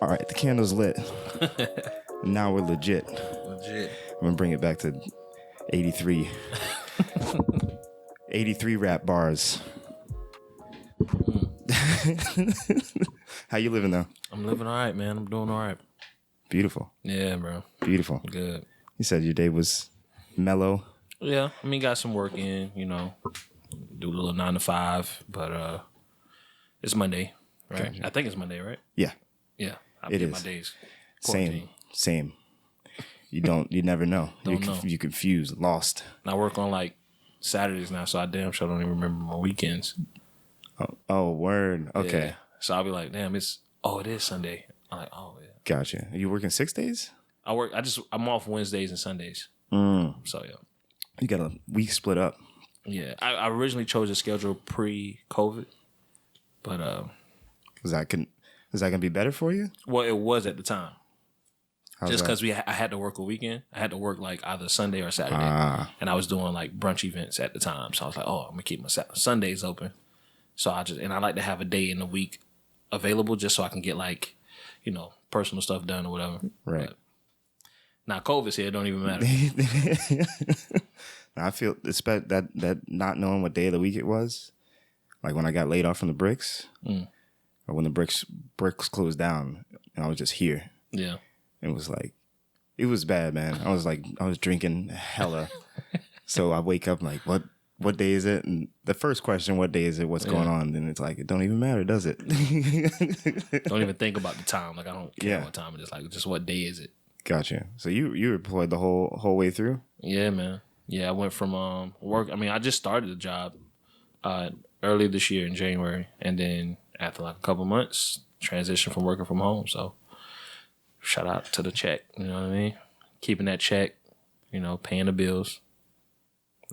All right, the candle's lit. Now we're legit. Legit. I'm gonna bring it back to 83. 83 rap bars. How you living though? I'm living all right, man. I'm doing all right. Beautiful. Yeah, bro. Beautiful. Good. You said your day was mellow. Yeah, I mean, got some work in, do a little 9 to 5, but it's Monday, right? Gotcha. I think it's Monday, right? Yeah, Yeah. I it get is. my days. Same. You never know. You're confused, lost. And I work on like Saturdays now, so I damn sure don't even remember my weekends. Oh, word. Okay. Yeah. So I'll be like, damn, it is Sunday. I'm like, oh yeah. Gotcha. Are you working 6 days? I'm off Wednesdays and Sundays. So yeah. You got a week split up. Yeah. I originally chose a schedule pre-COVID, but Is that gonna be better for you? well, it was at the time. How's Just that? because I had to work a weekend. I had to work like either Sunday or Saturday. And I was doing like brunch events at the time. So I was like, oh, I'm going to keep my Sundays open. So I like to have a day in the week available just so I can get like, personal stuff done or whatever. Right. But now COVID's here, it don't even matter. I feel that not knowing what day of the week it was, like when I got laid off from the bricks, or when the bricks closed down, and I was just here. Yeah. It was like, it was bad, man. I was drinking hella. So I wake up like, what day is it? And the first question, what day is it? What's going on? And it's like, it don't even matter, does it? Don't even think about the time. Like I don't care what time it is. Like just what day is it? Gotcha. So you were employed the whole way through? Yeah, man. Yeah, I went from work. I mean, I just started the job early this year in January, and then after like a couple months, transitioned from working from home. So shout out to the check. You know what I mean? Keeping that check. Paying the bills.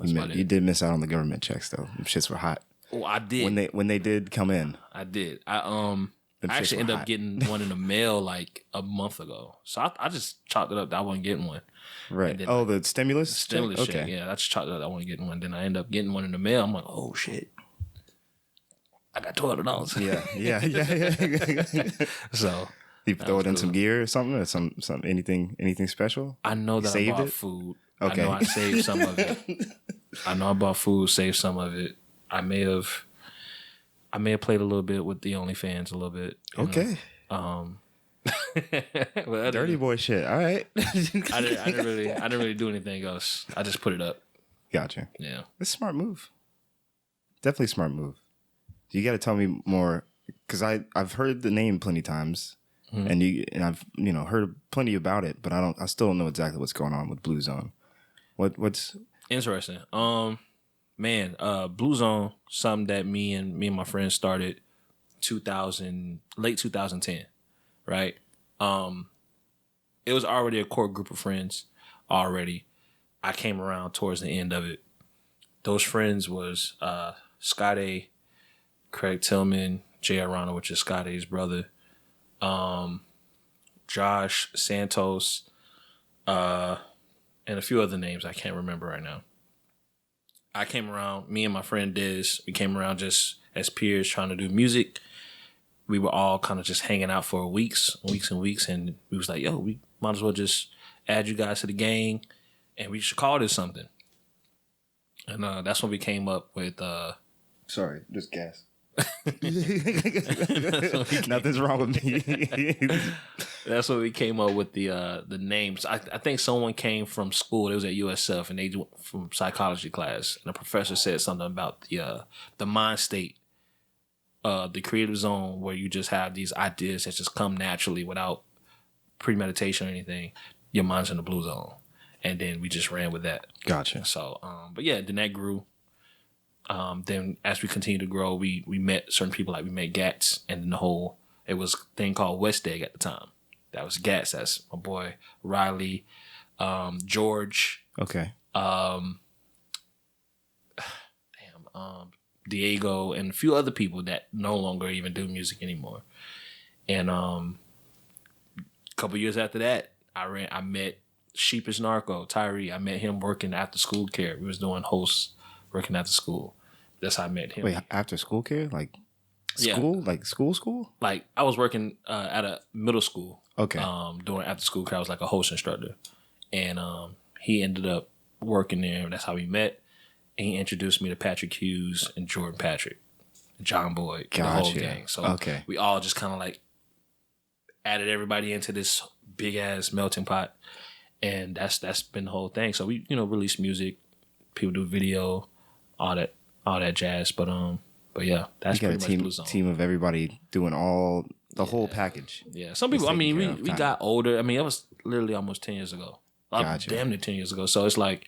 You did miss out on the government checks though. Them shits were hot. Oh, I did. When they did come in. I did. I actually ended up getting one in the mail like a month ago. So I just chalked it up that I wasn't getting one. Right. Then, the stimulus check? Check. Yeah, I just chalked it up that I wasn't getting one. Then I ended up getting one in the mail. I'm like, oh shit. I got $200. Yeah. So you throw it in some gear or something, or some anything special? I know that I bought food. Okay. I know I saved some of it. I know I bought food, saved some of it. I may have played a little bit with the OnlyFans a little bit. Okay. Dirty boy shit. All right. I didn't really do anything else. I just put it up. Gotcha. Yeah. It's a smart move. Definitely a smart move. You got to tell me more, because I've heard the name plenty times, and I've heard plenty about it, but I still don't know exactly what's going on with Blue Zone. What's interesting? Man, Blue Zone, something that me and my friends started late 2010, right? It was already a core group of friends already. I came around towards the end of it. Those friends was Scott A, Craig Tillman, Jay Arana, which is Scott A's brother, Josh Santos, and a few other names I can't remember right now. I came around, me and my friend Diz, we came around just as peers trying to do music. We were all kind of just hanging out for weeks and weeks. And we was like, yo, we might as well just add you guys to the gang and we should call this something. And that's when we came up with... Sorry, just gas. Nothing's wrong with me. That's when we came up with the names. I think someone came from school. It was at USF, and they from psychology class. And the professor said something about the mind state, the creative zone, where you just have these ideas that just come naturally without premeditation or anything. Your mind's in the blue zone, and then we just ran with that. Gotcha. So, but yeah, then that grew. Then as we continued to grow, we met certain people, like we met Gats, and then it was a thing called West Egg at the time. That was Gats. That's my boy Riley, George. Okay. Diego, and a few other people that no longer even do music anymore. And a couple years after that, I met Sheepish Narco, Tyree. I met him working after school care. We was doing hosts working after school. That's how I met him. Wait, after school care? Like School? Like school? Like I was working at a middle school. Okay. Doing after school because I was like a host instructor. And he ended up working there. That's how we met. And he introduced me to Patrick Hughes and Jordan Patrick, John Boyd, the whole gang. So we all just kind of like added everybody into this big ass melting pot. And that's been the whole thing. So we, release music, people do video, all that jazz. But yeah, that's pretty much Blue Zone. Team of everybody doing the whole package. Yeah, some people. I mean, we got older. I mean, it was literally almost 10 years ago. Gotcha. Damn near 10 years ago. So it's like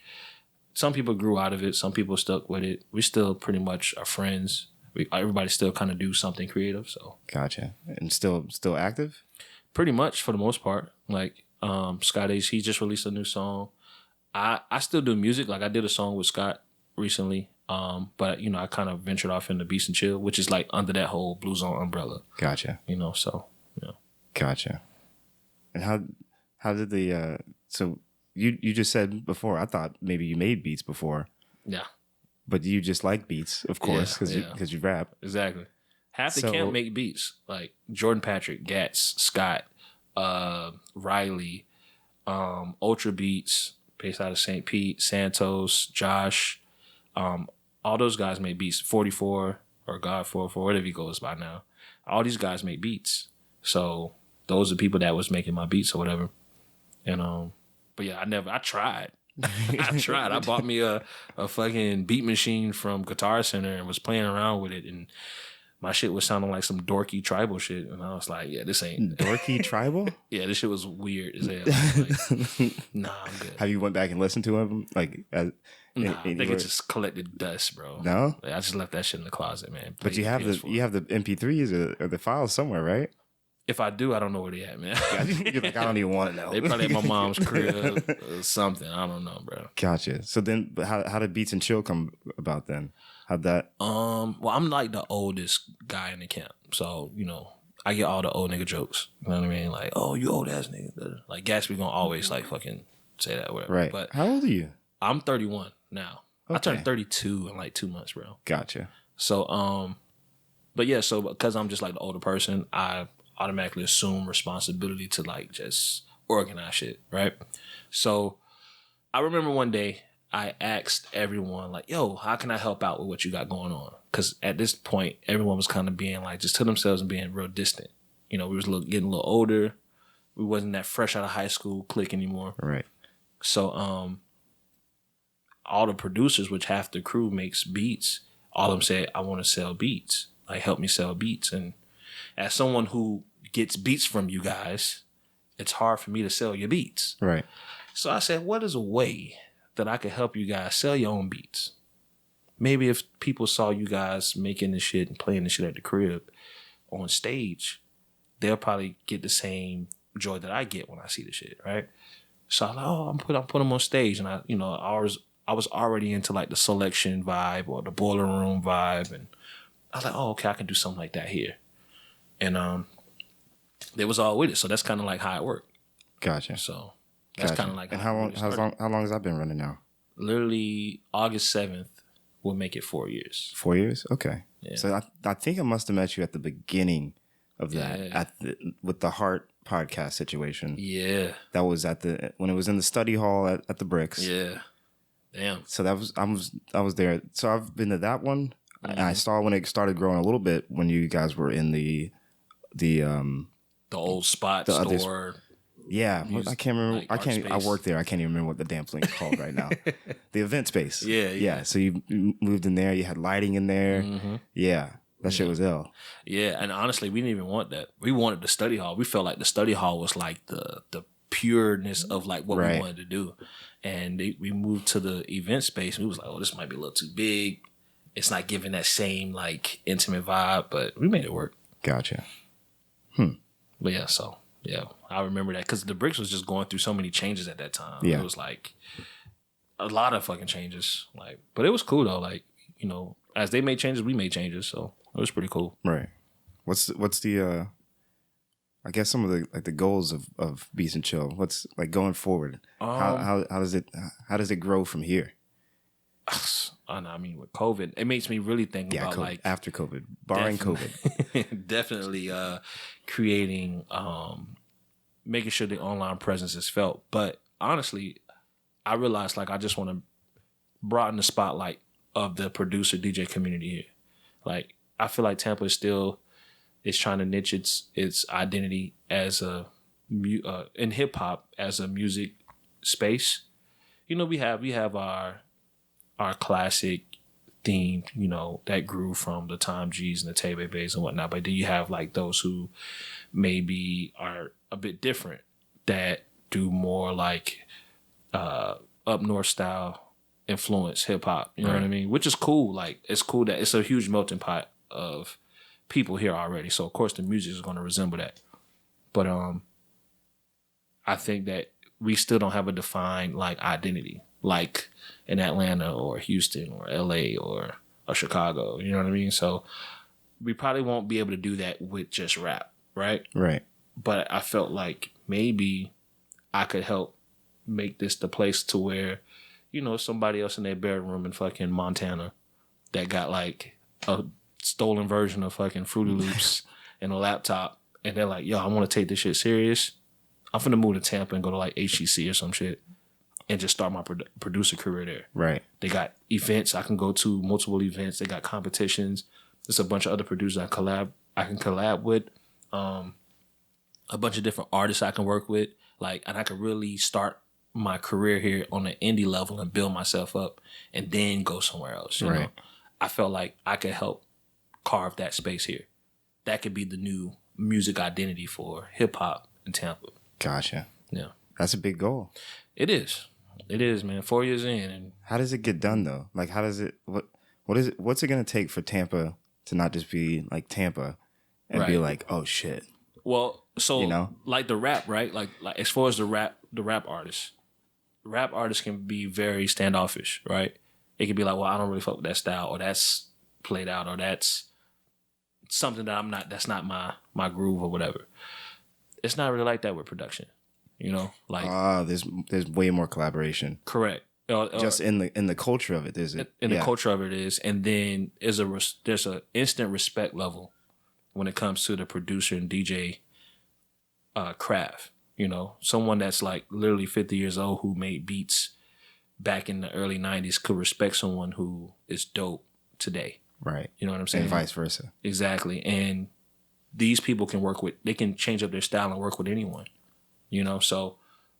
some people grew out of it. Some people stuck with it. We still pretty much are friends. Everybody still kind of do something creative. So gotcha. And still active. Pretty much for the most part. Like Scott Ace, he just released a new song. I still do music. Like I did a song with Scott recently. But I kind of ventured off into Beats and Chill, which is like under that whole Blue Zone umbrella. Gotcha. So yeah. Gotcha. And how did the so you just said before, I thought maybe you made beats before. Yeah. But you just like beats, of course, because you rap. Exactly. Half the camp make beats. Like Jordan Patrick, Gats, Scott, Riley, Ultra Beats, based out of St. Pete, Santos, Josh, all those guys make beats. 44 or God 44, whatever he goes by now. All these guys make beats. So those are people that was making my beats or whatever. And but yeah, I tried. I bought me a fucking beat machine from Guitar Center and was playing around with it, and my shit was sounding like some dorky tribal shit. And I was like, yeah, this ain't dorky tribal. Yeah, this shit was weird as hell. Like, nah, I'm good. Have you went back and listened to him? Like, I think it just collected dust, bro. No, like, I just left that shit in the closet, man. But you have the MP3s or the files somewhere, right? If I do, I don't know where they at, man. You're like, I don't even want to know. They probably at my mom's crib or something. I don't know, bro. Gotcha. So then, how did Beats and Chill come about then? How'd that? Well, I'm like the oldest guy in the camp, so I get all the old nigga jokes. You know what I mean? Like, oh, you old ass nigga. Like Gatsby gonna always like fucking say that, whatever. Right. But how old are you? I'm 31 now. Okay. I turned 32 in like 2 months, bro. Gotcha. So, but yeah, so because I'm just like the older person, I automatically assume responsibility to like just organize shit, right? So I remember one day I asked everyone like, yo, how can I help out with what you got going on? Because at this point, everyone was kind of being like just to themselves and being real distant. We was getting a little older. We wasn't that fresh out of high school clique anymore. Right. So all the producers, which half the crew makes beats, all of them said, I want to sell beats. Like, help me sell beats. And as someone who gets beats from you guys, it's hard for me to sell your beats. Right. So I said, what is a way that I could help you guys sell your own beats? Maybe if people saw you guys making this shit and playing this shit at the crib on stage, they'll probably get the same joy that I get when I see the shit, right? So I'm like, I'm put them on stage, and I was already into like the selection vibe or the boiler room vibe, and I was like, oh, okay, I can do something like that here. And they was all with it. So that's kind of like how it worked. Gotcha. So that's kind of like and how long has that been running now? Literally August 7th will make it 4 years. 4 years? Okay. Yeah. So I think I must have met you at the beginning of that with the Heart podcast situation. Yeah. That was when it was in the study hall at the Bricks. Yeah. Damn. So I was there. So I've been to that one. Mm-hmm. And I saw when it started growing a little bit when you guys were in the old spot store. Yeah, I can't remember. Like I worked there. I can't even remember what the damn thing is called right now. The event space. Yeah. So you moved in there. You had lighting in there. Mm-hmm. Yeah, that shit was ill. Yeah, and honestly, we didn't even want that. We wanted the study hall. We felt like the study hall was like the pureness of like what we wanted to do. And we moved to the event space. And we was like, oh, this might be a little too big. It's not giving that same like intimate vibe, but we made it work. Gotcha. But yeah, so yeah, I remember that because the Bricks was just going through so many changes at that time. Yeah. It was like a lot of fucking changes. Like, but it was cool though. Like, as they made changes, we made changes. So it was pretty cool. Right. What's the I guess some of the goals of Beats and Chill. What's like going forward? How does it grow from here? I mean, with COVID, it makes me really think about COVID, like after COVID, barring COVID. definitely creating, making sure the online presence is felt. But honestly, I realized like I just want to broaden the spotlight of the producer DJ community here. Like I feel like Tampa is trying to niche its identity as a in hip hop as a music space. You know, we have our classic theme, you know, that grew from the Tom G's and the Tay Bays and whatnot. But then you have like those who maybe are a bit different that do more like up north style influence hip hop. You know what I mean? Which is cool. Like it's cool that it's a huge melting pot of people here already. So of course the music is going to resemble that. But I think that we still don't have a defined like identity, like in Atlanta or Houston or LA or Chicago. You know what I mean? So we probably won't be able to do that with just rap, right? Right. But I felt like maybe I could help make this the place to where, you know, somebody else in their bedroom in fucking Montana that got like a stolen version of fucking Fruity Loops and a laptop, and they're like, yo, I want to take this shit serious. I'm finna move to Tampa and go to like HGC or some shit and just start my producer career there. Right. They got events. I can go to multiple events. They got competitions. There's a bunch of other producers I can collab with. A bunch of different artists I can work with. Like, and I can really start my career here on an indie level and build myself up and then go somewhere else. You know? I felt like I could help carve that space here. That could be the new music identity for hip hop in Tampa. Gotcha. Yeah. That's a big goal. It is. It is, man. 4 years in. And how does it get done though? Like how does it what's it gonna take for Tampa to not just be like Tampa and be like, oh shit. Well, so you know, like the rap, right? Like as far as the rap artists can be very standoffish, right? It could be like, well, I don't really fuck with that style, or that's played out, or that's something that that's not my groove or whatever. It's not really like that with production, you know. Like there's way more collaboration. Correct. Just in the culture of it, there's it. In the culture of it is, and then there's a instant respect level when it comes to the producer and DJ craft. You know, someone that's like literally 50 years old who made beats back in the early 90s could respect someone who is dope today. Right. You know what I'm saying? And vice versa. Exactly. And these people they can change up their style and work with anyone. You know, so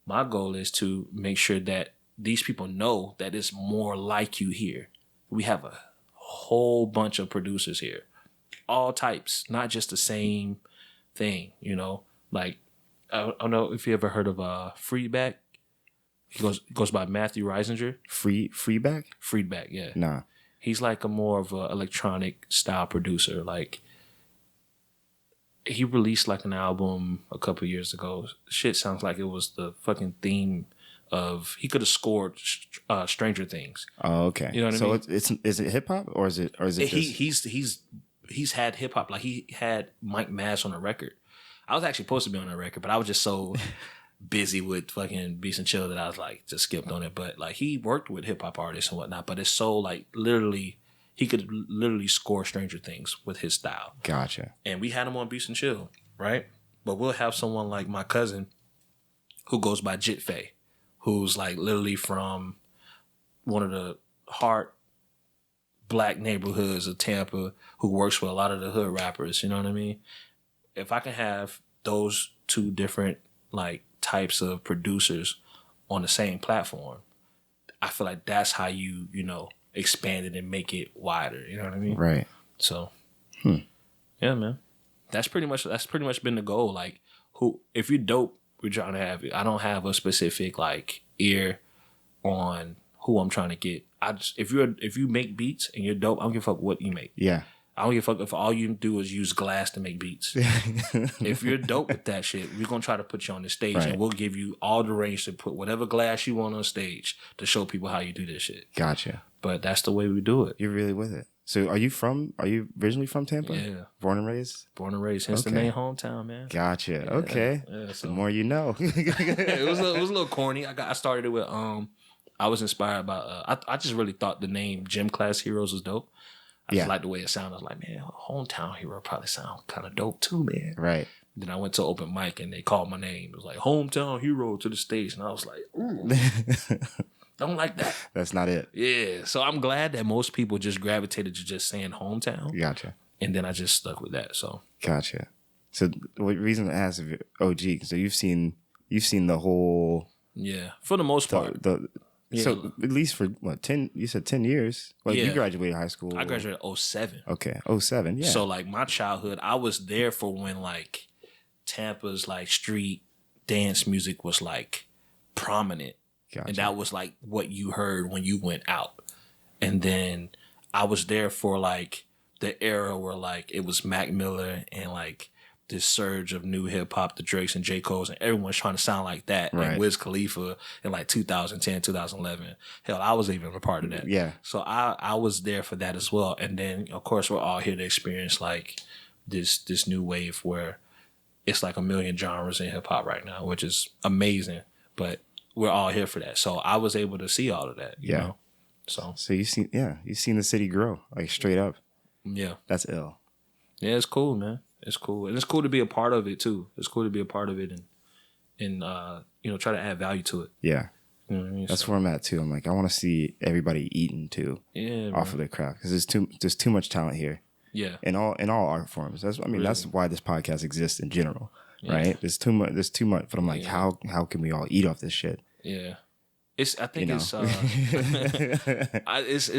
my goal is to make sure that these people know that it's more like you here. We have a whole bunch of producers here, all types, not just the same thing, you know. Like, I don't know if you ever heard of Freedback. He goes by Matthew Reisinger. Freedback? Freedback, yeah. Nah. He's like a more of a electronic style producer. Like, he released like an album a couple years ago. Shit sounds like it was the fucking theme of, he could have scored Stranger Things. Oh, okay. You know what I mean? So is it hip hop or is it he's had hip hop, like he had Mike Mass on a record. I was actually supposed to be on that record, but I was just so busy with fucking Beats and Chill that I was like just skipped on it. But like he worked with hip hop artists and whatnot, but it's so like literally he could literally score Stranger Things with his style. Gotcha. And we had him on Beats and Chill, right? But we'll have someone like my cousin who goes by Jit Faye, who's like literally from one of the hard black neighborhoods of Tampa, who works with a lot of the hood rappers, you know what I mean? If I can have those two different like types of producers on the same platform, I feel like that's how you know, expand it and make it wider, you know what I mean? Right. So yeah, man. That's pretty much been the goal. Like, if you're dope, we're trying to have it. I don't have a specific like ear on who I'm trying to get. If you make beats and you're dope, I don't give a fuck what you make. Yeah. I don't give a fuck if all you do is use glass to make beats. If you're dope with that shit, we're gonna try to put you on the stage, and we'll give you all the range to put whatever glass you want on stage to show people how you do this shit. Gotcha. But that's the way we do it. You're really with it. So are you originally from Tampa? Yeah. Born and raised? Born and raised. Hence the name Hmtwn, man. Gotcha. Yeah. Okay. Yeah, so. The more you know. It was a little corny. I started it with I was inspired by. I just really thought the name Gym Class Heroes was dope. I just liked the way it sounded. I was like, man, Hometown Hero probably sound kind of dope too, man. Right. Then I went to open mic and they called my name. It was like Hometown Hero to the stage, and I was like, ooh, don't like that. That's not it. Yeah. So I'm glad that most people just gravitated to just saying hometown. Gotcha. And then I just stuck with that. So gotcha. So what reason to ask if you're OG? So you've seen the whole. Yeah, for the most part. So at least for what 10? You said 10 years. Like you graduated high school. I graduated 07. Okay, 07. Yeah. So like my childhood, I was there for when like Tampa's like street dance music was like prominent, and that was like what you heard when you went out. And then I was there for like the era where like it was Mac Miller and like this surge of new hip hop, the Drakes and J. Cole's, and everyone's trying to sound like that. Right. And Wiz Khalifa in like 2010, 2011. Hell, I was even a part of that. Yeah. So I was there for that as well. And then of course we're all here to experience like this new wave where it's like a million genres in hip hop right now, which is amazing. But we're all here for that. So I was able to see all of that. You know? So you've seen the city grow like straight up. Yeah. That's ill. Yeah, it's cool, man. It's cool. And it's cool to be a part of it too. It's cool to be a part of it and try to add value to it. Yeah. You know what I mean? That's where I'm at too. I'm like, I want to see everybody eating too. Yeah. Off of their craft. Because there's too much talent here. Yeah. In all art forms. That's why this podcast exists in general. Yeah. Right? There's too much. But I'm like, how can we all eat off this shit? Yeah. It's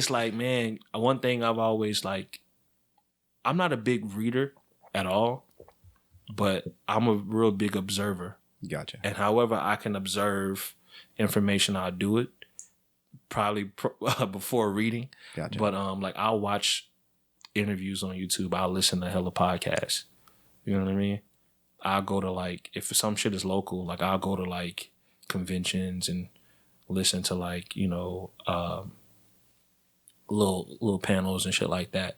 like, man, one thing I've always like, I'm not a big reader at all, but I'm a real big observer. Gotcha. And however I can observe information, I'll do it. Probably before reading. Gotcha. But like I'll watch interviews on YouTube. I'll listen to hella podcasts. You know what I mean? I'll go to like, if some shit is local, like I'll go to like conventions and listen to like, little panels and shit like that.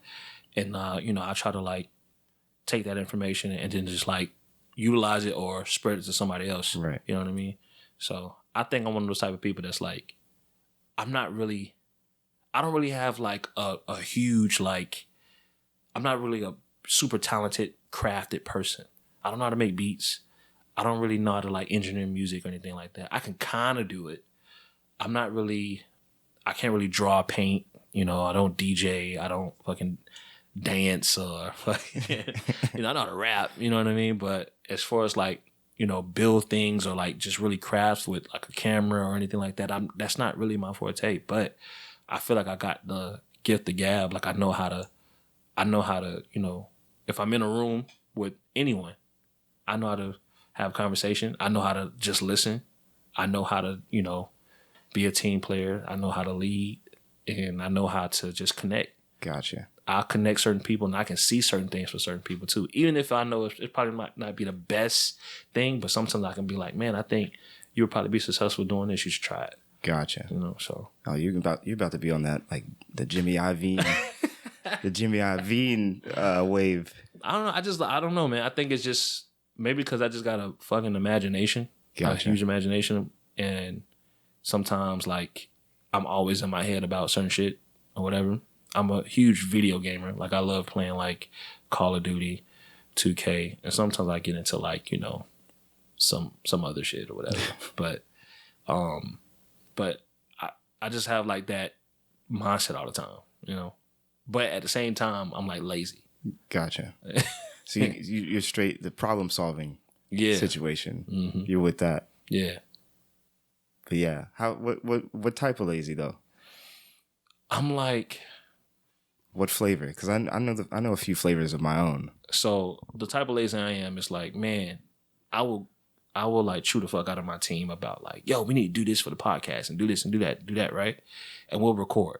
And, I try to like take that information and then just like utilize it or spread it to somebody else. Right. You know what I mean? So I think I'm one of those type of people that's like, I don't really have like a huge, like, I'm not really a super talented, crafted person. I don't know how to make beats. I don't really know how to like engineer music or anything like that. I can kind of do it. I can't really draw, paint. I don't DJ. I don't fucking dance or fucking, I know how to rap. You know what I mean? But as far as like, build things or like just really crafts with like a camera or anything like that, that's not really my forte. But I feel like I got the gift of gab. Like I know how to, if I'm in a room with anyone, I know how to have conversation. I know how to just listen. I know how to, be a team player. I know how to lead, and I know how to just connect. Gotcha. I'll connect certain people, and I can see certain things for certain people too. Even if I know it probably might not be the best thing, but sometimes I can be like, man, I think you would probably be successful doing this. You should try it. Gotcha. So. Oh, you're about to be on that, like the Jimmy Iovine, the Jimmy Iovine wave. I don't know. I don't know, man. I think it's just maybe because I just got a fucking imagination, a huge imagination, and sometimes like I'm always in my head about certain shit or whatever. I'm a huge video gamer. Like I love playing like Call of Duty, 2K, and sometimes I get into like, some other shit or whatever. but I just have like that mindset all the time, But at the same time, I'm like lazy. Gotcha. So you're straight the problem solving situation. Mm-hmm. You're with that. Yeah. But yeah, what type of lazy though? I'm like, what flavor? Because I know a few flavors of my own. So the type of lazy I am is like, man, I will like chew the fuck out of my team about like, yo, we need to do this for the podcast and do this and do that, right? And we'll record.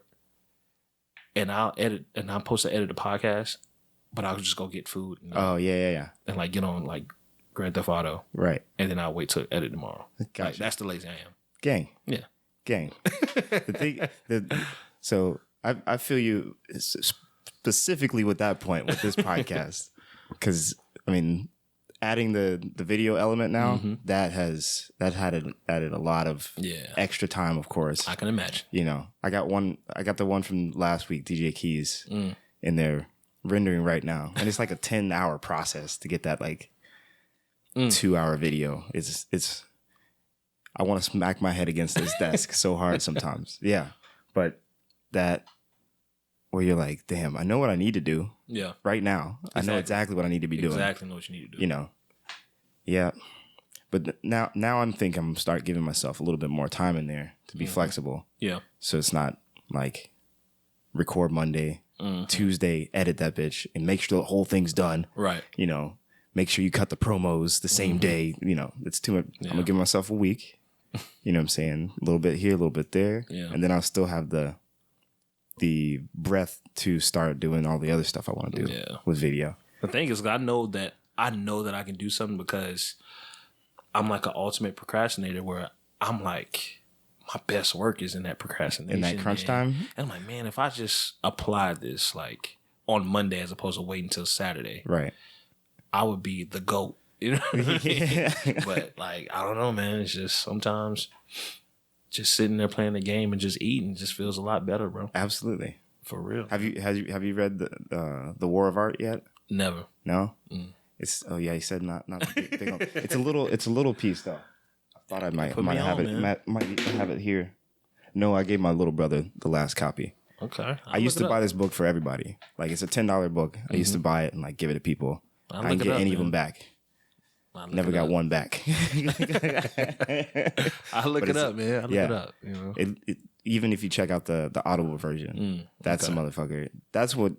And I'll edit and I'm supposed to edit the podcast, but I'll just go get food. Oh yeah. And like get on like Grand Theft Auto. Right. And then I'll wait to edit tomorrow. Gotcha. Like, that's the lazy I am. Gang. Yeah. Gang. So I feel you specifically with that point with this podcast, because I mean adding the video element now, that added a lot of extra time, of course. I can imagine. You know, I got the one from last week, DJ Keys, in there rendering right now. And it's like a 10-hour process to get that like 2-hour video. It's I want to smack my head against this desk so hard sometimes. Yeah. But that where you're like, damn, I know what I need to do. Yeah. Right now. Exactly. I know exactly what I need to be doing. Exactly know what you need to do. You know. Yeah. But now I'm thinking I'm gonna start giving myself a little bit more time in there to be flexible. Yeah. So it's not like record Monday, Tuesday, edit that bitch, and make sure the whole thing's done. Right. You know, make sure you cut the promos the same day. You know, it's too much. Yeah. I'm gonna give myself a week. You know what I'm saying? A little bit here, a little bit there. Yeah. And then I'll still have the breath to start doing all the other stuff I want to do with video. The thing is, I know that I can do something because I'm like an ultimate procrastinator where I'm like, my best work is in that procrastination. In that crunch time? And I'm like, man, if I just apply this like on Monday as opposed to waiting until Saturday, right, I would be the GOAT. You know what I mean? But like, I don't know, man. It's just sometimes just sitting there playing the game and just eating just feels a lot better, bro. Absolutely. For real. Have you read the War of Art yet? Never. No? It's you said not big on. It's a little piece though. I thought I might have it here. No, I gave my little brother the last copy. Okay. I used to buy this book for everybody. Like it's a $10 book. I used to buy it and like give it to people. I didn't get any of them back. Never got one back. I look it up, man. I look it up. You know, even if you check out the Audible version, that's a motherfucker. That's what.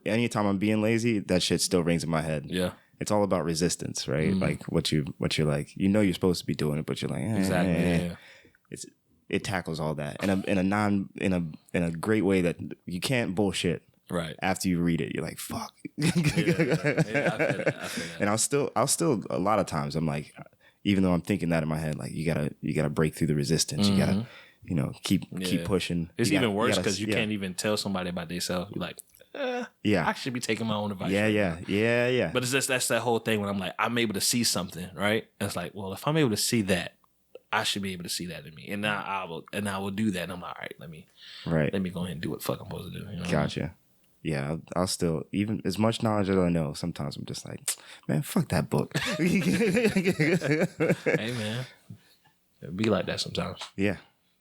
Anytime I'm being lazy, that shit still rings in my head. Yeah, it's all about resistance, right? Like what you're like. You know you're supposed to be doing it, but you're like exactly. Yeah. It tackles all that in a great way that you can't bullshit. Right. After you read it, you're like, fuck. I feel that. And I'll still a lot of times I'm like, even though I'm thinking that in my head, like you gotta break through the resistance. You gotta, keep pushing. It's even worse because you can't even tell somebody about themselves. You're like, I should be taking my own advice. Yeah. But it's just that's that whole thing when I'm like, I'm able to see something, right? And it's like, well, if I'm able to see that, I should be able to see that in me. And now I will do that. And I'm like, all right, let me go ahead and do what the fuck I'm supposed to do. You know? Gotcha. Yeah, I'll still, even as much knowledge as I know, sometimes I'm just like, man, fuck that book. Hey, man. It be like that sometimes. Yeah.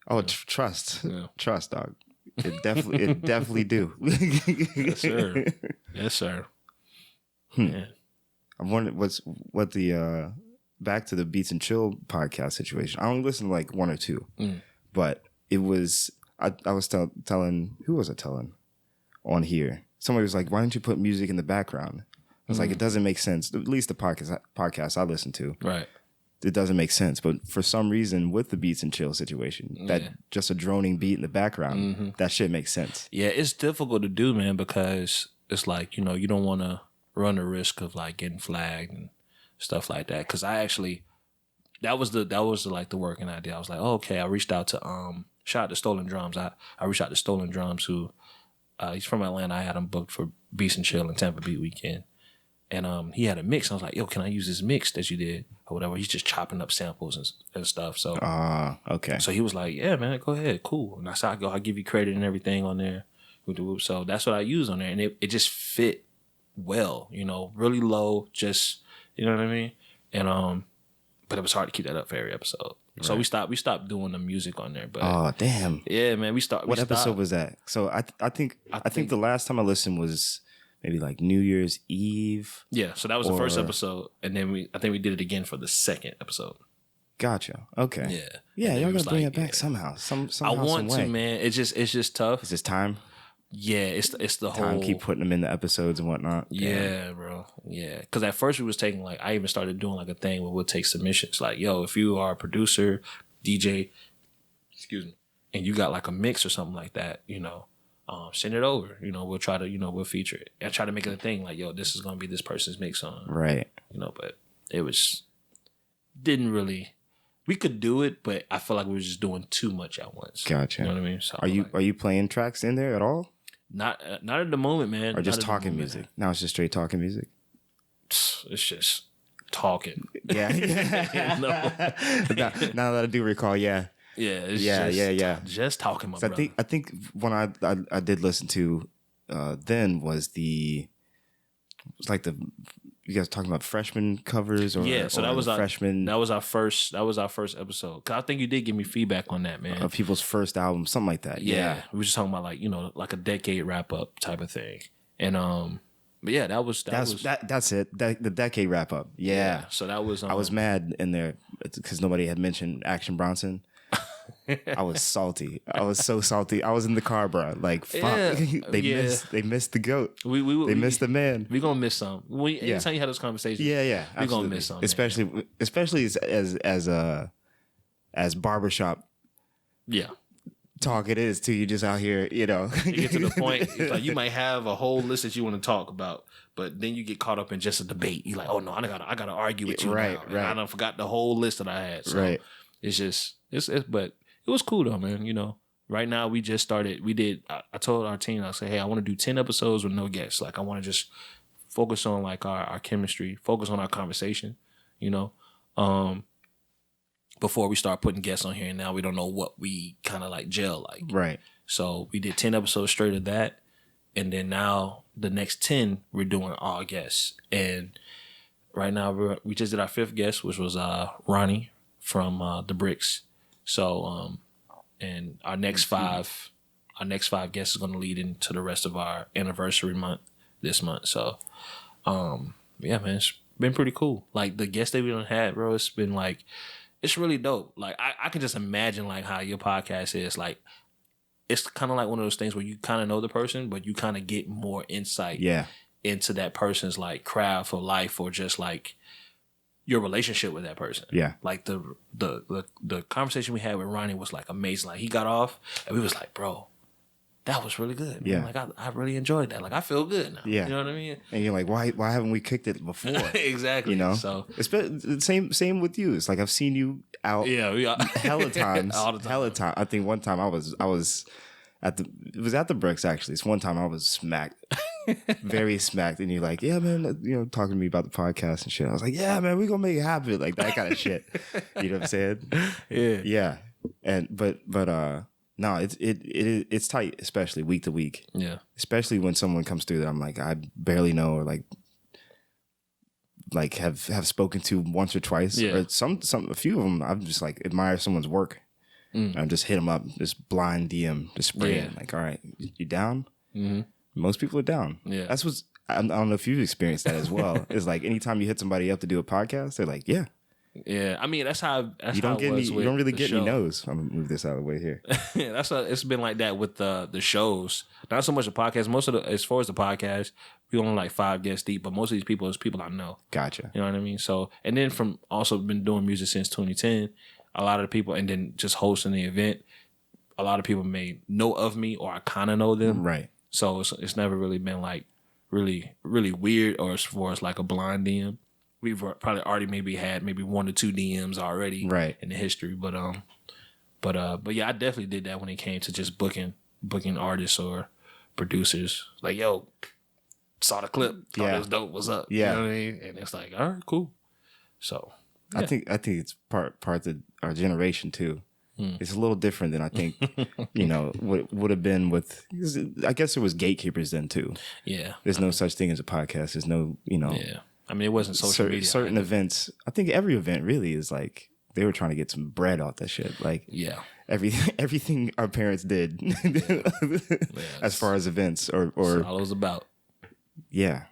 Oh, trust. Yeah. Trust, dog. It definitely do. Yes, sir. Yes, sir. Yeah. I'm wondering what the, back to the Beats and Chill podcast situation. I only listened to like one or two, but it was, I was telling, who was I telling? On here, somebody was like, why don't you put music in the background? I was like, it doesn't make sense. At least the podcast I listen to, right, it doesn't make sense. But for some reason with the Beats and Chill situation, that just a droning beat in the background, that shit makes sense. Yeah, it's difficult to do, man, because it's like, you don't want to run the risk of like getting flagged and stuff like that. Because I actually, that was the working idea. I was like, oh, okay, I reached out to shout out to Stolen Drums. I reached out to Stolen Drums, who he's from Atlanta. I had him booked for Beats and Chill and Tampa Beat weekend. And he had a mix. I was like, yo, can I use this mix that you did? Or whatever. He's just chopping up samples and stuff. So okay. So he was like, yeah, man, go ahead. Cool. And I said, I'll give you credit and everything on there. So that's what I used on there. And it just fit well, really low, just, you know what I mean? And but it was hard to keep that up for every episode. Right. So we stopped doing the music on there. But oh damn, yeah, man, What episode was that? So I think the last time I listened was maybe like New Year's Eve. Yeah, so that was the first episode, and then I think we did it again for the second episode. Gotcha. Okay. Yeah. Y'all gotta bring it back somehow. Somehow. I want to, man. It's just tough. It's just time. Yeah, it's the time. whole Keep putting them in the episodes and whatnot. Yeah, bro. Yeah, because at first we was taking like I even started doing like a thing where we'll take submissions. Like, yo, if you are a producer, DJ, excuse me, and you got like a mix or something like that, send it over. We'll try to we'll feature it and try to make it a thing. Like, yo, this is gonna be this person's mix on. Right. But it didn't really. We could do it, but I feel like we were just doing too much at once. Gotcha. You know what I mean? So are you playing tracks in there at all? Not at the moment, man. Or just talking music? Now it's just straight talking music? It's just talking. Yeah. You know? Now that I do recall, yeah. Yeah, it's just talking, my So brother. I think when I did listen to then was the you guys talking about freshman covers or yeah, so that was freshman our first episode. 'Cause I think you did give me feedback on that, man. people's first album, something like that. Yeah. We were just talking about like, you know, like a decade wrap up type of thing. And but yeah, that's it. The decade wrap up. Yeah. So that was I was mad in there because nobody had mentioned Action Bronson. I was salty. I was so salty. I was in the car, bro. Like, fuck. Yeah. They missed the GOAT. We missed the man. We gonna miss some. Anytime you have those conversations, Yeah. We gonna miss some. Especially as barbershop talk it is too. You just out here, you know. You get to the point, it's like you might have a whole list that you want to talk about, but then you get caught up in just a debate. You're like, oh no, I gotta argue with you now. Right. I done forgot the whole list that I had. So it's just but it was cool though, man. You know, right now we just started. I told our team, I said, hey, I want to do 10 episodes with no guests. Like I want to just focus on like our chemistry, focus on our conversation. You know, before we start putting guests on here, and now we don't know what we kind of like gel like. Right. So we did 10 episodes straight of that, and then now the next 10 we're doing all guests. And right now we just did our 5th guest, which was Ronnie from the Bricks. So and our next 5 guests is going to lead into the rest of our anniversary month this month. So yeah, man, it's been pretty cool. Like the guests that we done had, bro, it's been like, it's really dope. Like I can just imagine like how your podcast is. Like it's kind of like one of those things where you kind of know the person, but you kind of get more insight into that person's like craft or life or just like your relationship with that person. Yeah. Like the conversation we had with Ronnie was like amazing. Like he got off and we was like, bro, that was really good. Yeah. Like I really enjoyed that. Like I feel good now. Yeah. You know what I mean? And you're like, why haven't we kicked it before? Exactly. You know? So same with you. It's like I've seen you out hella times. All the time. Hella time. I think one time I was at the Bricks actually. It's one time I was smacked. Very smacked, and you're like, yeah, man, you know, talking to me about the podcast and shit. I was like, yeah, man, we're gonna make it happen, like that kind of shit. You know what I'm saying? Yeah. And but no, it's tight, especially week to week. Yeah. Especially when someone comes through that I'm like, I barely know, or like have spoken to once or twice. Yeah. Or a few of them I've just like admire someone's work. I just hit them up, just blind DM, just spraying. Like, all right, you down? Mm-hmm. Most people are down. Yeah. That's what's, I don't know if you've experienced that as well. It's like anytime you hit somebody up to do a podcast, they're like, yeah. Yeah. I mean, that's how you don't get any, you don't really get any no's. I'm going to move this out of the way here. Yeah, it's been like that with the shows. Not so much the podcast. Most of as far as the podcast, we only like 5 guests deep, but most of these people is people I know. Gotcha. You know what I mean? So, and then from also been doing music since 2010, a lot of the people, and then just hosting the event, a lot of people may know of me or I kind of know them. Right. So it's never really been like really, really weird or as far as like a blind DM. We've probably already maybe had 1 or 2 DMs already in the history. But yeah, I definitely did that when it came to just booking artists or producers. Like, yo, saw the clip, thought it was dope, what's up? Yeah. You know what I mean? And it's like, all right, cool. So yeah. I think it's part of our generation too. It's a little different than I think, you know, would have been with, I guess there was gatekeepers then too. Yeah. There's no such thing as a podcast. There's no, you know. Yeah. I mean, it wasn't social media. Certain events, I think every event really is like, they were trying to get some bread off that shit. Like, yeah. Everything our parents did as far as events or that's all it was about. Yeah.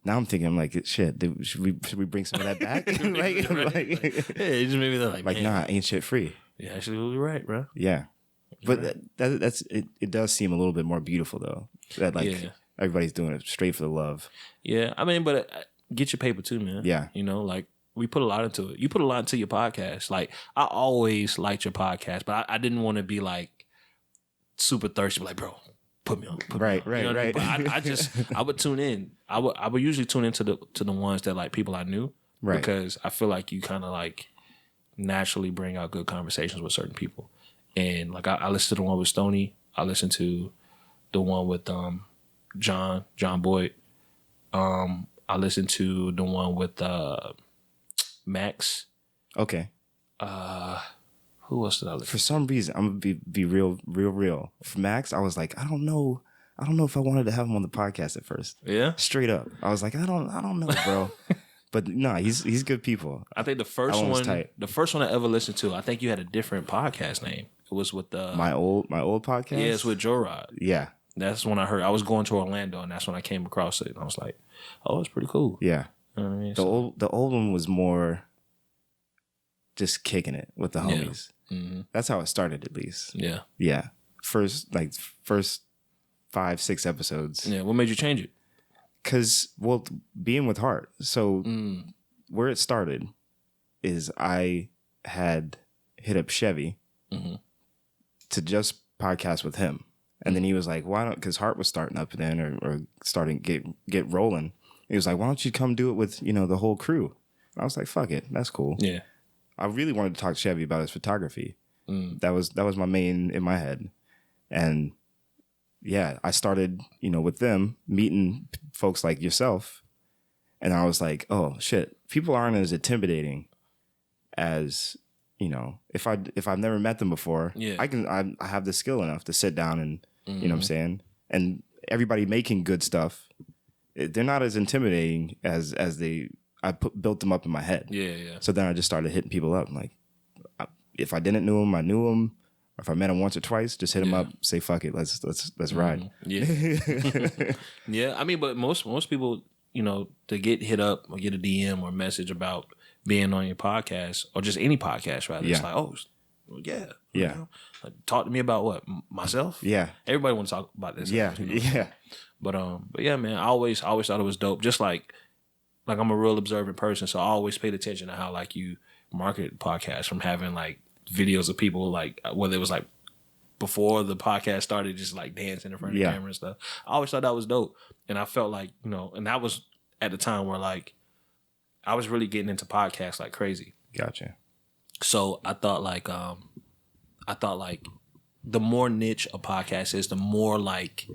Now I'm thinking, I'm like, shit, should we bring some of that back? Yeah, it just made me like, nah, ain't shit free. Yeah, actually, you're right, bro. Yeah, but right. That's it. It does seem a little bit more beautiful though. That everybody's doing it straight for the love. Yeah, I mean, but get your paper too, man. Yeah, you know, like we put a lot into it. You put a lot into your podcast. Like I always liked your podcast, but I didn't want to be like super thirsty, like, bro, put me on. Right. You know right. I mean? But I would tune in. I would usually tune into the ones that like people I knew. Right. Because I feel like you kind of like naturally bring out good conversations with certain people. And like I listened to the one with Stoney. I listened to the one with John Boyd. I listened to the one with Max. Okay. Who else did I listen For some reason, I'm gonna be real. For Max, I was like, I don't know if I wanted to have him on the podcast at first. Yeah. Straight up. I was like, I don't know, bro. But no, he's good people. I think the first one I ever listened to, I think you had a different podcast name. It was with my old podcast. Yeah, it's with Joe Rod. Yeah. That's when I heard. I was going to Orlando, and that's when I came across it. And I was like, "Oh, it's pretty cool." Yeah. You know what I mean? The old one was more just kicking it with the homies. Yeah. Mm-hmm. That's how it started, at least. Yeah. Yeah. First 5-6 episodes. Yeah. What made you change it? Because, well, being with Heart. So where it started is I had hit up Chevy to just podcast with him. And then he was like, why don't, because Heart was starting up then or starting get rolling. He was like, why don't you come do it with, the whole crew? And I was like, fuck it. That's cool. Yeah. I really wanted to talk to Chevy about his photography. That was my main in my head. And yeah, I started, with them meeting folks like yourself. And I was like, oh shit, people aren't as intimidating as, if I've never met them before, I have the skill enough to sit down and, you know what I'm saying? And everybody making good stuff, they're not as intimidating as built them up in my head. Yeah, yeah. So then I just started hitting people up. Like, if I didn't know him, I knew him. Or if I met him once or twice, just hit him up, say, fuck it, let's ride. Yeah. Yeah. I mean, but most people, to get hit up or get a DM or message about being on your podcast or just any podcast, rather. It's like, oh, yeah. Yeah. Like, talk to me about what? Myself? Yeah. Everybody wants to talk about this. Yeah. Yeah. But yeah, man, I always thought it was dope. Just like I'm a real observant person, so I always paid attention to how like you market podcasts, from having like videos of people, like whether it was like before the podcast started, just like dancing in front of the camera and stuff. I always thought that was dope. And I felt like, and that was at the time where like I was really getting into podcasts like crazy. Gotcha. So I thought like the more niche a podcast is, the more like,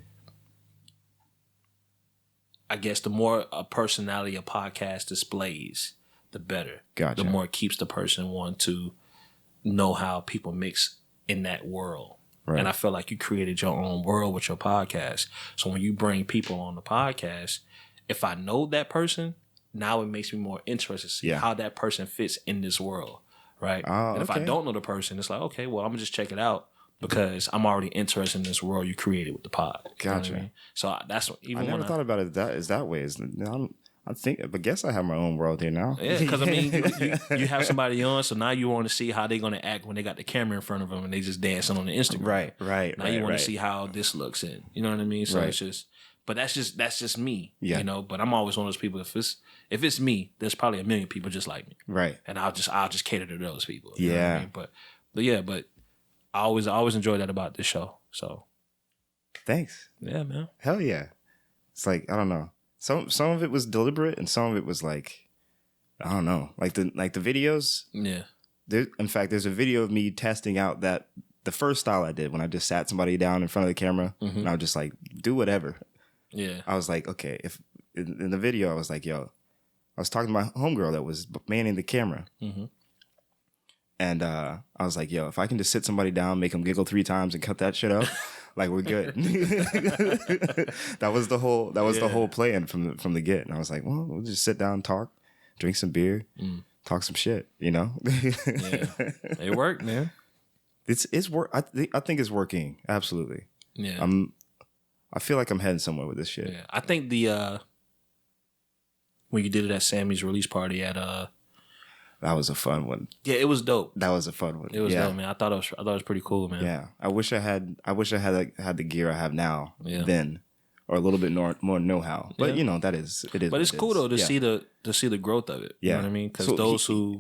I guess the more a personality a podcast displays, the better. Gotcha. The more it keeps the person wanting to know how people mix in that world. Right. And I feel like you created your own world with your podcast. So when you bring people on the podcast, if I know that person, now it makes me more interested to see how that person fits in this world. Right. And if I don't know the person, it's like, okay, well, I'm gonna just check it out because I'm already interested in this world you created with the pod. Gotcha. You know what I mean? So that's what, even I never thought about it that way. I guess I have my own world here now. Yeah, because I mean, you have somebody on, so now you want to see how they're going to act when they got the camera in front of them and they just dancing on the Instagram. Right. Now you want to see how this looks in. You know what I mean? So it's just, but that's just me. Yeah. But I'm always one of those people. If it's me, there's probably a million people just like me. Right. And I'll just cater to those people. You know what I mean? But I always enjoyed that about this show. So thanks. Yeah, man. Hell yeah. It's like, I don't know. Some of it was deliberate and some of it was like, I don't know, like the videos. Yeah. In fact, there's a video of me testing out the first style I did when I just sat somebody down in front of the camera and I was just like, do whatever. Yeah. I was like, okay, if in the video I was like, yo, I was talking to my homegirl that was manning the camera. And I was like, yo, if I can just sit somebody down, make them giggle 3 times and cut that shit out, like we're good. That was the whole plan from the get. And I was like, well, we'll just sit down, talk, drink some beer, talk some shit, Yeah. It worked, man. It's work. I think it's working. Absolutely. Yeah. I feel like I'm heading somewhere with this shit. Yeah. I think when you did it at Sammy's release party at that was a fun one. Yeah, it was dope. That was a fun one. It was dope, man. I thought it was pretty cool, man. Yeah, I wish I had the gear I have now then, or a little bit more know-how. But that is it is. But it's cool though to see the growth of it. You know what I mean? Because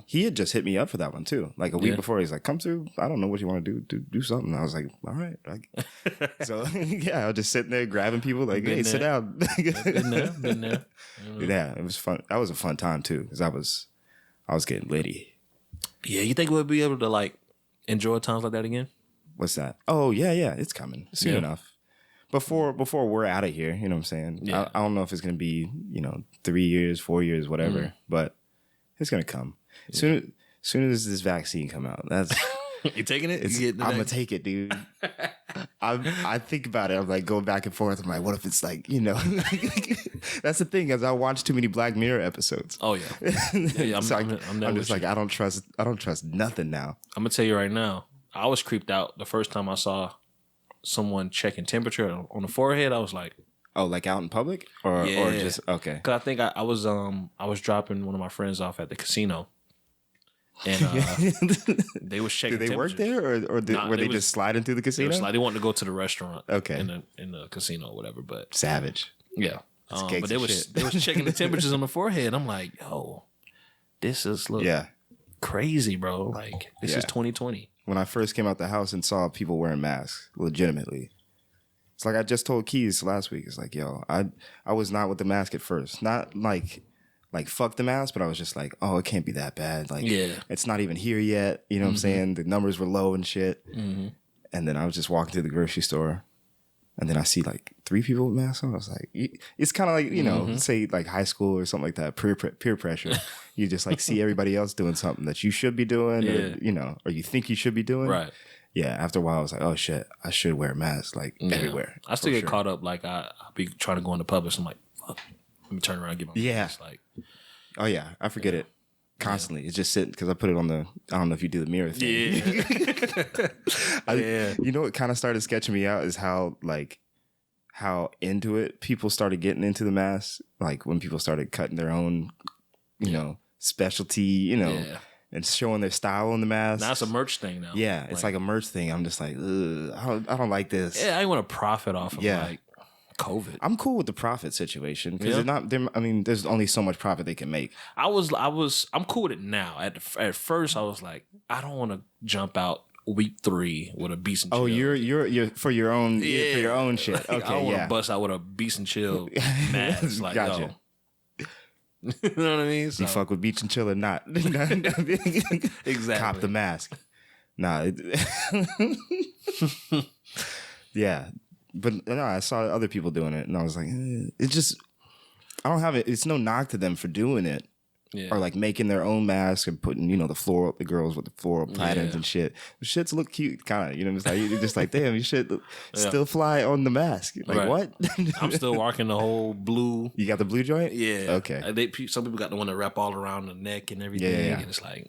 he had just hit me up for that one too. Like a week before, he's like, "Come through. I don't know what you want to do something." I was like, "All right." So I was just sitting there grabbing people like, "Hey, sit down." Been there. Yeah, it was fun. That was a fun time too because I was getting litty. Yeah, you think we'll be able to like enjoy times like that again? What's that? Oh yeah, it's coming soon enough. before we're out of here, you know what I'm saying? Yeah. I don't know if it's gonna be 3 years, 4 years, whatever, but it's gonna come soon as this vaccine come out. That's You taking it? I'm gonna take it, dude. I think about it. I'm like going back and forth. I'm like, what if it's like, that's the thing, as I watch too many Black Mirror episodes. Oh yeah. I'm just like, I don't trust nothing now. I'm gonna tell you right now. I was creeped out the first time I saw someone checking temperature on the forehead. I was like, oh, like out in public or just okay. Cause I think I was dropping one of my friends off at the casino. And they was checking. Did they work there, or were they just sliding through the casino? They wanted to go to the restaurant. Okay. In the casino or whatever. But savage. Yeah. But they was checking the temperatures on the forehead. I'm like, yo, this is crazy, bro. Like this is 2020. When I first came out the house and saw people wearing masks, legitimately, it's like I just told Keys last week. It's like, yo, I was not with the mask at first, not like fuck the mask, but I was just like, oh, it can't be that bad. Like, it's not even here yet. You know what I'm saying? The numbers were low and shit. Mm-hmm. And then I was just walking through the grocery store, and then I see like 3 people with masks on. I was like, it's kind of like, say like high school or something like that, peer pressure. You just like see everybody else doing something that you should be doing, or you think you should be doing. Right. Yeah. After a while, I was like, oh shit, I should wear a mask like everywhere. I still get caught up. Like I'll be trying to go into public. So I'm like, fuck. Let me turn around and get my mask. Like, oh yeah, I forget it constantly. It's just sitting because I put it on the. I don't know if you do the mirror thing. Yeah. You know what kind of started sketching me out is how into it people started getting into the mask. Like when people started cutting their own, specialty, and showing their style on the mask. Now it's a merch thing now. Yeah, it's like a merch thing. I'm just like, I don't like this. Yeah, I want to profit off of like COVID. I'm cool with the profit situation because there's only so much profit they can make. I'm cool with it now. At first, I was like, I don't want to jump out week 3 with a beast and chill. Oh, you're for your own for your own shit. Okay, I don't want to bust out with a beast and chill mask. Like, gotcha. You know what I mean? So, you fuck with beach and chill or not? Exactly. Cop the mask. Nah. Yeah. But no, I saw other people doing it, and I was like, it's just, I don't have it. It's no knock to them for doing it, or like making their own mask and putting, the girls with the floral patterns and shit. The shits look cute, kind of. It's like you're just like, damn, you should still fly on the mask. Like what? I'm still rocking the whole blue. You got the blue joint? Yeah. Okay. Some people got the one that wrap all around the neck and everything, and it's like,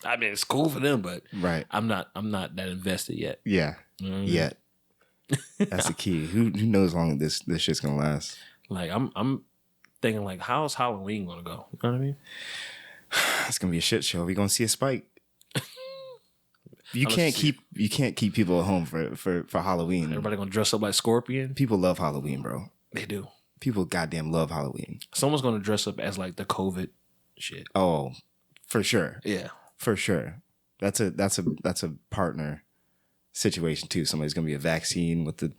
I mean, it's cool for them, but I'm not that invested yet. Yeah. Yet. That's the key. Who knows how long this shit's gonna last? Like I'm thinking like, how's Halloween gonna go? You know what I mean? It's gonna be a shit show. We're gonna see a spike. You can't keep people at home for Halloween. Everybody gonna dress up like Scorpion. People love Halloween, bro. They do. People goddamn love Halloween. Someone's gonna dress up as like the COVID shit. Oh, for sure. Yeah, for sure. That's a partner situation too. Somebody's gonna be a vaccine with the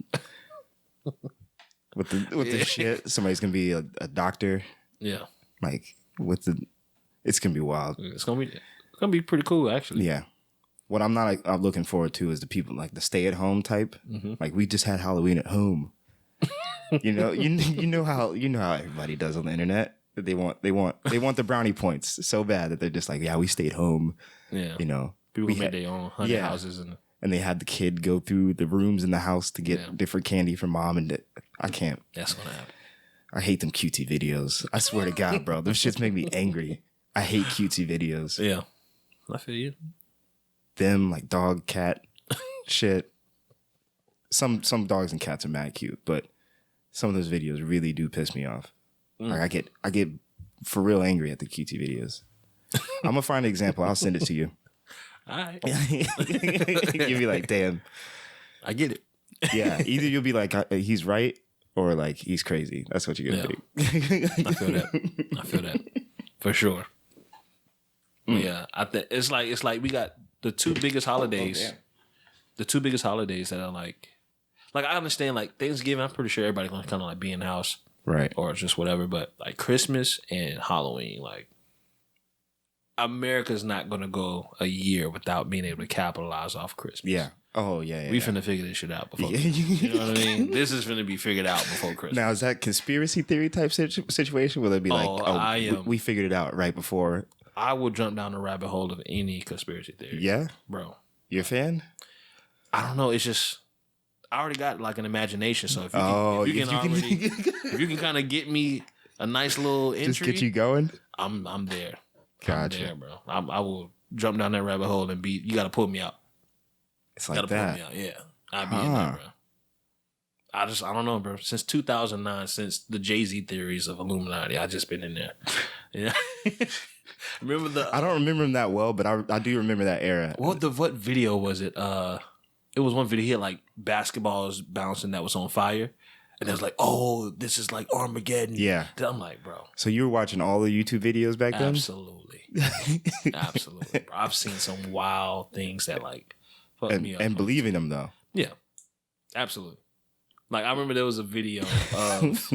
the shit. Somebody's gonna be a doctor. Yeah, like it's gonna be wild. It's gonna be pretty cool actually. Yeah. What I'm not looking forward to is the people like the stay at home type. Mm-hmm. Like we just had Halloween at home. you know how everybody does on the internet. They want the brownie points so bad that they're just like, yeah, we stayed home. Yeah, people made their own haunted houses and they had the kid go through the rooms in the house to get different candy from mom, and I can't. That's gonna happen. I hate them QT videos. I swear to God, bro, those shits make me angry. I hate QT videos. Yeah, I feel you. Them like dog, cat, shit. Some dogs and cats are mad cute, but some of those videos really do piss me off. Like I get for real angry at the QT videos. I'm gonna find an example. I'll send it to you. All right. You'll be like, damn. I get it. Yeah. Either you'll be like, he's right, or like, he's crazy. That's what you're going to be. I feel that. For sure. Yeah. I think it's like we got the two biggest holidays. The two biggest holidays that are like I understand like Thanksgiving, I'm pretty sure everybody gonna kind of like be in the house. Right. Or just whatever. But like Christmas and Halloween, like, America's not going to go a year without being able to capitalize off Christmas. Yeah. Oh yeah. We finna figure this shit out before. You know what I mean? This is finna be figured out before Christmas. Now, is that conspiracy theory type situation? Will it be like, we figured it out right before? I will jump down the rabbit hole of any conspiracy theory. Yeah, bro. You're a fan? I don't know. It's just I already got like an imagination. So if you can kind of get me a nice little entry, just get you going. I'm there. Gotcha, I'm there, bro. I will jump down that rabbit hole and be. You got to pull me out. It's like that. Pull me out. Yeah, I'd be in there, bro. I don't know, bro. Since 2009, since the Jay-Z theories of Illuminati, I just been in there. Yeah. Remember I don't remember him that well, but I do remember that era. What video was it? It was one video he had like basketballs bouncing that was on fire. And it was like, oh, this is like Armageddon. Yeah. I'm like, bro. So you were watching all the YouTube videos back then? Absolutely. Absolutely, bro. I've seen some wild things that like fucked me up. And believing them though. Yeah. Absolutely. Like I remember there was a video of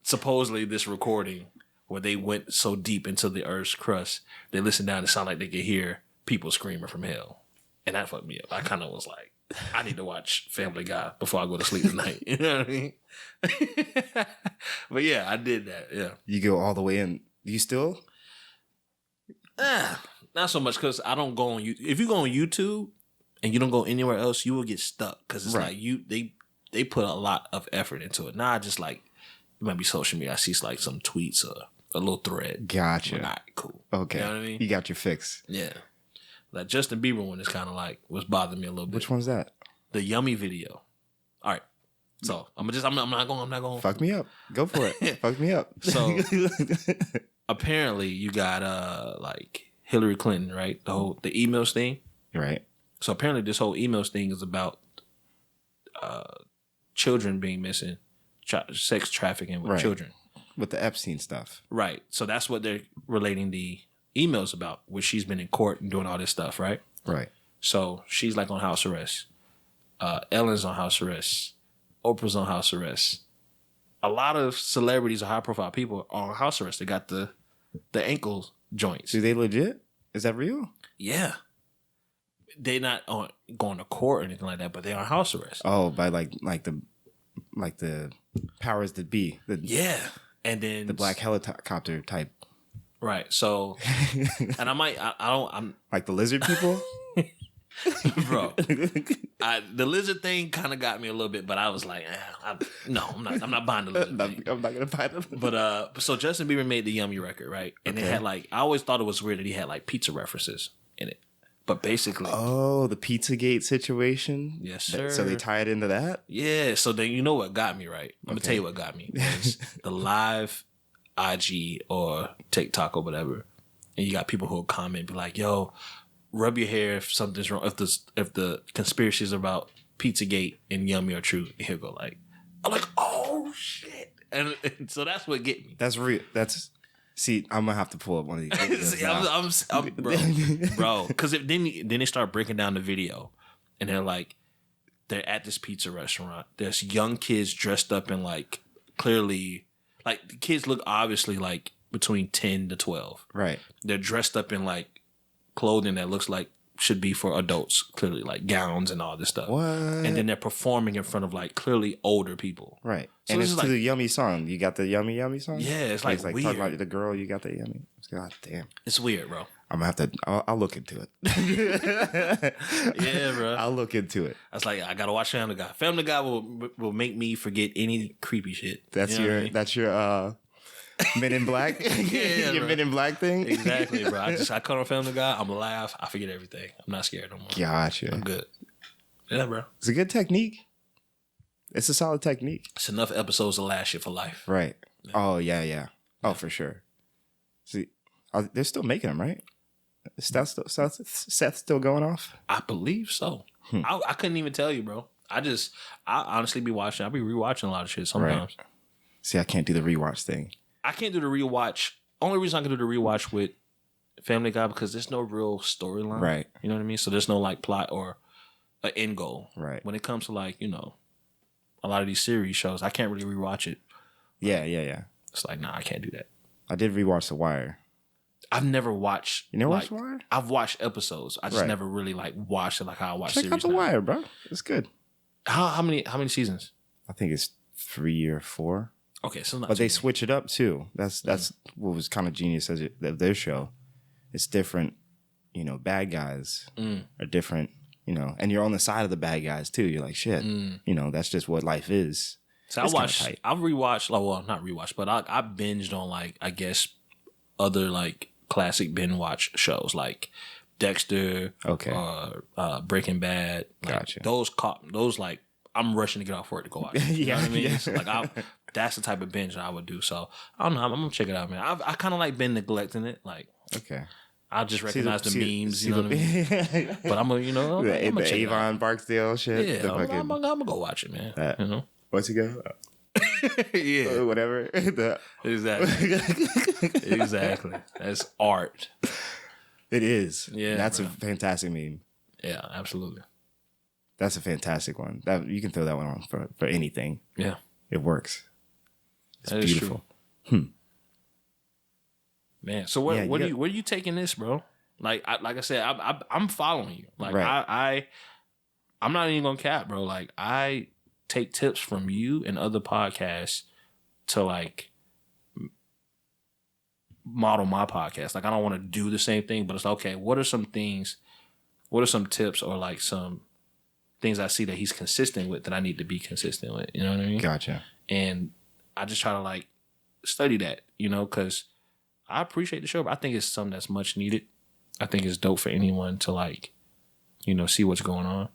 supposedly this recording where they went so deep into the Earth's crust, they listened down and sounded like they could hear people screaming from hell. And that fucked me up. I kind of was like, I need to watch Family Guy before I go to sleep tonight. You know what I mean? But yeah, I did that. Yeah. You go all the way in. Do you still? Not so much because I don't go on YouTube. If you go on YouTube and you don't go anywhere else, you will get stuck because it's like they put a lot of effort into it. Now I just like, it might be social media. I see like some tweets or a little thread. Gotcha. All right, cool. Okay. You know what I mean? You got your fix. Yeah. That Justin Bieber one is kind of like was bothering me a little bit. Which one's that? The Yummy video. All right. So I'm not going. Fuck me up. Go for it. Fuck me up. So apparently you got like Hillary Clinton, right? The emails thing. Right. So apparently this whole emails thing is about children being missing, sex trafficking with children. With the Epstein stuff. Right. So that's what they're relating the emails about, where she's been in court and doing all this stuff, right? Right. So she's like on house arrest. Ellen's on house arrest. Oprah's on house arrest. A lot of celebrities or high profile people are on house arrest. They got the ankle joints. Do they legit? Is that real? Yeah. They're not going to court or anything like that, but they're on house arrest. Oh, by like the powers that be. Yeah. And then the black helicopter type. Right. So, and I'm like the lizard people, bro. The lizard thing kind of got me a little bit, but I was like, I'm not buying the lizard thing. I'm not gonna buy them. But so Justin Bieber made the Yummy record, right? And it had like, I always thought it was weird that he had like pizza references in it. But basically, the Pizzagate situation. Yes, sir. So they tie it into that. Yeah. So then you know what got me, right? I'm gonna tell you what got me was the live IG or TikTok or whatever, and you got people who will comment, be like, "Yo, rub your hair if something's wrong. If the conspiracies about Pizzagate and Yummy are true." And he'll go like, "I'm like, oh shit," and so that's what get me. That's real. See, I'm gonna have to pull up one of these. See, I'm bro. Because then they start breaking down the video, and they're at this pizza restaurant. There's young kids dressed up in like clearly, like the kids look obviously like between 10 to 12. Right. They're dressed up in like clothing that looks like should be for adults, clearly like gowns and all this stuff. What? And then they're performing in front of like clearly older people. Right. So and it's to like, the Yummy song. You got the Yummy song? Yeah, it's like weird. Talk about the girl, you got the Yummy. God damn. It's weird, bro. I'm gonna have to. I'll look into it. Yeah, bro. I'll look into it. I was like, I gotta watch Family Guy. Family Guy will make me forget any creepy shit. That's your Men in Black. Yeah, your bro. Men in Black thing. Exactly, bro. I cut on Family Guy. I'm gonna laugh. I forget everything. I'm not scared no more. Gotcha. I'm good. Yeah, bro. It's a good technique. It's a solid technique. It's enough episodes to last you for life. Right. Yeah. Oh yeah. Oh, for sure. See, they're still making them, right? Seth's still going off? I believe so. I couldn't even tell you, bro. I honestly be watching. I'll be rewatching a lot of shit sometimes. Right. See, I can't do the rewatch thing. I can't do the rewatch. Only reason I can do the rewatch with Family Guy because there's no real storyline. Right. You know what I mean? So there's no like plot or an end goal. Right. When it comes to like, a lot of these series shows, I can't really rewatch it. Yeah. It's like, nah, I can't do that. I did rewatch The Wire. I've never watched. You never like, watched The Wire? I've watched episodes. I just Right. never really like watched it like how I watch Check series out The now. Wire, bro. It's good. How many seasons? I think it's 3 or 4. Okay, so not But too they many. switch it up too. That's what was kind of genius of their show. It's different, bad guys are different, and you're on the side of the bad guys too. You're like, shit, that's just what life is. So It's I kinda watched. tight. I've rewatched. Well, not rewatched, but I binged on like I guess other like classic binge watch shows like Dexter, Okay. Breaking Bad. Like, Gotcha. Those like I'm rushing to get off work to go watch. You know what I mean? Yeah. So, like that's the type of binge that I would do. So I don't know. I'm gonna check it out, man. I kind of like been neglecting it. Like Okay. I just recognize the memes. see You know what I mean? But I'm gonna, I'm the gonna check it out. Avon Barksdale shit. Yeah, the I'm gonna go watch it, man. That- You know? What's it go? Yeah. Whatever. Exactly. Exactly. That's art. It is. Yeah, That's bro. a fantastic meme. Yeah, absolutely. That's a fantastic one. That you can throw that one on for anything. Yeah. It works. It's That is beautiful. Man, so where Yeah, are you taking this, bro? Like I said, I'm following you. Like Right. I'm not even gonna cap, bro. Like I take tips from you and other podcasts to like model my podcast. Like I don't want to do the same thing, but it's okay. What are some things? What are some tips or like some things I see that he's consistent with that I need to be consistent with? You know what I mean? Gotcha. And I just try to like study that, because I appreciate the show, but I think it's something that's much needed. I think it's dope for anyone to like, see what's going on.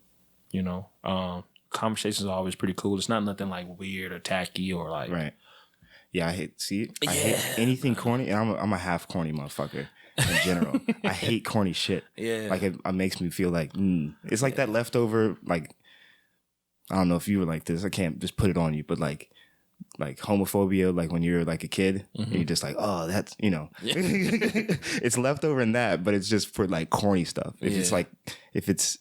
Conversations are always pretty cool. It's not nothing like weird or tacky or like Right. Yeah, I hate anything corny, and I'm a half corny motherfucker in general. I hate corny shit. Yeah. Like it makes me feel like it's like that leftover, like I don't know if you were like this. I can't just put it on you, but like homophobia, like when you're like a kid and you're just like, oh, that's it's leftover in that, but it's just for like corny stuff. If it's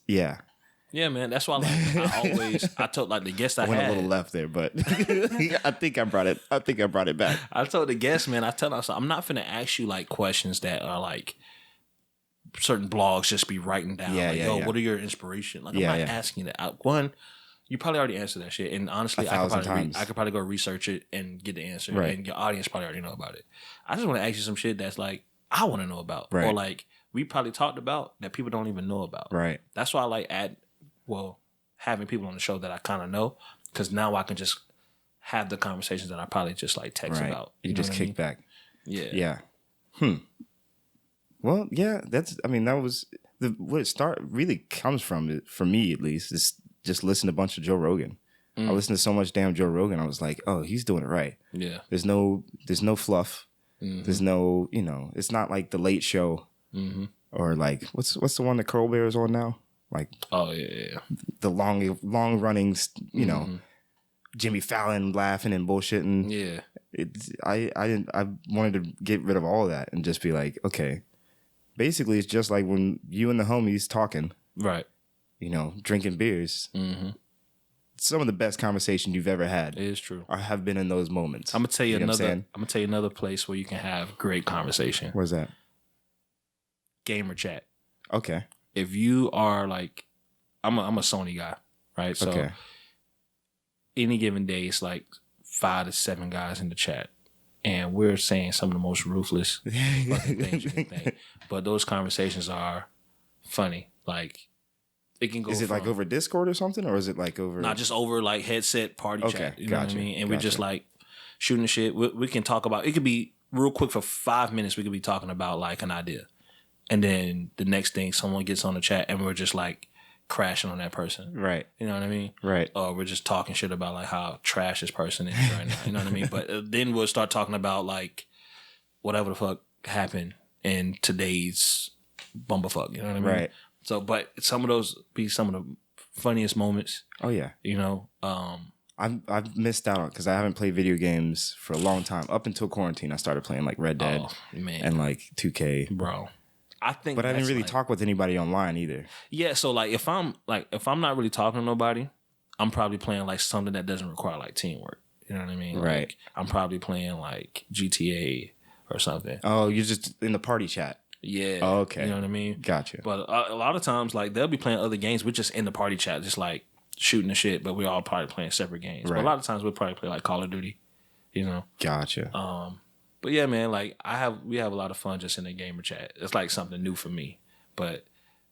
Yeah, man. That's why I told like the guest I went had. a little left there, but I think I brought it back. I told the guest, man, I tell them, I'm not finna ask you like questions that are like certain blogs just be writing down. What are your inspiration? Like I'm not asking that. One, you probably already answered that shit. And honestly, I could probably go research it and get the answer. Right. And your audience probably already know about it. I just want to ask you some shit that's like I want to know about. Right. Or like we probably talked about that people don't even know about. Right. That's why I like having people on the show that I kind of know, because now I can just have the conversations that I probably just like text Right. about. You know just what I kick mean? back. Yeah. Yeah. Well, yeah, that was what it really comes from it, for me at least, is just listen to a bunch of Joe Rogan. I listened to so much damn Joe Rogan. I was like, oh, he's doing it right. Yeah. There's no fluff. Mm-hmm. There's no, it's not like the Late Show or like what's the one that Colbert is on now? Like, oh yeah. the long running, Jimmy Fallon laughing and bullshitting. Yeah. I wanted to get rid of all of that and just be like, okay, basically it's just like when you and the homies talking, Right. Drinking beers. Mm-hmm. Some of the best conversation you've ever had It is true. have been in those moments. I'm gonna tell you know what I'm another. saying? I'm gonna tell you another place where you can have great conversation. Where's that? Gamer chat. Okay. If you are like, I'm a Sony guy, right? So Okay. any given day, it's like 5 to 7 guys in the chat, and we're saying some of the most ruthless fucking things you can think. But those conversations are funny. Like it can go. Is it like over Discord or something, or is it like over? Not just over like headset party Okay, chat. You know what I gotcha, mean? And we're just gotcha. like shooting the shit. We can talk about. It could be real quick for 5 minutes. We could be talking about like an idea, and then the next thing someone gets on the chat, and we're just like crashing on that person. Right. You know what I mean? Right. Or we're just talking shit about like how trash this person is right now. You know what I mean? But then we'll start talking about like whatever the fuck happened in today's bumblefuck. You know what I mean? Right. So, but some of those be some of the funniest moments. Oh yeah. I've missed out because I haven't played video games for a long time. Up until quarantine, I started playing like Red Dead and like 2K. Bro, I think, but I didn't really like, talk with anybody online either. Yeah, so like if I'm not really talking to nobody, I'm probably playing like something that doesn't require like teamwork. You know what I mean? Right. Like, I'm probably playing like GTA or something. Oh, you're just in the party chat. Yeah. Oh, okay. You know what I mean? Gotcha. But a lot of times, like, they'll be playing other games. We're just in the party chat, just like shooting the shit, but we're all probably playing separate games. Right. But a lot of times we'll probably play like Call of Duty, you know? Gotcha. But yeah, man, like we have a lot of fun just in the gamer chat. It's like something new for me. But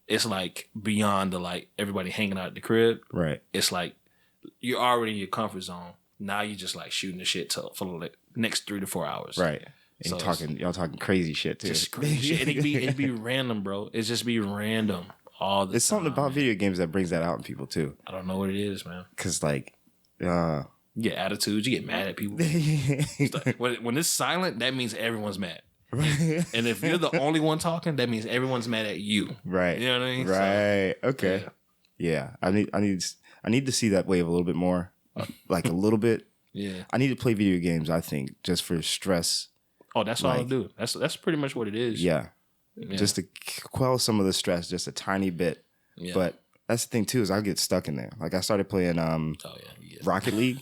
it's like beyond the like everybody hanging out at the crib. Right. It's like you're already in your comfort zone. Now you're just like shooting the shit for the next 3 to 4 hours. Right. And So y'all talking crazy shit too. just crazy shit. And it'd be random, bro. It's just be random all the It's time. something about video games that brings that out in people too. I don't know what it is, man. Cause like, You get attitudes. You get mad at people. It's like, when it's silent, that means everyone's mad. And if you're the only one talking, that means everyone's mad at you. right. You know what I mean? Right. Okay. Yeah. I need to see that wave a little bit more, like a little bit. Yeah. I need to play video games. I think just for stress. Oh, that's all I do. That's pretty much what it is. Yeah. Just to quell some of the stress, just a tiny bit. Yeah. But that's the thing too, is I get stuck in there. Like I started playing Rocket League.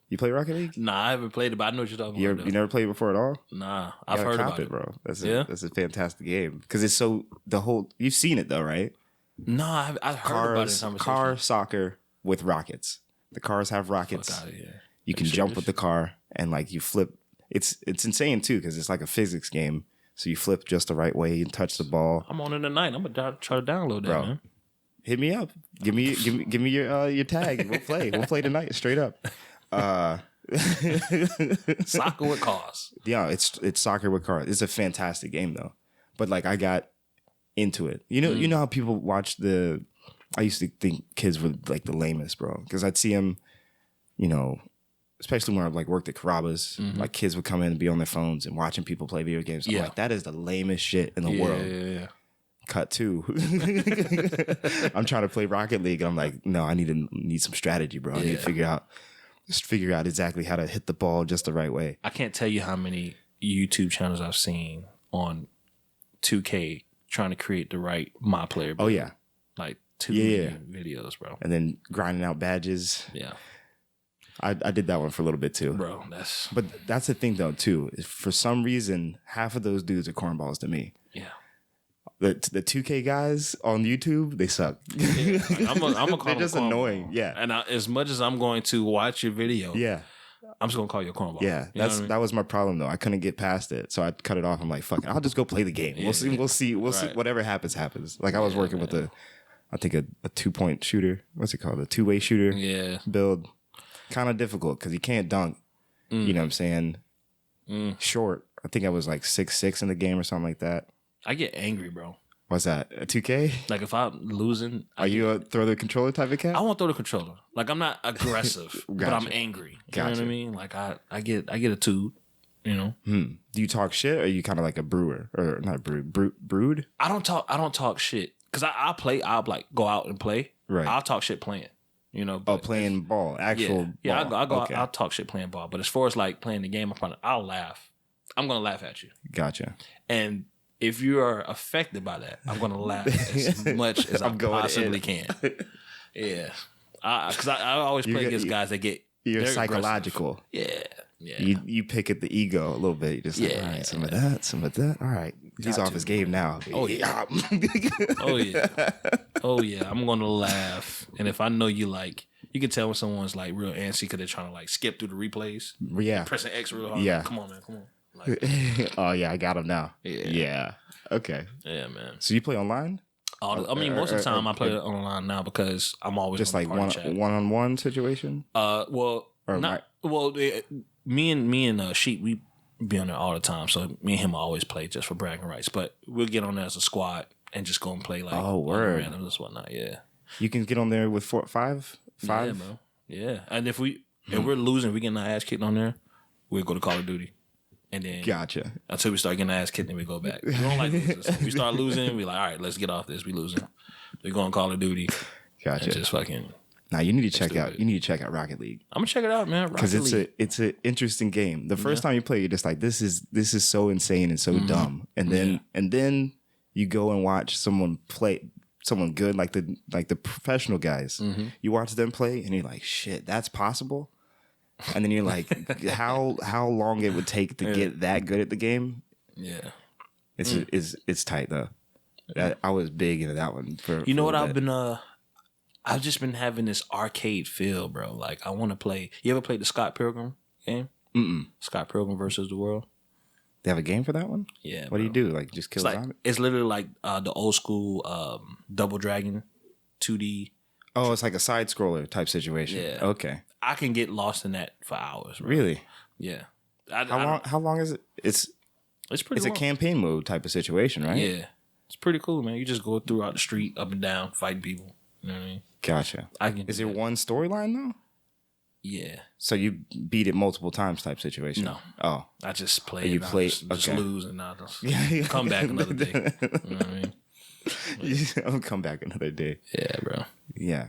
You play Rocket League? Nah, I haven't played it, but I know what you're talking You about. never played it before at all? Nah, You I've gotta heard cop about it, bro. That's a fantastic game because it's so you've seen it though, right? Nah, I've heard about it in conversation. Car soccer with rockets. The cars have rockets. Fuck outta here. You can jump with the car and like you flip. It's insane too because it's like a physics game. So you flip just the right way and touch the ball. I'm on it tonight. I'm gonna try to download that, man. Hit me up. Give me your tag. We'll play. We'll play tonight. Straight up. Soccer with cars. Yeah, it's soccer with cars. It's a fantastic game though. But like I got into it. You know how people watch I used to think kids were like the lamest, bro. Because I'd see them, especially when I like worked at Carrabba's, like kids would come in and be on their phones and watching people play video games. I'm like, that is the lamest shit in the world. Yeah. Cut to. I'm trying to play Rocket League. And I'm like, no, I need some strategy, bro. I need to figure out exactly how to hit the ball just the right way. I can't tell you how many YouTube channels I've seen on 2K trying to create the right My Player build. Oh yeah. Like 2 million videos, bro. And then grinding out badges. Yeah. I did that one for a little bit too. Bro, But that's the thing though too. Is for some reason, half of those dudes are cornballs to me. Yeah. The 2K guys on YouTube, they suck. Yeah, like, I'm gonna call They're just annoying. Yeah. And as much as I'm going to watch your video, Yeah. I'm just gonna call you a cornball. Yeah. That was my problem though. I couldn't get past it. So I cut it off. I'm like, fuck it. I'll just go play the game. We'll see. We'll see. Whatever happens. Like I was working with a 2-point shooter. What's it called? A 2-way shooter. Yeah. Build. Kind of difficult because you can't dunk. You know what I'm saying? Short. I think I was like 6'6" in the game or something like that. I get angry, bro. What's that? A 2K? Like if I'm losing, Are you a throw the controller type of cat? I won't throw the controller. Like I'm not aggressive, but I'm angry. You know what I mean? Like I get a 2. You know. Do you talk shit or are you kind of like a brewer or not brood? I don't talk shit because I'll play. I'll like go out and play. Right. I'll talk shit playing. You know. But Playing ball, actual ball. Yeah. I'll go. Okay. I'll talk shit playing ball. But as far as like playing the game, I'll laugh. I'm gonna laugh at you. Gotcha. And if you are affected by that, I'm gonna laugh as much as I possibly can. Yeah. Because I always play against guys that get. You're they're psychological. Aggressive. Yeah. You pick at the ego a little bit. You just like, all right, some of that. All right. He's off his game now. Oh yeah. Oh yeah. I'm gonna laugh. And if I know you can tell when someone's like real antsy because they're trying to like skip through the replays. Yeah. Pressing X real hard. Yeah. Like, come on, man. Come on. Like, Oh yeah, I got him now. Yeah. Okay. Yeah, man. So you play online? Most of the time I play it online now because I'm always Just on like the party chat. one-on-one situation? Me and Sheep, we be on there all the time. So me and him always play just for bragging rights. But we'll get on there as a squad and just go and play like word. randoms and whatnot. Yeah. You can get on there with five? Yeah, bro. Yeah. And if we're losing, we getting our ass kicked on there, we'll go to Call of Duty. And then Gotcha. Until we start getting our ass kicked, then we go back. We don't like losing. So if we start losing, we like, all right, let's get off this. We losing. We go on Call of Duty. Gotcha. And just fucking. Now you need to check out. You need to check out Rocket League. I'm gonna check it out, man. Because it's an interesting game. The first time you play, you're just like, this is so insane and so dumb. And then you go and watch someone play someone good, like the professional guys. You watch them play, and you're like, shit, that's possible. and then you're like, how long it would take to get that good at the game. Yeah, it's tight though. I was big into that one. You know what I've been I've just been having this arcade feel, bro. Like I want to play. You ever played the Scott Pilgrim game? Scott Pilgrim versus the World. They have a game for that one? Yeah. What do you do? Like just kill zombies? It's literally like the old school Double Dragon 2D. Oh, it's like a side scroller type situation. Yeah. Okay. I can get lost in that for hours. Bro. Really? Yeah. How long is it? It's pretty long. A campaign mode type of situation, right? Yeah. It's pretty cool, man. You just go throughout the street, up and down, fighting people. You know what I mean? Gotcha. Is there one storyline though? Yeah. So you beat it multiple times type situation? No. Oh. I just play. You play just lose and I'll just come back another day. You know what I mean? I'll come back another day. Yeah, bro. Yeah.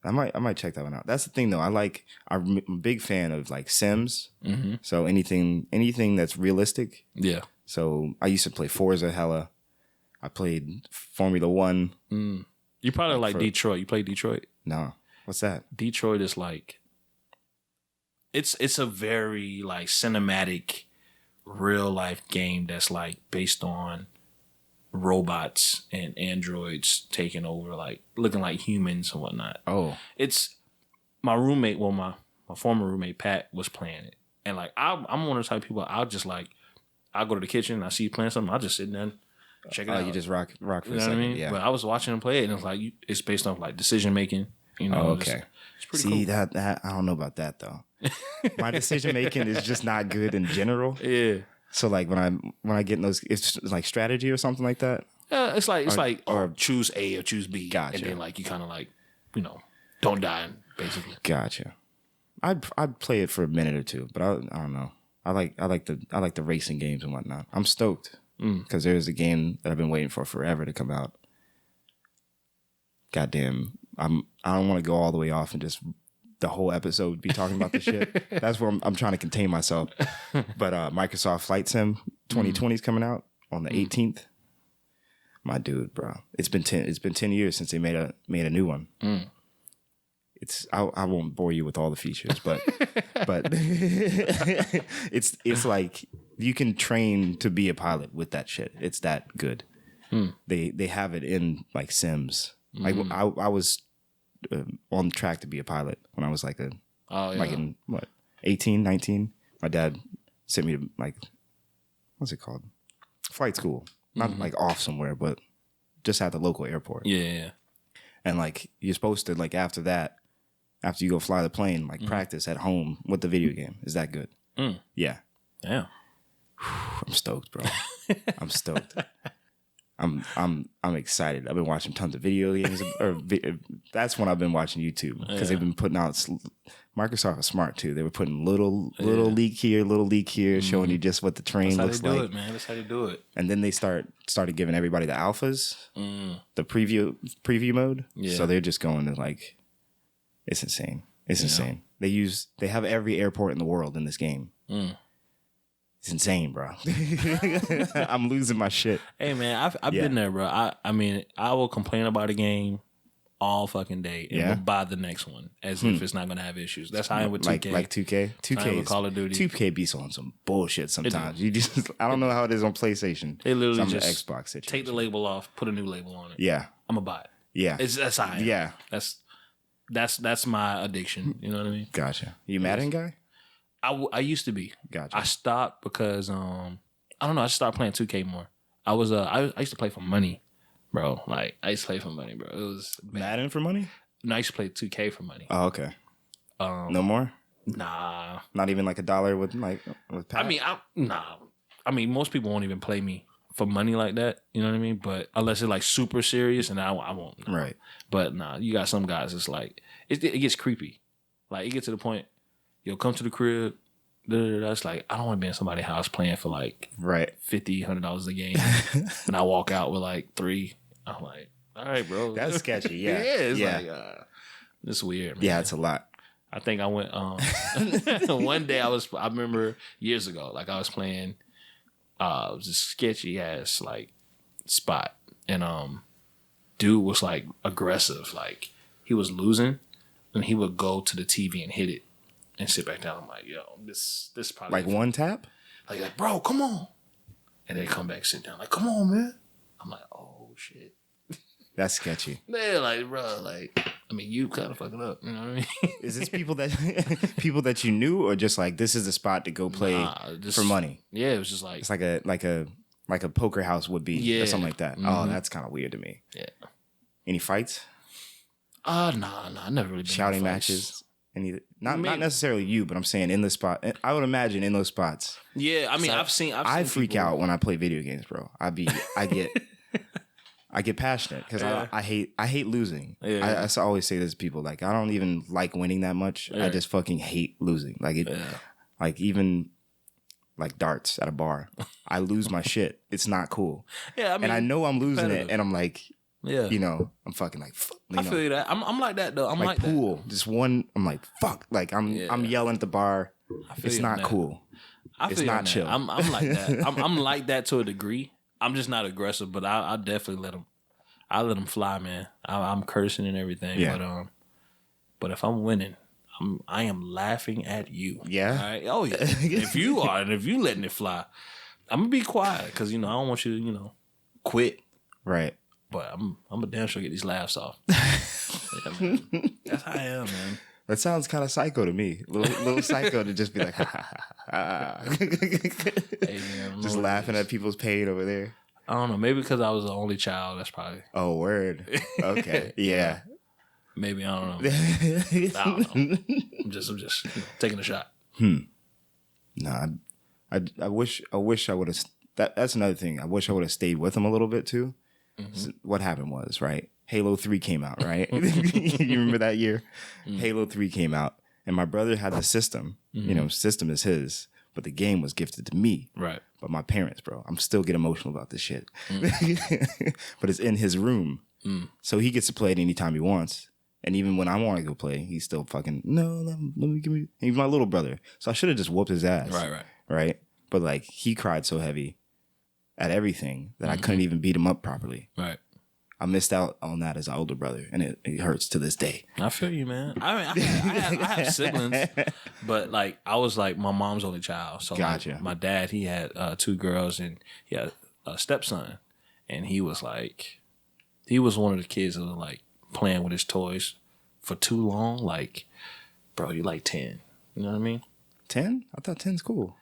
I might check that one out. That's the thing though. I'm a big fan of like Sims. Mm-hmm. So anything that's realistic. Yeah. So I used to play Forza hella. I played Formula 1. You probably like Detroit. You play Detroit? No. What's that? Detroit is like it's a very like cinematic real life game that's like based on robots and androids taking over, like looking like humans and whatnot. Oh. It's my roommate, well my former roommate Pat was playing it. And like I'm one of the type of people I'll go to the kitchen, I see you playing something, I'll just sit down, check it out. You just rock for a second. What I mean? Yeah. But I was watching him play it and it's like it's based off like decision making. You know, okay. It's pretty cool. that I don't know about that though. My decision making is just not good in general. Yeah. So like when I get in those, it's like strategy or something like that. Yeah, it's like choose A or choose B. Gotcha. And then like you kind of like, don't die basically. Gotcha. I'd play it for a minute or two, but I don't know. I like the racing games and whatnot. I'm stoked because there's a game that I've been waiting for forever to come out. Goddamn, I don't want to go all the way off and just the whole episode be talking about this shit. That's where I'm trying to contain myself. But Microsoft Flight Sim 2020 is coming out on the 18th. My dude, bro, it's been 10 years since they made a new one. I won't bore you with all the features, but it's like you can train to be a pilot with that shit. It's that good. They have it in like Sims. Like I was on track to be a pilot when I was like like in 18, 19. My dad sent me to like, what's it called? Flight school. Not like off somewhere, but just at the local airport. Yeah. And like you're supposed to like after you go fly the plane, like practice at home with the video game. Is that good? Yeah. Yeah. I'm stoked, bro. I'm stoked. I'm excited. I've been watching tons of video games. That's when I've been watching YouTube because they've been putting out. Microsoft is smart too. They were putting little leak here, showing you just what the train looks like. That's how they do it, man. That's how they do it. And then they started giving everybody the alphas, the preview mode. Yeah. So they're just going to like, it's insane. It's insane. They have every airport in the world in this game. It's insane, bro. I'm losing my shit. Hey, man, I've been there, bro. I mean, I will complain about a game all fucking day and will buy the next one as if it's not going to have issues. That's how I am with 2K. Like 2K? 2K with Call of Duty. 2K be on some bullshit sometimes. I don't know how it is on PlayStation. They literally just Xbox situation. Take the label off, put a new label on it. Yeah. I'm going to buy it. Yeah. That's how I am. Yeah. That's my addiction. You know what I mean? Gotcha. You Madden guy? I used to be. Gotcha. I stopped because I don't know. I just started playing 2K more. I used to play for money, bro. Like I used to play for money, bro. It was bad. Madden for money? No, I used to play 2K for money. Oh, okay. No more? Nah. Not even like $1 with Pat? Nah. I mean, most people won't even play me for money like that. You know what I mean? But unless it's like super serious, and I won't. Nah. Right. But nah, you got some guys. It's like it gets creepy. Like it gets to the point. You'll come to the crib. That's like I don't want to be in somebody's house playing for like $50, $100 a game, and I walk out with like 3. I'm like, all right, bro, that's sketchy. Yeah, it's like it's weird. Man. Yeah, it's a lot. I think I went one day. I remember years ago, like I was playing. It was a sketchy ass like spot, and dude was like aggressive, like he was losing, and he would go to the TV and hit it. and sit back down. I'm like, yo, this probably Like one tap? like, bro, come on. And they come back, sit down, like, come on, man. I'm like, oh shit. That's sketchy. Man, like, bro, like, I mean, you kind of fucking up. You know what I mean? Is this people that you knew, or just like this is the spot to go play for money? Yeah, it was just like It's like a poker house would be, or something like that. Oh, that's kind of weird to me. Yeah. Any fights? Nah, I never really been Shouting in matches? Not necessarily you, but I'm saying in the spot. I would imagine in those spots. Yeah, I mean, So I freak out when I play video games, bro. I get passionate because I hate losing. Yeah. I always say this to people, like, I don't even like winning that much. Yeah. I just fucking hate losing. Like even like darts at a bar, I lose my shit. It's not cool. Yeah, I mean, and I know I'm losing it, and I'm like, yeah, you know, I'm fucking like, I feel you that. I'm like that though. I'm like pool. that. Just one. I'm like, fuck. Like I'm yelling at the bar. It's not cool. It's not chill. I'm like that. I'm like that to a degree. I'm just not aggressive, but I definitely let them. I let them fly, man. I'm cursing and everything. Yeah. But if I'm winning, I am laughing at you. Yeah. All right? Oh yeah. If you are, and if you letting it fly, I'm gonna be quiet because I don't want you to quit. Right. But I'm a damn sure get these laughs off. Yeah, man. That's how I am, man. That sounds kind of psycho to me. Little psycho to just be like, ha, ha, ha, ha. Hey, man, Just laughing at people's pain over there. I don't know. Maybe because I was the only child. That's probably. Oh, word. Okay. Yeah. Maybe I don't know. I don't know. I'm just taking a shot. Nah, I wish I would have. That's another thing. I wish I would have stayed with him a little bit too. Mm-hmm. What happened was, right, Halo 3 came out, right? You remember that year? Mm-hmm. Halo 3 came out, and my brother had the system. Mm-hmm. System is his, but the game was gifted to me. Right. But my parents, bro, I'm still get emotional about this shit. But it's in his room. So he gets to play it anytime he wants. And even when I want to go play, he's still fucking, no, let me give me. He's my little brother. So I should have just whooped his ass. Right. But like, he cried so heavy at everything that I couldn't even beat him up properly. Right. I missed out on that as an older brother, and it hurts to this day. I feel you, man. I mean, I have siblings, but like, I was like my mom's only child. So gotcha. Like, my dad, he had 2 girls, and he had a stepson, and he was one of the kids that was like playing with his toys for too long. Like, bro, you like 10. You know what I mean? 10? I thought 10's cool.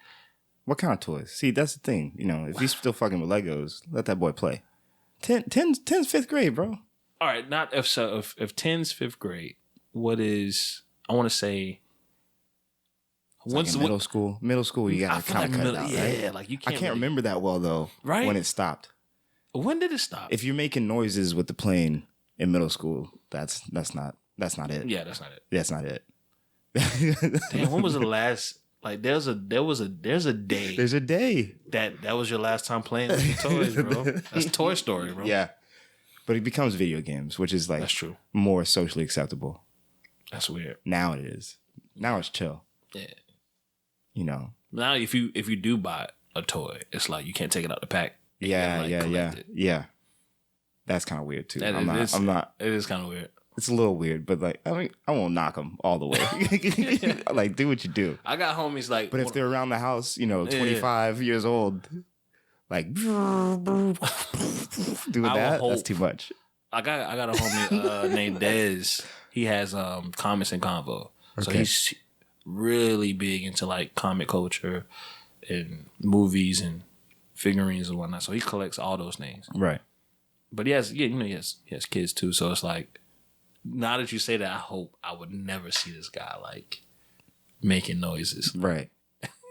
What kind of toys? See, that's the thing. If he's still fucking with Legos, let that boy play. 10's 5th grade, bro. All right, not if so. If 10's 5th grade, what is? I want to say. Once like middle school. Middle school, you gotta kind of cut it out, right? Yeah, like you can't. I can't remember that well though. Right? When it stopped. When did it stop? If you're making noises with the plane in middle school, that's not it. Yeah, that's not it. That's not it. Damn, when was the last? Like there's a day. There's a day that was your last time playing with your toys, bro. That's Toy Story, bro. Yeah, but it becomes video games, which is like that's true. More socially acceptable. That's weird. Now it is. Now it's chill. Yeah. Now if you do buy a toy, it's like you can't take it out the pack. Yeah. That's kind of weird too. I'm not. It is kind of weird. It's a little weird, but like, I mean, I won't knock them all the way. Like, do what you do. I got homies like, but if they're around the house, 25 years old, like, doing that's too much. I got a homie named Dez. He has Comics and Convo, so he's really big into like comic culture and movies and figurines and whatnot. So he collects all those things, right? But he has kids too. So it's like. Now that you say that, I hope I would never see this guy like making noises. Right.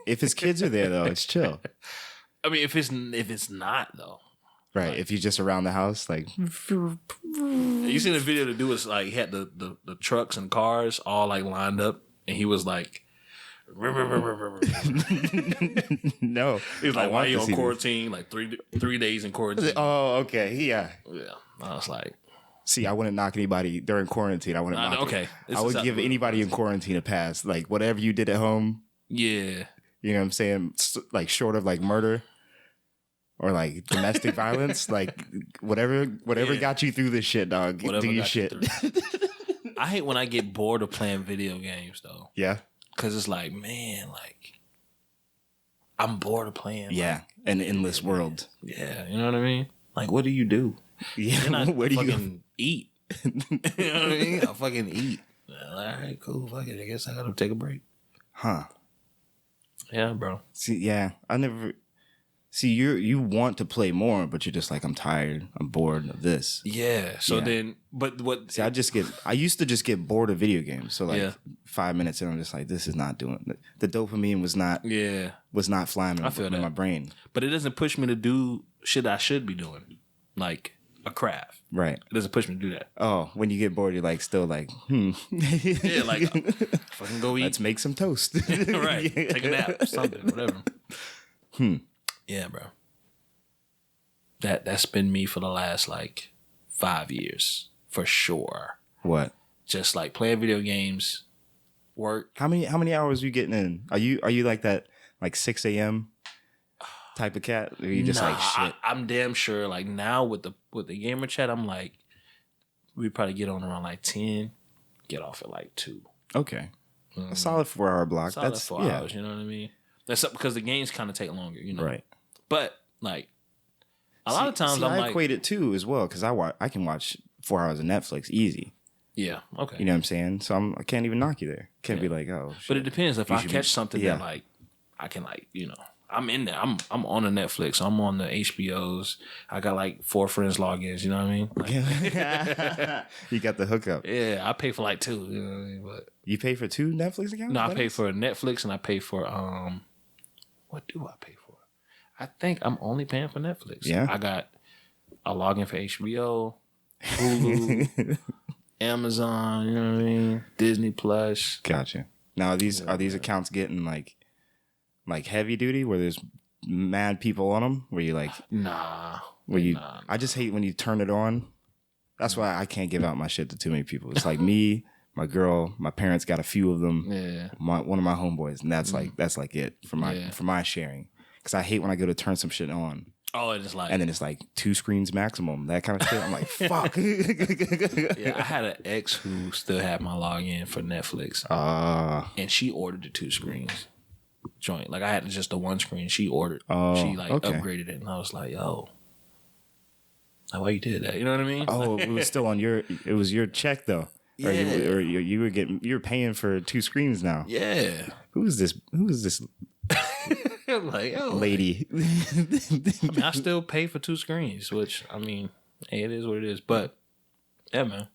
If his kids are there though, it's chill. I mean, if it's not though. Right. Like, if you're just around the house, like you seen the video to do is like he had the trucks and cars all like lined up, and he was like. No, he was like, "Why are you on quarantine? Like 3 days in quarantine." Oh, okay, yeah. I was like. See, I wouldn't knock anybody during quarantine. I wouldn't knock it. I would give anybody in quarantine a pass. Like, whatever you did at home. Yeah. You know what I'm saying? Like, short of, like, murder or, like, domestic violence. Like, whatever got you through this shit, dog. Whatever do your shit. I hate when I get bored of playing video games, though. Yeah? Cause it's like, man, like I'm bored of playing. Yeah, like, an endless world. Yeah, you know what I mean? Like, what do you do? Yeah, You're not where do you fucking eat. You know what I mean? I fucking eat. All right, cool. Fuck it. I guess I gotta take a break. Huh. Yeah, bro. See, yeah, I never see you want to play more, but you're just like, I'm tired. I'm bored of this. Yeah. So Yeah. then, but what? See, I used to just get bored of video games. So like Yeah. 5 minutes in, I'm just like, this is not doing it. The dopamine was not flying I feel in that. my brain. But it doesn't push me to do shit I should be doing, like a craft. Right. It doesn't push me to do that. Oh, when you get bored, you're like still like, Yeah, like fucking go eat. Let's make some toast. Right. Take a nap, something, whatever. Yeah, bro. That's been me for the last like 5 years for sure. What? Just like playing video games, work. How many hours are you getting in? Are you like that like 6 a.m. type of cat? Or are you just like shit? I'm damn sure. Like now with the gamer chat, I'm like, we probably get on around like 10, get off at like 2. Okay. A solid 4-hour block. Solid That's 4 hours. You know what I mean? That's up because the games kind of take longer. You know. Right. But like a lot of times I'm I like, equate it too as well because I can watch 4 hours of Netflix easy. yeah, okay. You know what I'm saying? So I can't even knock you there. Can't be like, oh, shit. But it depends. If I should catch something yeah. that like I can like, you know, I'm in there. I'm on the Netflix. I'm on the HBOs. I got like 4 friends logins. You know what I mean? Like, You got the hookup. yeah, I pay for like 2. You know what I mean? But You pay for 2 Netflix accounts? no, I pay for Netflix and I pay for what do I pay for? I think I'm only paying for Netflix. Yeah. I got a login for HBO, Hulu, Amazon. You know what I mean? Disney Plus. Gotcha. Now are these accounts getting like heavy duty where there's mad people on them? Where you like Nah. I just hate when you turn it on. That's why I can't give out my shit to too many people. It's like me, my girl, my parents got a few of them. Yeah. One of my homeboys, and that's like it for my sharing. Because I hate when I go to turn some shit on. Oh, it's like, And then it's like 2 screens maximum, that kind of shit. I'm like, fuck. yeah, I had an ex who still had my login for Netflix, and she ordered the 2 screens joint. Like I had just the 1 screen. She ordered. She like upgraded it, and I was like, yo, like, why you did that? You know what I mean? Oh, it was still on it was your check though. Yeah. Or you were paying for 2 screens now. Yeah. Who is this I'm like, yo, lady? I mean, I still pay for 2 screens, which I mean, hey, it is what it is. But yeah, man,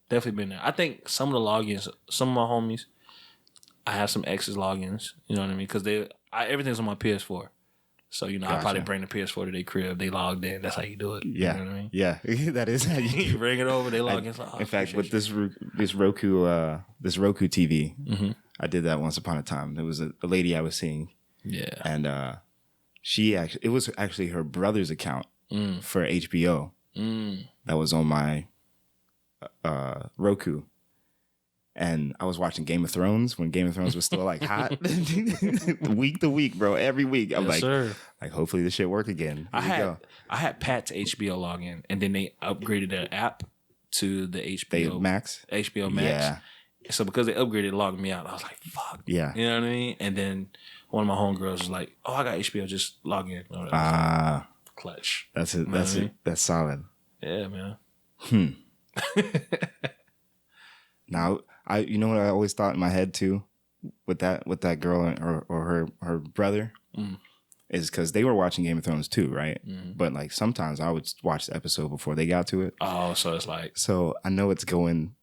definitely been there. I think some of the logins, some of my homies, I have some exes logins. You know what I mean? Because everything's on my PS4. So, you know, I probably bring the PS4 to their crib. They logged in. That's how you do it. Yeah. You know what I mean? Yeah. That is how You bring it over, they log in. Like, oh, in fact, with this Roku TV, I did that once upon a time. There was a lady I was seeing. Yeah. And it was actually her brother's account for HBO that was on my Roku. And I was watching Game of Thrones when Game of Thrones was still like hot. Week to week, bro. Every week. I'm like, hopefully this shit work again. I had Pat's HBO login, and then they upgraded their app to the HBO Max. HBO Max. Yeah. So because they upgraded, it logged me out. I was like, fuck. Yeah. You know what I mean? And then one of my homegirls was like, oh, I got HBO, just log in. Clutch. That's it. That's it. That's solid. Yeah, man. Now, you know what I always thought in my head too, with that girl or her brother, is because they were watching Game of Thrones too, right? But like sometimes I would watch the episode before they got to it. Oh, so it's like, so I know it's going.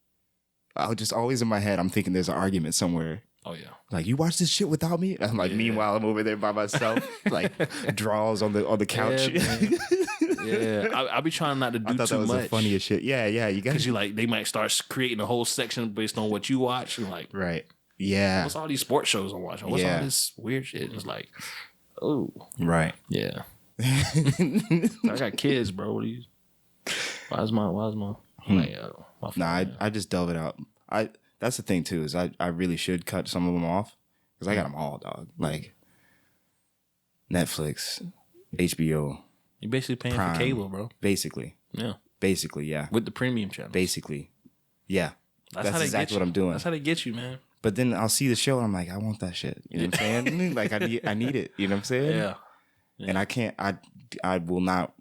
I just always in my head, I'm thinking there's an argument somewhere. oh yeah, Like, you watch this shit without me? I'm like, meanwhile I'm over there by myself, like draws on the couch. Yeah, I be trying not to do too much. I thought that was the funniest shit. Yeah, you got because you like they might start creating a whole section based on what you watch. And like, right. Yeah. What's all these sports shows I'm watching? What's all this weird shit? And it's like, oh, right. Yeah. I got kids, bro. What are you? Why is my like, my phone, Nah, I just delve it out. That's the thing too, is I really should cut some of them off because I got them all, dog. Like Netflix, HBO. You're basically paying Prime, for cable, bro. Basically. Yeah. Basically, yeah. With the premium channel. Basically. Yeah. That's how they exactly get what I'm doing. That's how they get you, man. But then I'll see the show and I'm like, I want that shit. You know what I'm saying? Like I need it. You know what I'm saying? Yeah. And I can't. I will not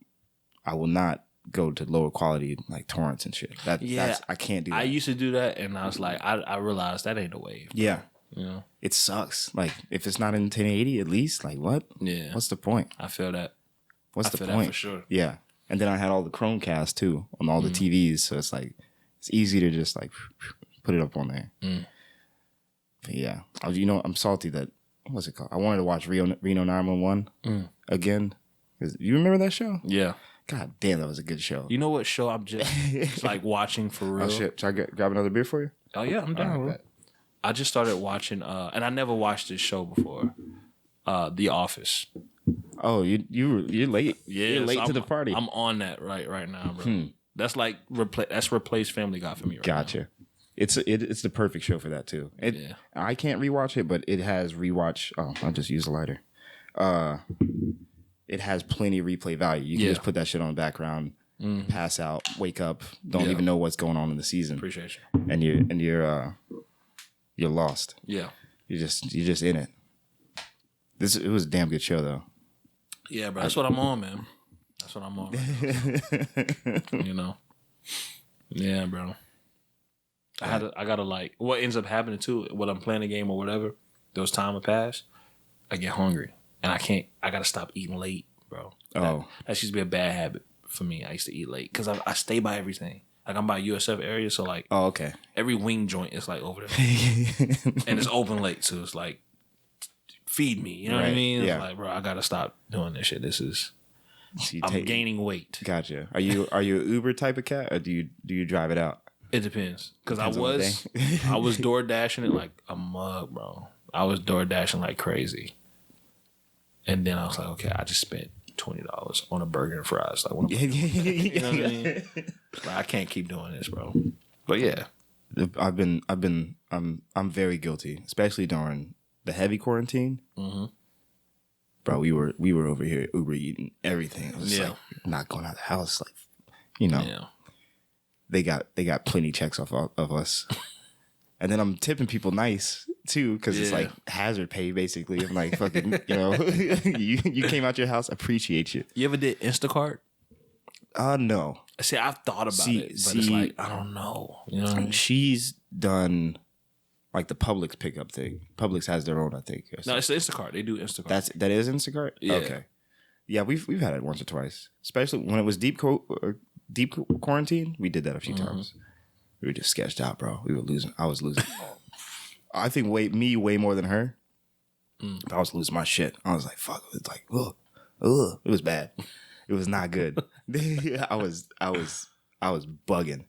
go to lower quality like torrents and shit. That's I can't do that. I used to do that, and I was like, I realized that ain't the way. Yeah. You know? It sucks. Like if it's not in 1080 at least, like what? Yeah. What's the point? I feel that. What's I the feel point? that for sure. Yeah. And then I had all the Chromecast too on all the TVs, so it's like it's easy to just like put it up on there. But yeah, I'm salty that what's it called? I wanted to watch Reno 911 again. You remember that show? Yeah. God damn, that was a good show. You know what show I'm just like watching for real? Oh shit! Should I grab another beer for you? Oh yeah, I'm down. Right, I just started watching, and I never watched this show before. The Office. Oh, you're late. Yeah, you're late so to the party. I'm on that right now, bro. That's like replaced Family Guy for me. Right Gotcha. Now. It's the perfect show for that too. I can't rewatch it, but it has rewatch. Oh, I'll just use the lighter. It has plenty of replay value. You can just put that shit on the background, pass out, wake up, don't even know what's going on in the season. Appreciate you. And you're lost. Yeah. You're just in it. It was a damn good show though. Yeah, bro. That's what I'm on, man. That's what I'm on. Right now. You know. Yeah, bro. I gotta like what ends up happening too, when I'm playing a game or whatever, those time will pass, I get hungry. And I gotta stop eating late, bro. That used to be a bad habit for me. I used to eat late because I stay by everything. Like I'm by USF area, so like okay. Every wing joint is like over there. And it's open late, so it's like feed me. You know what I mean? It's like, bro, I gotta stop doing this shit. I'm gaining weight. Gotcha. Are you an Uber type of cat or do you drive it out? It depends. Because I was door dashing it like a mug, bro. I was door dashing like crazy. And then I was like, okay, I just spent $20 on a burger and fries. Like, what am I doing? You know what I mean? Like, I can't keep doing this, bro. But yeah, I'm very guilty, especially during the heavy quarantine. Mm-hmm. Bro, we were over here Uber eating everything. I was like, not going out of the house. Like, they got plenty checks off of us. And then I'm tipping people nice too, because it's like hazard pay basically. I'm like, fucking, you came out your house, appreciate you. You ever did Instacart? No. See, I've thought about it, but it's like, I don't know. You know what I mean? She's done like the Publix pickup thing. Publix has their own, I think. No, it's Instacart. They do Instacart. That is Instacart? Yeah. Okay. Yeah, we've had it once or twice. Especially when it was deep quarantine, we did that a few times. We were just sketched out, bro. We were losing. I was losing. I think way more than her. But I was losing my shit. I was like, fuck. It's like, ugh. It was bad. It was not good. I was bugging.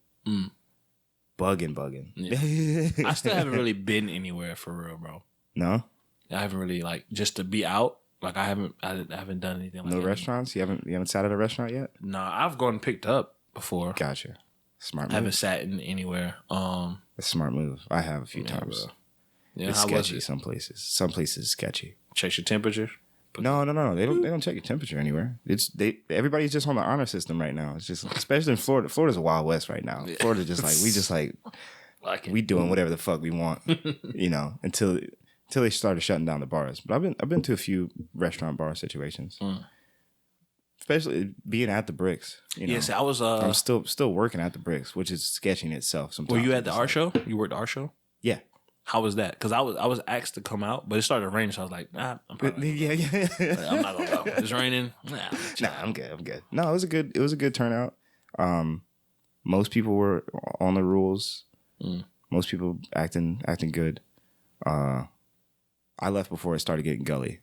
Bugging. Yeah. I still haven't really been anywhere for real, bro. No? I haven't really like just to be out. Like I haven't done anything like that. No restaurants? You haven't sat at a restaurant yet? Nah, I've gone and picked up before. Gotcha. Smart move. I haven't sat in anywhere. A smart move. I have a few times. Bro. Yeah, it's sketchy some places. Some places sketchy. Check your temperature? No. They don't check your temperature anywhere. Everybody's just on the honor system right now. It's just especially in Florida. Florida's a Wild West right now. Yeah. Florida we doing whatever the fuck we want. Until they started shutting down the bars. But I've been to a few restaurant bar situations. Especially being at the Bricks. Yes, I was. I'm still working at the Bricks, which is sketchy in itself. Sometimes. Were you at the art show? You worked the art show? Yeah. How was that? Because I was asked to come out, but it started raining, so I was like, nah, I'm probably yeah. I'm not gonna go. It's raining. Nah, I'm good. No, it was a good turnout. Most people were on the rules. Most people acting good. I left before it started getting gully,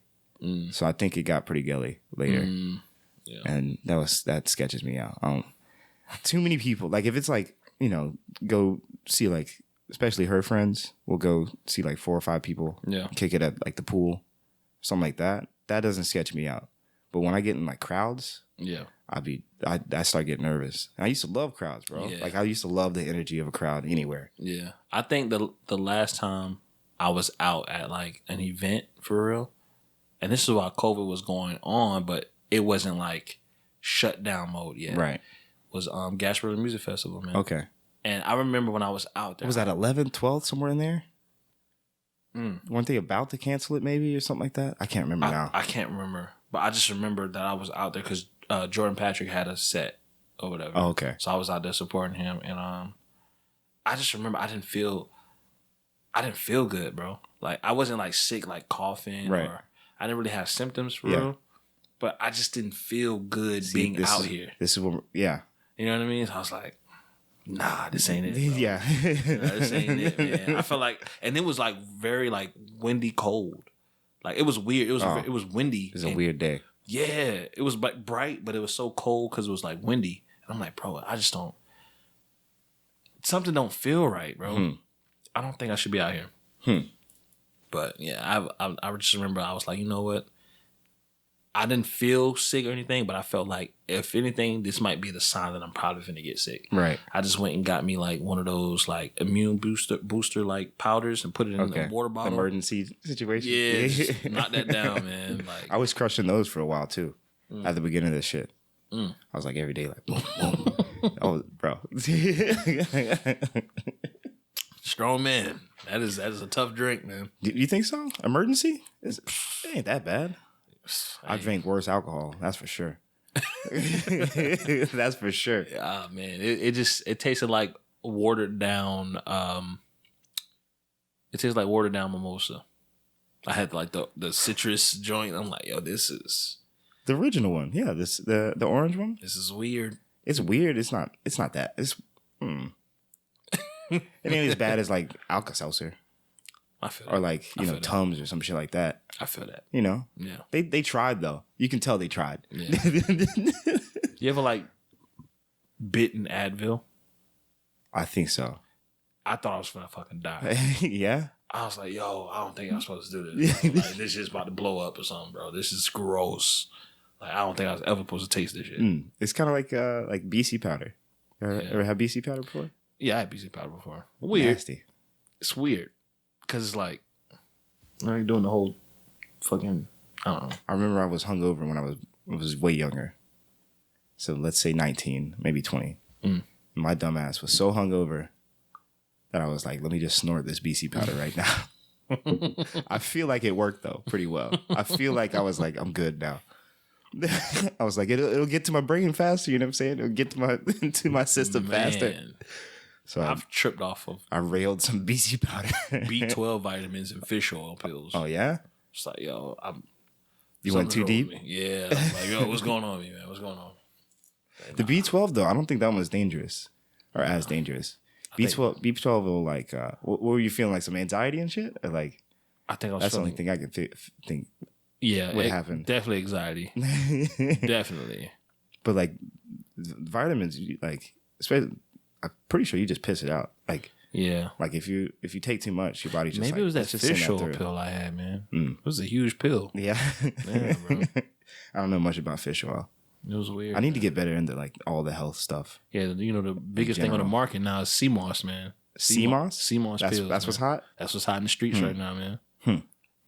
so I think it got pretty gully later. Yeah. And that sketches me out. Too many people. Like if it's like, go see like, especially her friends will go see like 4 or 5 people. Yeah. Kick it at like the pool, something like that. That doesn't sketch me out. But when I get in like crowds, I start getting nervous. And I used to love crowds, bro. Yeah. Like I used to love the energy of a crowd anywhere. Yeah. I think the last time I was out at like an event for real, and this is while COVID was going on, but it wasn't like shut down mode yet. Right. Was Gasparilla Music Festival, man. Okay. And I remember when I was out there. Was that 11th, 12th, somewhere in there? Weren't they about to cancel it maybe or something like that? I can't remember now. I can't remember. But I just remember that I was out there because Jordan Patrick had a set or whatever. Oh, okay. So I was out there supporting him. And I just remember I didn't feel good, bro. Like, I wasn't like sick, like coughing. Right. Or I didn't really have symptoms for real. But I just didn't feel good being out here. This is what, yeah. You know what I mean? So I was like, nah, this ain't it. Bro. Yeah. Nah, this ain't it, man. I felt like, and it was like very like windy cold. Like, it was weird. It was windy. It was a weird day. Yeah. It was like bright, but it was so cold because it was like windy. And I'm like, bro, I just don't, something don't feel right, bro. I don't think I should be out here. But yeah, I just remember I was like, you know what? I didn't feel sick or anything, but I felt like, if anything, this might be the sign that I'm probably finna get sick. Right. I just went and got me like one of those like immune booster like powders and put it in a water bottle. Emergency situation. Yeah, just knock that down, man. Like, I was crushing those for a while too. At the beginning of this shit, I was like every day, like, boom, boom. Oh, bro. strong man. That is a tough drink, man. You think so? Emergency? It ain't that bad. I drank worse alcohol. That's for sure. That's for sure. Ah, man. It tasted like watered down. It tastes like watered down mimosa. I had like the citrus joint. I'm like, yo, this is the original one. Yeah, the orange one. This is weird. It's weird. It's not that. It ain't as bad as like Alka-Seltzer. I feel or like Tums or some shit like that. I feel that. Yeah. They tried though. You can tell they tried. Yeah. You ever like bit an Advil? I think so. I thought I was gonna fucking die. Yeah. I was like, yo, I don't think I'm supposed to do this. Like, this shit's about to blow up or something, bro. This is gross. Like, I don't think I was ever supposed to taste this shit. It's kind of like BC powder. Ever had BC powder before? Yeah, I had BC powder before. Weird. Nasty. It's weird. Because it's like, you're doing the whole fucking, I don't know. I remember I was hungover when I was way younger. So let's say 19, maybe 20. My dumb ass was so hungover that I was like, let me just snort this BC powder right now. I feel like it worked though, pretty well. I feel like I was like, I'm good now. I was like, it'll get to my brain faster, you know what I'm saying? It'll get to my system faster. So I've tripped off of. I railed some BC powder, B12 vitamins and fish oil pills. Oh yeah, it's like, yo, you went too deep. Yeah, I'm like, yo, what's going on with me, man? What's going on? Like, the B12 though, I don't think that one was dangerous or as dangerous. B12 will like. What were you feeling, like some anxiety and shit? Or like, I think I was that's feeling, the only thing I could think. Yeah, what happened? Definitely anxiety. Definitely. But like vitamins, like especially. I'm pretty sure you just piss it out. Like, yeah. Like if you take too much, your body just maybe like, it was that fish oil through. pill I had, man. It was a huge pill. Yeah. Yeah, bro. I don't know much about fish oil. It was weird. I need to get better into like all the health stuff. Yeah, the biggest thing on the market now is sea moss, man. Sea moss? Sea moss pills. That's what's hot? That's what's hot in the streets right now, man.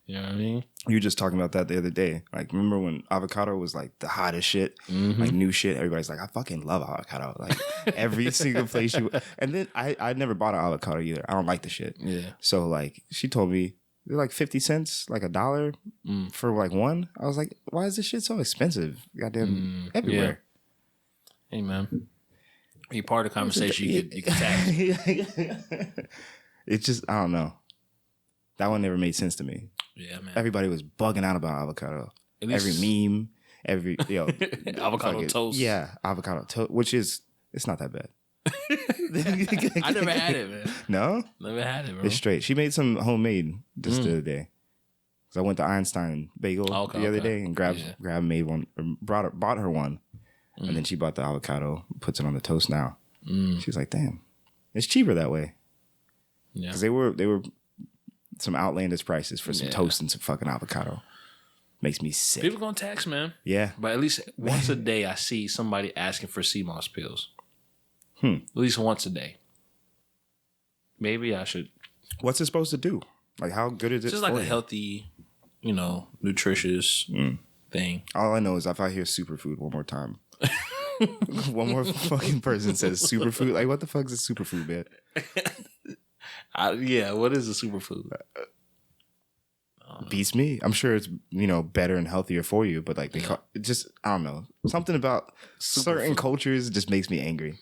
You know what I mean? You were just talking about that the other day. Like, remember when avocado was like the hottest shit? Like new shit. Everybody's like, I fucking love avocado. Like every single place you. And then I never bought an avocado either. I don't like the shit. Yeah. So like she told me they're like 50 cents, like $1 for like one. I was like, why is this shit so expensive? Goddamn everywhere. Yeah. Hey man, you're part of the conversation. You can tax. It's just I don't know. That one never made sense to me. Yeah, man. Everybody was bugging out about avocado. Every meme, avocado toast. Yeah, avocado toast, which is it's not that bad. I never had it, man. No, never had it, bro. It's straight. She made some homemade just the other day. So I went to Einstein Bagel the other day and made one, or bought her one, and then she bought the avocado, puts it on the toast now. She was like, "Damn, it's cheaper that way." Yeah, because they were some outlandish prices for some toast and some fucking avocado. Makes me sick. People gonna tax, man. Yeah. But at least once a day I see somebody asking for sea moss pills. At least once a day. Maybe I should. What's it supposed to do? Like how good is it? Just like a healthy, nutritious thing. All I know is if I hear superfood one more time. One more fucking person says superfood. Like what the fuck is a superfood, man? Yeah, what is a superfood? beats me. I'm sure it's, better and healthier for you, but like it just, I don't know. Something about certain cultures just makes me angry.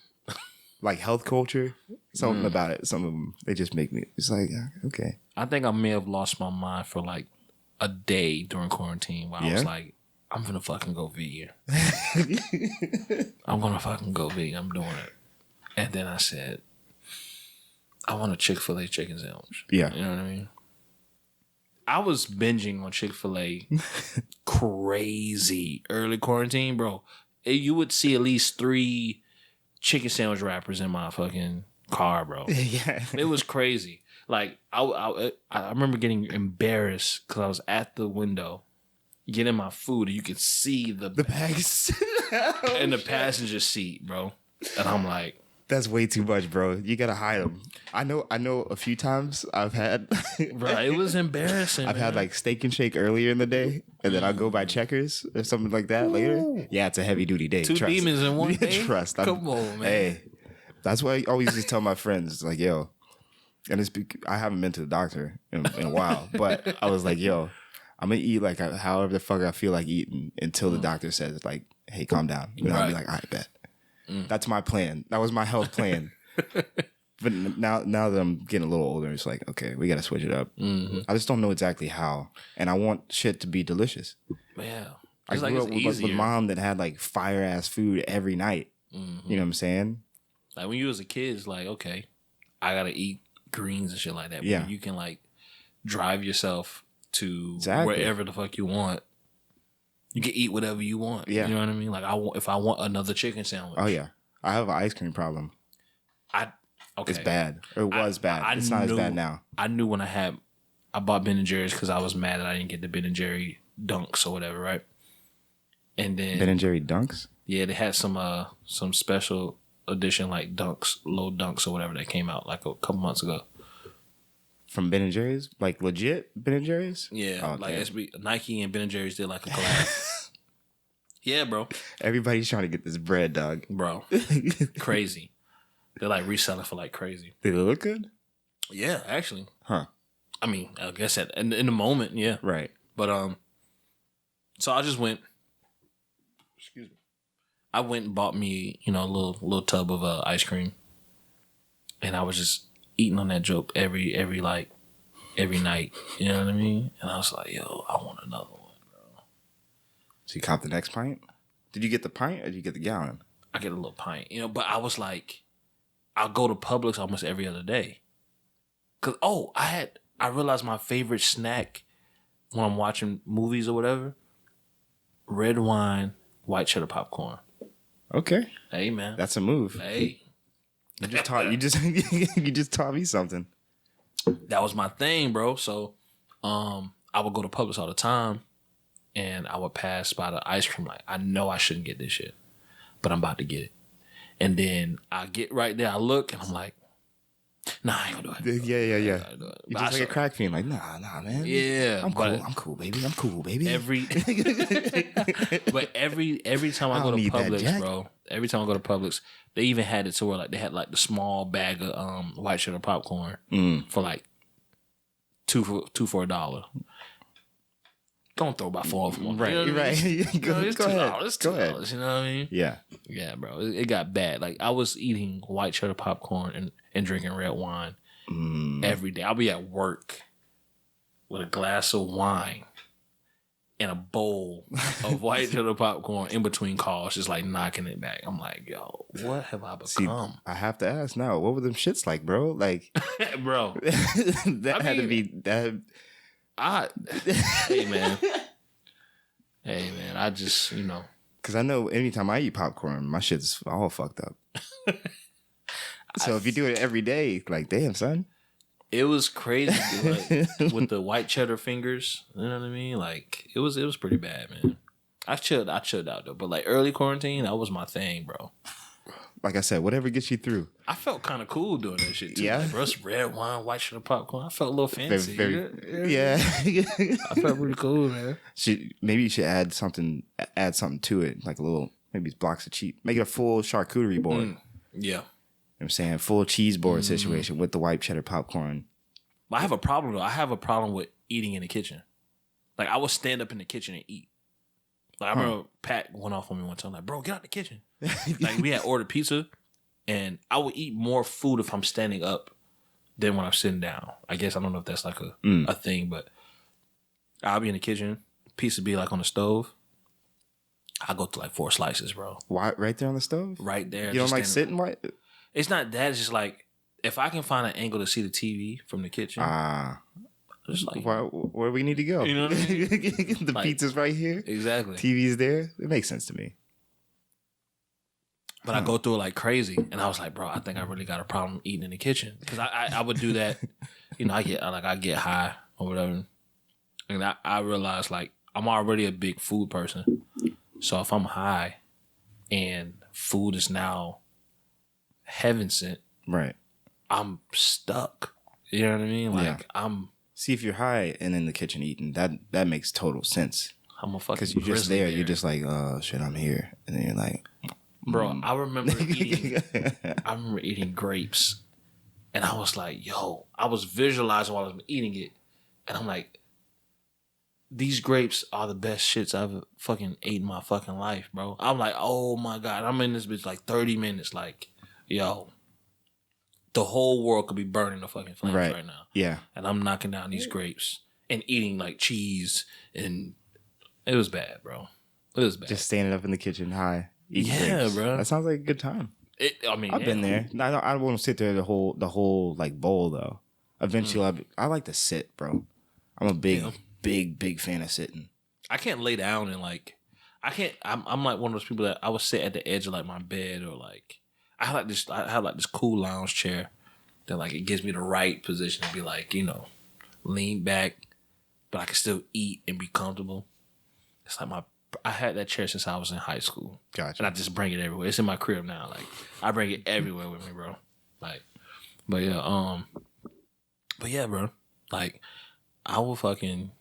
Like health culture, something about it. Some of them, they just make me, it's like, okay. I think I may have lost my mind for like a day during quarantine where I was like, I'm gonna fucking go vegan. I'm gonna fucking go vegan. I'm doing it. And then I said, I want a Chick-fil-A chicken sandwich. Yeah. You know what I mean? I was binging on Chick-fil-A crazy early quarantine, bro. You would see at least 3 chicken sandwich wrappers in my fucking car, bro. Yeah. It was crazy. Like, I remember getting embarrassed because I was at the window getting my food and you could see the bags in the passenger seat, bro. And I'm like, that's way too much, bro. You gotta hide them. I know a few times I've had bro, it was embarrassing. I've had like Steak and Shake earlier in the day, and then I'll go by Checkers or something like that later. Yeah, it's a heavy duty day. 2 demons in one day. Trust. Come on, man. Hey, that's why I always just tell my friends, like, yo, and I haven't been to the doctor in a while, but I was like, yo, I'm gonna eat like however the fuck I feel like eating until the doctor says like, hey, calm down. And I'll be like, all right, bet. That's my plan. That was my health plan. But now that I'm getting a little older, it's like, okay, we got to switch it up. Mm-hmm. I just don't know exactly how. And I want shit to be delicious. Yeah. I grew up with mom that had like fire ass food every night. Mm-hmm. You know what I'm saying? Like when you was a kid, it's like, okay, I got to eat greens and shit like that. But you can like drive yourself to wherever the fuck you want. You can eat whatever you want. Yeah. You know what I mean? Like if I want another chicken sandwich. Oh yeah. I have an ice cream problem. Okay. It's bad. It was bad. It's not as bad now. I knew when I bought Ben & Jerry's because I was mad that I didn't get the Ben & Jerry Dunks or whatever, right? And then Ben & Jerry Dunks? Yeah, they had some special edition like Dunks, low Dunks or whatever that came out like a couple months ago. From Ben & Jerry's? Like legit Ben & Jerry's? Yeah, like Nike and Ben & Jerry's did like a collab. Yeah, bro. Everybody's trying to get this bread, dog. Bro. Crazy. They're like reselling for like crazy. Did it look good? Yeah, actually. Huh. I mean, I guess in the moment, yeah. Right. But so I just went. Excuse me. I went and bought me, a little tub of ice cream, and I was just eating on that joke every night. You know what I mean? And I was like, yo, I want another one, bro. So you copped the next pint? Did you get the pint or did you get the gallon? I get a little pint, but I was like, I'll go to Publix almost every other day. Cause I realized my favorite snack when I'm watching movies or whatever, red wine, white cheddar popcorn. Okay. Hey man. That's a move. Hey. You just taught me something. That was my thing, bro. So I would go to Publix all the time and I would pass by the ice cream like, I know I shouldn't get this shit, but I'm about to get it. And then I get right there, I look, and I'm like, nah, I ain't gonna do it. Yeah. You're just like a crack fiend, like, nah, man. Yeah. I'm cool, baby. Every time I go to Publix, bro, every time I go to Publix, they even had it to where like they had like the small bag of white cheddar popcorn for like two for $1. Don't throw about 4 of them. Right, you know right. Go ahead. It's $2. You know what I mean? Yeah. Yeah, bro. It got bad. Like I was eating white cheddar popcorn and drinking red wine every day. I'll be at work with a glass of wine and a bowl of white cheddar popcorn in between calls, just like knocking it back. I'm like, yo, what have I become? See, I have to ask now, what were them shits like, bro? Like, bro, had to be that. Hey man, I just because I know anytime I eat popcorn, my shit's all fucked up. So if you do it every day, like damn son, it was crazy like, with the white cheddar fingers. You know what I mean? Like it was pretty bad, man. I chilled out though, but like early quarantine, that was my thing, bro. Like I said, whatever gets you through. I felt kind of cool doing that shit too. Yeah, like, bro, it's red wine, white cheddar popcorn. I felt a little fancy. Yeah. I felt pretty cool, man. Maybe you should add something to it, like a little maybe blocks of cheese. Make it a full charcuterie board. Yeah. You know what I'm saying? Full cheese board situation with the white cheddar popcorn. I have a problem though. I have a problem with eating in the kitchen. Like I would stand up in the kitchen and eat. Like I remember Pat went off on me one time, like, bro, get out the kitchen. Like we had ordered pizza, and I would eat more food if I'm standing up than when I'm sitting down. I guess I don't know if that's like a thing, but I'll be in the kitchen, pizza be like on the stove. I go to like 4 slices, bro. Why? Right there on the stove? Right there. You don't like sitting right? It's not that. It's just like if I can find an angle to see the TV from the kitchen. Just like where we need to go. You know what I mean? The like, pizza's right here. Exactly. TV's there. It makes sense to me. But I go through it like crazy, and I was like, bro, I think I really got a problem eating in the kitchen because I would do that. You know, I get high or whatever, and I realized like I'm already a big food person, so if I'm high, and food is now heaven sent, right? I'm stuck. You know what I mean? Like I'm. See, if you're high and in the kitchen eating, that makes total sense. I'm a fucking because you're just there. You're just like, oh shit, I'm here, and then you're like, bro. I remember eating grapes, and I was like, yo, I was visualizing while I was eating it, and I'm like, these grapes are the best shits I've fucking ate in my fucking life, bro. I'm like, oh my god, I'm in this bitch like 30 minutes, like, yo. The whole world could be burning the fucking flames right now. Yeah. And I'm knocking down these grapes and eating like cheese, and it was bad, bro. It was bad. Just standing up in the kitchen high. Yeah, bro. That sounds like a good time. I've been there. I don't want to sit there the whole like bowl though. Eventually, I like to sit, bro. I'm a big fan of sitting. I can't lay down and like I can't. I'm like one of those people that I would sit at the edge of like my bed or like. I have like this cool lounge chair that like it gives me the right position to be like, you know, lean back, but I can still eat and be comfortable. It's like I had that chair since I was in high school. Gotcha. And I just bring it everywhere. It's in my crib now. Like I bring it everywhere with me, bro. Like, but yeah, bro. Like I will fucking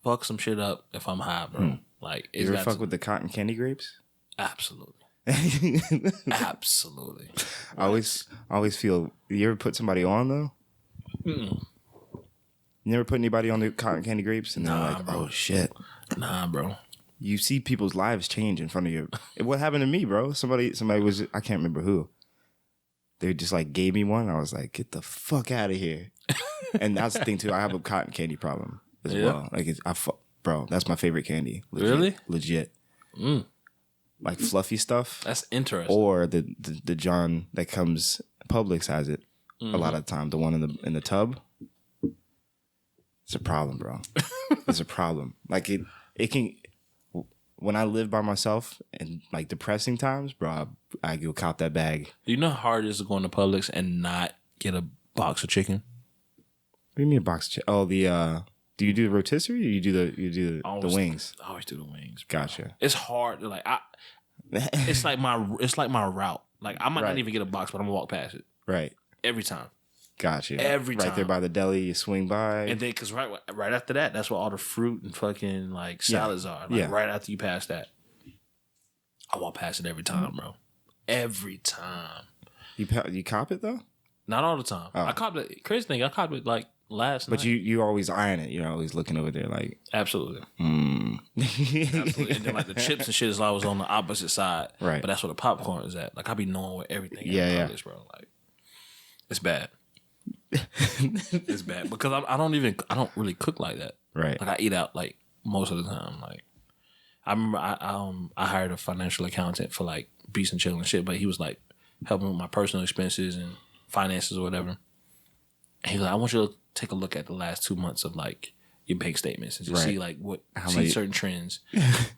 fuck some shit up if I'm high, bro. Like, you ever fuck with the cotton candy grapes? Absolutely. Absolutely. I always feel. You ever put somebody on though? Mm-mm. You never put anybody on the cotton candy grapes, and they're like, bro. "Oh shit." Nah, bro. You see people's lives change in front of you. What happened to me, bro? Somebody was. I can't remember who. They just like gave me one. I was like, "Get the fuck out of here!" And that's the thing too. I have a cotton candy problem as well. Like, bro, that's my favorite candy. Legit, really? Legit. Like fluffy stuff. That's interesting. Or the John that comes, Publix has it a lot of the time. The one in the tub. It's a problem, bro. It's a problem. Like it can. When I live by myself and like depressing times, bro, I go cop that bag. Do you know how hard it is to go into Publix and not get a box of chicken? What do you mean a box of chicken? Oh, do you do the rotisserie or you do the wings? I always do the wings. Bro. Gotcha. It's hard to like it's like my route. Like I might not even get a box, but I'm gonna walk past it. Right. Every time. Gotcha. Every time. Right there by the deli, you swing by. And then because right after that, that's where all the fruit and fucking like salads are. Like right after you pass that. I walk past it every time, bro. Every time. You cop it though? Not all the time. Oh. I copped it. Crazy thing, I copped it like last night. But you always eyeing it. You're always looking over there like. Absolutely. Absolutely. And then like the chips and shit is always on the opposite side. Right. But that's where the popcorn is at. Like I be knowing where everything is. Yeah. This, bro. Like it's bad. It's bad because I don't really cook like that. Right. Like I eat out like most of the time. Like I remember I hired a financial accountant for like Beast and Chill and shit, but he was like helping with my personal expenses and finances or whatever. And he was like, I want you to take a look at the last 2 months of like your bank statements and just see like certain trends.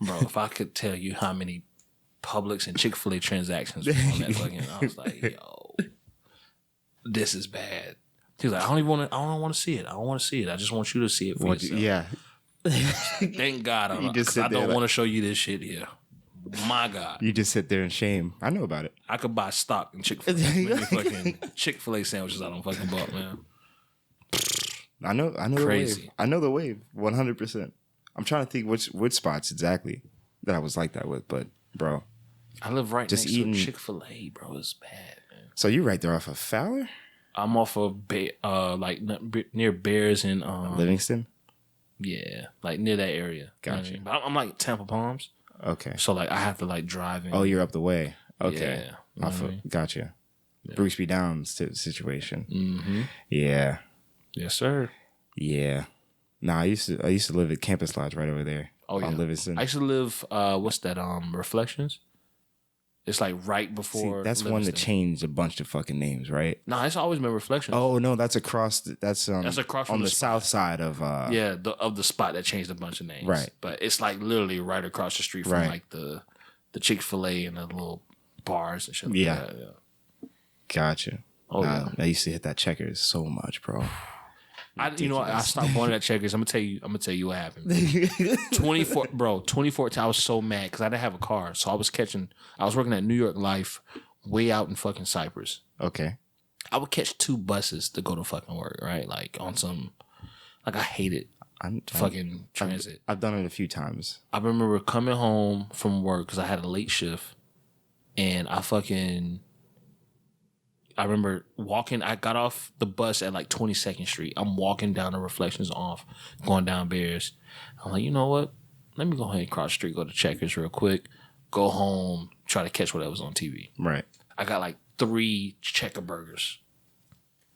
Bro, if I could tell you how many Publix and Chick-fil-A transactions were on that fucking, I was like, yo, this is bad. He was like, I don't want to see it. I don't want to see it. I just want you to see it for yourself. Yeah. Thank God I don't want to show you this shit here. My God. You just sit there in shame. I know about it. I could buy stock in Chick-fil-A. Fucking Chick-fil-A sandwiches I don't fucking bought, man. I know Crazy. The wave. I know the wave 100%. I'm trying to think which spots exactly that I was like that with, but bro. I live right next to Chick-fil-A, bro. It's bad, man. So you right there off of Fowler? I'm off of near Bears and Livingston. Yeah, like near that area. Gotcha. You know what I mean? But I'm like Tampa Palms. Okay. So like I have to like drive in. Oh, you're up the way. Okay. Yeah. You know what I mean? Gotcha. Yeah. Bruce B. Down situation. Mm-hmm. Yeah. Yes, sir. Yeah. Nah, I used to live at Campus Lodge right over there. Oh yeah. On Livingston. I used to live. What's that? Reflections. It's like right before. See, that's Livingston. one that changed a bunch of fucking names, right? No, it's always been Reflections. Oh no, that's across. That's across from on the spot. south side of. Yeah, of the spot that changed a bunch of names. Right. But it's like literally right across the street from Right. like the Chick-fil-A and the little bars and shit. Like Yeah. that. Yeah. Gotcha. Oh yeah. I used to hit that Checkers so much, bro. I stopped going to that Checkers. I'm gonna tell you what happened. 2014. I was so mad because I didn't have a car, so I was working at New York Life, way out in fucking Cyprus. Okay. I would catch 2 buses to go to fucking work, right? Like on some, like I hated fucking transit. I've done it a few times. I remember coming home from work because I had a late shift, and I remember walking. I got off the bus at like 22nd Street. I'm walking down the Reflections off, going down Bears. I'm like, you know what? Let me go ahead and cross the street, go to Checkers real quick, go home, try to catch whatever's on TV. Right. I got like 3 checker burgers.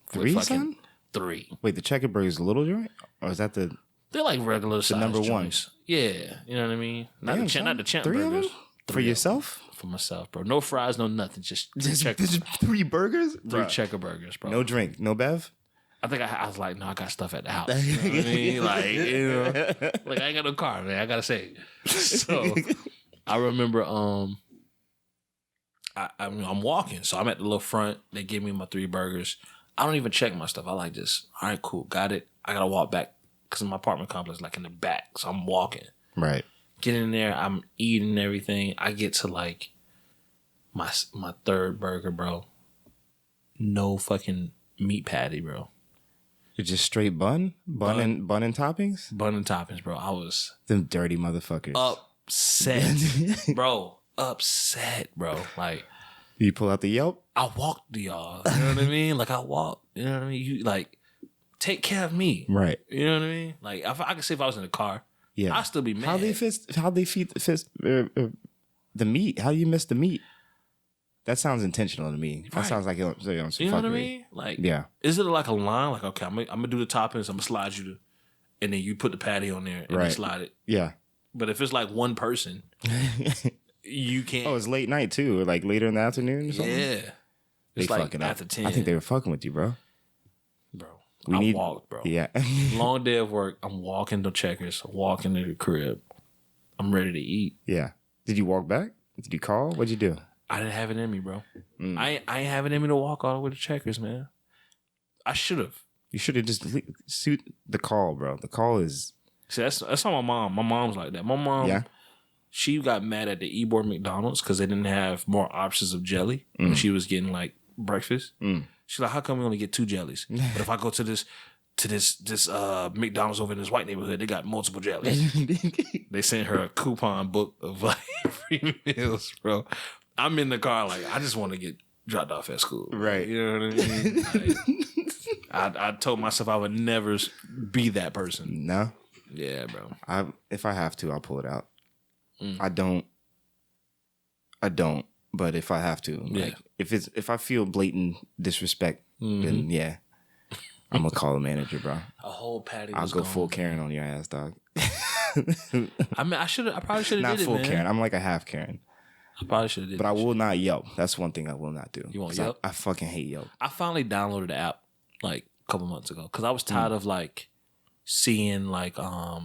3, son? 3. Wait, the Checker Burger is a little joint, or is that the? They're like regular size number joints. Yeah, you know what I mean. Not Damn, the champ 3 burgers. of them? For yourself? For myself, bro. No fries, no nothing. Just checker, Just 3 burgers? 3 Bruh. checker burgers, bro. No drink, no bev. I think I was like, no, I got stuff at the house. You know what I mean? Like, you know, like I ain't got no car, man. I gotta say. So I remember, I'm walking, so I'm at the little front. They give me my 3 burgers. I don't even check my stuff. I like just, all right, cool, got it. I gotta walk back because my apartment complex is like in the back, so I'm walking. Right. Get in there, I'm eating everything. I get to like my 3rd burger, bro. No fucking meat patty, bro. You're just straight bun and toppings. Bun and toppings, bro. I was Them dirty motherfuckers. upset, bro. Upset, bro. Like You pull out the Yelp. I walked to y'all. You know what I mean? Like I walked. You know what I mean? You like take care of me, Right. You know what I mean? Like I could say if I was in a car. Yeah. I'd still be mad. How they feed the meat? How you miss the meat? That sounds intentional to me. That Right. sounds like you're on some You know what I fuckery. mean? Like, Yeah. Is it like a line? Like, okay, I'm gonna do the toppings. I'm gonna slide you to, and then you put the patty on there and then Right. slide it. Yeah. But if it's like one person, you can't. Oh, it's late night too, or like later in the afternoon or something? Yeah. They It's like fucking up. after 10. I think they were fucking with you, bro. Bro. We walked, bro. Yeah. Long day of work. I'm walking to Checkers. Walking to the crib. I'm ready to eat. Yeah. Did you walk back? Did you call? What'd you do? I didn't have it in me, bro. I ain't have it in me to walk all the way to Checkers, man. I should have. You should have just suit the call, bro. The call is. See, that's how my mom. My mom's like that. My mom. Yeah. She got mad at the Ybor McDonald's because they didn't have more options of jelly when she was getting like breakfast. She's like, how come we only get 2 jellies? But if I go to this McDonald's over in this white neighborhood, they got multiple jellies. They sent her a coupon book of like free meals, bro. I'm in the car like I just want to get dropped off at school. Right. You know what I mean? Like, I told myself I would never be that person. No. Yeah, bro. If I have to, I'll pull it out. I don't. But if I have to, like, if I feel blatant disrespect, then yeah, I'm gonna call the manager, bro. A whole patty. I'll go gone. full Karen on your ass, dog. I mean, I probably should have Not did it, full man. Karen. I'm like a half Karen. I probably should have did But it. I will not Yelp. That's one thing I will not do. You won't 'Cause Yelp? I fucking hate Yelp. I finally downloaded the app like a couple months ago because I was tired of like seeing like I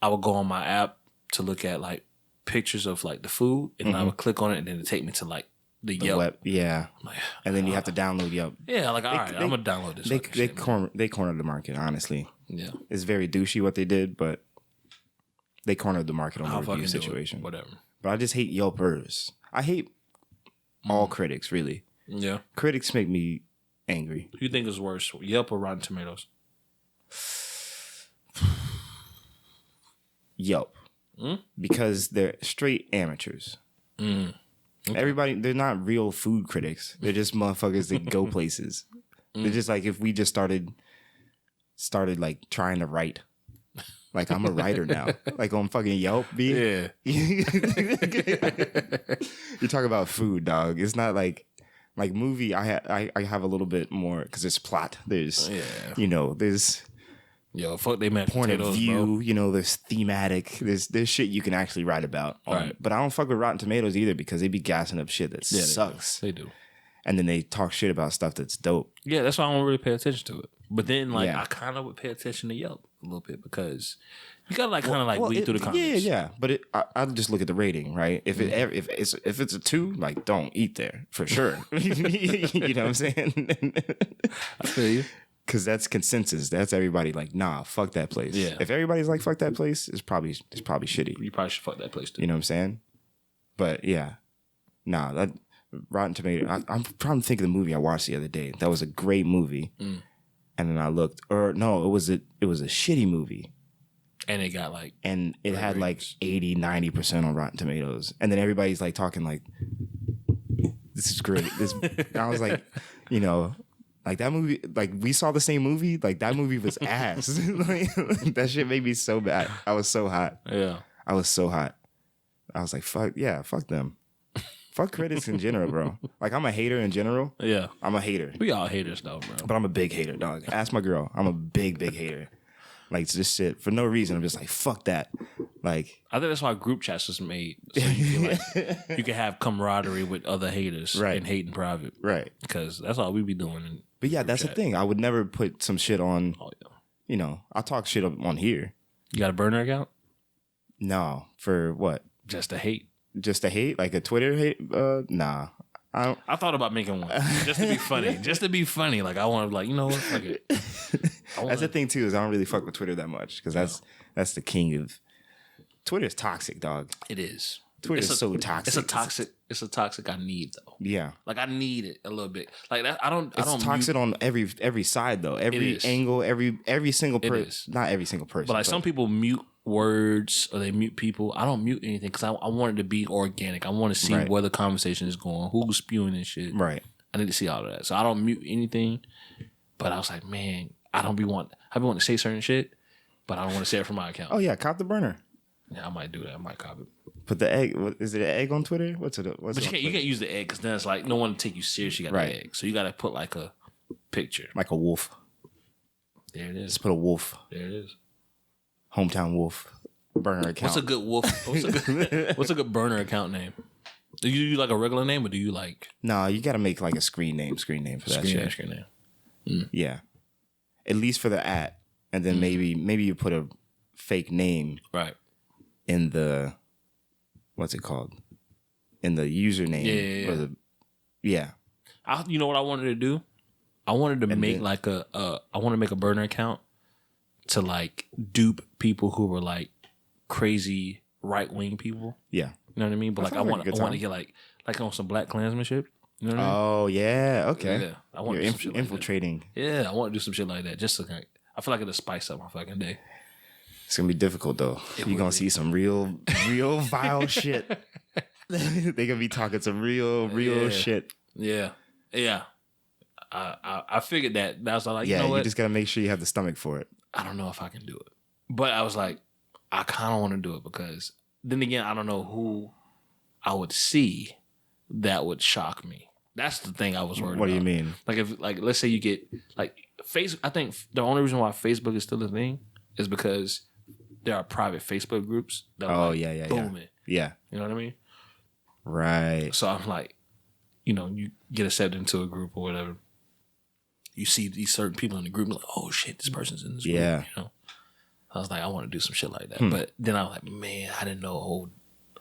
would go on my app to look at like pictures of like the food and then I would click on it and then it take me to like the Yelp. Web, yeah. Like, And then you have to download Yelp. yeah, like all right, I'm gonna download this. fucking shit, man. They cornered the market, honestly. Yeah, It's very douchey what they did, but they cornered the market on I'll the fucking review do it. situation. Whatever. But I just hate Yelpers. I hate all critics, really. Yeah. Critics make me angry. Who you think is worse, Yelp or Rotten Tomatoes? Yelp. Because they're straight amateurs. Okay. Everybody, they're not real food critics. They're just motherfuckers that go places. They're just like if we just started like trying to write Like I'm a writer now. Like on fucking Yelp, B. Yeah. You talk about food, dog. It's not like movie. I have a little bit more because there's plot. There's there's fuck they mashed point potatoes, of view. bro. There's thematic. There's shit you can actually write about. Right. But I don't fuck with Rotten Tomatoes either because they be gassing up shit that sucks. They do. And then they talk shit about stuff that's dope. Yeah, that's why I don't really pay attention to it. But then, I kind of would pay attention to Yelp a little bit because you gotta weed through the comments. Yeah. But I just look at the rating, right? If it's a 2, like don't eat there for sure. You know what I'm saying? I feel you. Because that's consensus. That's everybody like, nah, fuck that place. Yeah. If everybody's like, fuck that place, it's probably shitty. You probably should fuck that place too. You know what I'm saying? But yeah, nah, that Rotten Tomato. I'm trying to think of the movie I watched the other day. That was a great movie. And then I looked, or no, it was a shitty movie. And it got and it had like 80-90% on Rotten Tomatoes. And then everybody's like talking like, this is great. I was like, like that movie, like we saw the same movie. Like that movie was ass. That shit made me so bad. I was so hot. Yeah. I was so hot. I was like, fuck them. Fuck critics in general, bro. Like I'm a hater in general. Yeah. I'm a hater. We all haters though, bro. But I'm a big hater, dog. Ask my girl. I'm a big hater. Like it's just shit for no reason. I'm just like, fuck that. Like I think that's why group chats was made. So you can have camaraderie with other haters and hate in private. Right. Because that's all we be doing. But yeah, that's the thing. I would never put some shit on. Oh yeah. I'll talk shit on here. You got a burner account? No. For what? Just to hate. Just to hate? Like a Twitter hate? Nah. I thought about making one just to be funny. Just to be funny. Like I want to you know what? Fuck it. That's the thing too, is I don't really fuck with Twitter that much because that's the king of Twitter is toxic, dog. It is. Twitter is so toxic. It's a toxic I need though. Yeah. Like I need it a little bit. Like that I don't toxic on every side though. Every angle, every single person. Not every single person. But some people mute words or they mute people. I don't mute anything because I want it to be organic. I want to see where the conversation is going, who's spewing this shit. Right. I need to see all of that. So I don't mute anything. But I was like, man, I be wanting to say certain shit, but I don't want to say it from my account. Oh yeah, cop the burner. Yeah, I might do that. I might cop it. Put the egg. Is it an egg on Twitter? But you can't use the egg because then it's like no one to take you serious. You got the egg, so you got to put like a picture, like a wolf. There it is. Just put a wolf. There it is. Hometown wolf burner account. What's a good wolf? What's a good burner account name? Do you do like a regular name or do you like? No, you got to make like a screen name for that shit. Screen name. Yeah, at least for the @ and then maybe you put a fake name in the what's it called in the username. You know what I wanted to do? I wanted to make I want to make a burner account to like dupe people who were like crazy right-wing people. Yeah. You know what I mean? But like I want to get like on some Black Klansman shit. You know what I mean? Oh yeah, okay. Yeah, I want You're to do some shit infiltrating. Like that. Yeah, I want to do some shit like that. Just to I feel like it'll spice up my fucking day. It's gonna be difficult though. You're gonna see some real vile shit. They gonna be talking some real shit. Yeah. I figured that. That's all. Like, yeah, you know what? You just gotta make sure you have the stomach for it. I don't know if I can do it, but I was like, I kind of want to do it because then again, I don't know who I would see that would shock me. That's the thing I was worried about. What do you mean? Like if let's say you get like Facebook. I think the only reason why Facebook is still a thing is because there are private Facebook groups that are booming. Yeah. You know what I mean? Right. So I'm like, you get accepted into a group or whatever. You see these certain people in the group, like, oh shit, this person's in this group. Yeah. I was like, I want to do some shit like that. But then I was like, man, I didn't know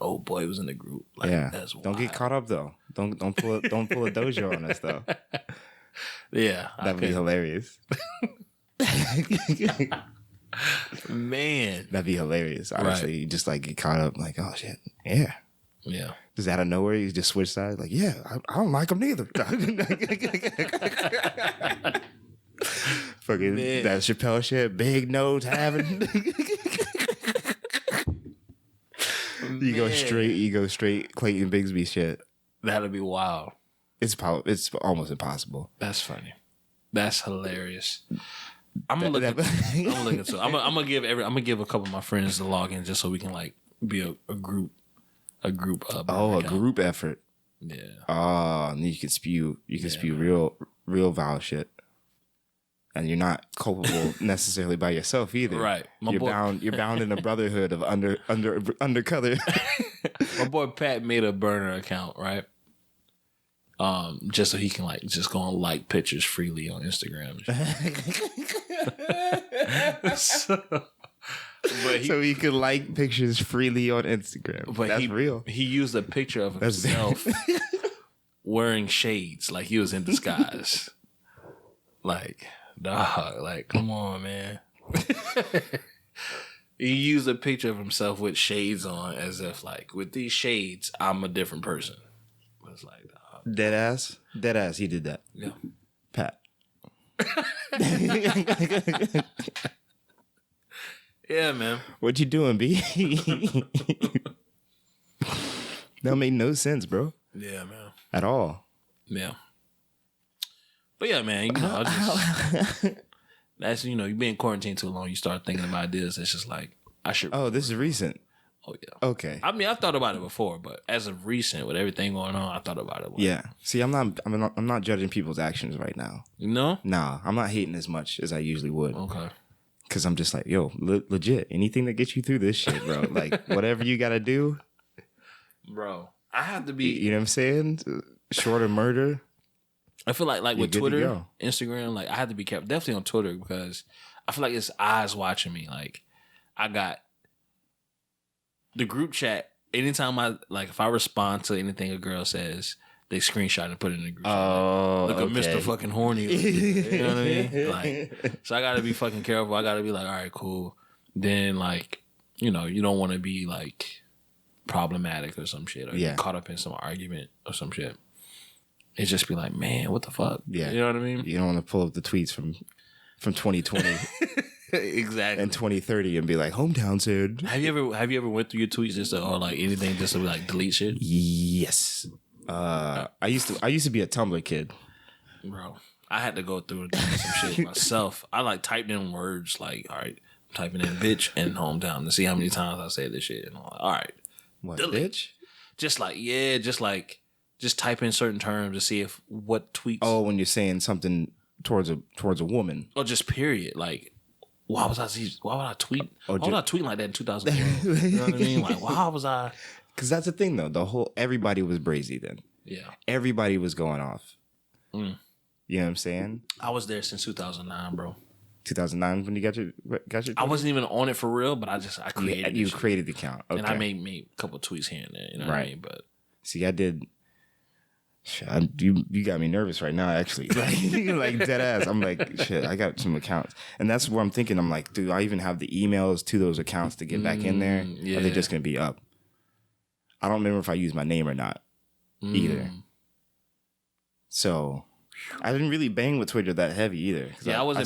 old boy was in the group. Like, that's wild. Don't get caught up though. Don't pull a dojo on us though. Yeah. That'd be hilarious. Man. That'd be hilarious. Honestly, you just like get caught up like, oh shit. Yeah. Yeah. Just out of nowhere, you just switch sides. Like, yeah, I don't like him neither. Fucking that Chappelle shit, big nose having. You go straight Clayton Bigsby shit. That'd be wild. It's almost impossible. That's funny. That's hilarious. I'm gonna look. I'm gonna give a couple of my friends the login just so we can like be a group. A group effort. Yeah. Oh, and you can spew real vile shit. And you're not culpable necessarily by yourself either. Right. You're bound in a brotherhood of undercover. My boy Pat made a burner account, right? Just so he can like just go and like pictures freely on Instagram. So he could like pictures freely on Instagram. But that's real. He used a picture of himself wearing shades, like he was in disguise. Like, dog, like, come on, man. He used a picture of himself with shades on, as if like, with these shades, I'm a different person. It's like, dog. Dead ass. He did that. Yeah, Pat. Yeah, man. What you doing, B? That made no sense, bro. Yeah, man. At all. Yeah. But yeah, man, you know, that's, you know, you been in quarantine too long, you start thinking about ideas. It's just like, I should. Oh, this is recent. Oh, yeah. Okay. I mean, I've thought about it before, but as of recent, with everything going on, I thought about it. Yeah. See, I'm not judging people's actions right now. You know? Nah, I'm not hating as much as I usually would. Okay. Because I'm just like, yo, legit, anything that gets you through this shit, bro. Like, whatever you got to do. Bro, I have to be. You know what I'm saying? Short of murder. I feel like with Twitter, Instagram, like I have to be careful. Definitely on Twitter because I feel like it's eyes watching me. Like I got the group chat. Anytime if I respond to anything a girl says, they screenshot and put it in the group chat. Oh, look at Mr. Fucking Horny. You know what I mean? Like, so I got to be fucking careful. I got to be like, all right, cool. Then like, you know, you don't want to be like problematic or some shit or get caught up in some argument or some shit. It just be like, man, what the fuck? Yeah. You know what I mean? You don't want to pull up the tweets from 2020 exactly and 2030 and be like, Hmtwn said. Have you ever went through your tweets just or like anything just to like delete shit? Yes. I used to be a Tumblr kid. Bro, I had to go through and do some shit myself. I like typed in words like, all right, I'm typing in bitch and Hmtwn to see how many times I said this shit. And I'm like, all right. What, delete. bitch? Just type in certain terms to see if what tweets. Oh, when you're saying something towards a woman. Or just period. Like, why would I tweet? Why was I tweeting like that in 2012? You know what I mean? Like, why was I? Because that's the thing, though. Everybody was brazy then. Yeah. Everybody was going off. You know what I'm saying? I was there since 2009, bro. 2009 when you got your I wasn't even on it for real, but I created it. You created the account. Okay. And I made a couple of tweets here and there. You know what I mean? But see, I did. You got me nervous right now, actually. Like dead ass. I'm like, shit, I got some accounts. And that's what I'm thinking. I'm like, do I even have the emails to those accounts to get back in there? Yeah. Or are they just going to be up? I don't remember if I used my name or not either. So I didn't really bang with Twitter that heavy either. Yeah, I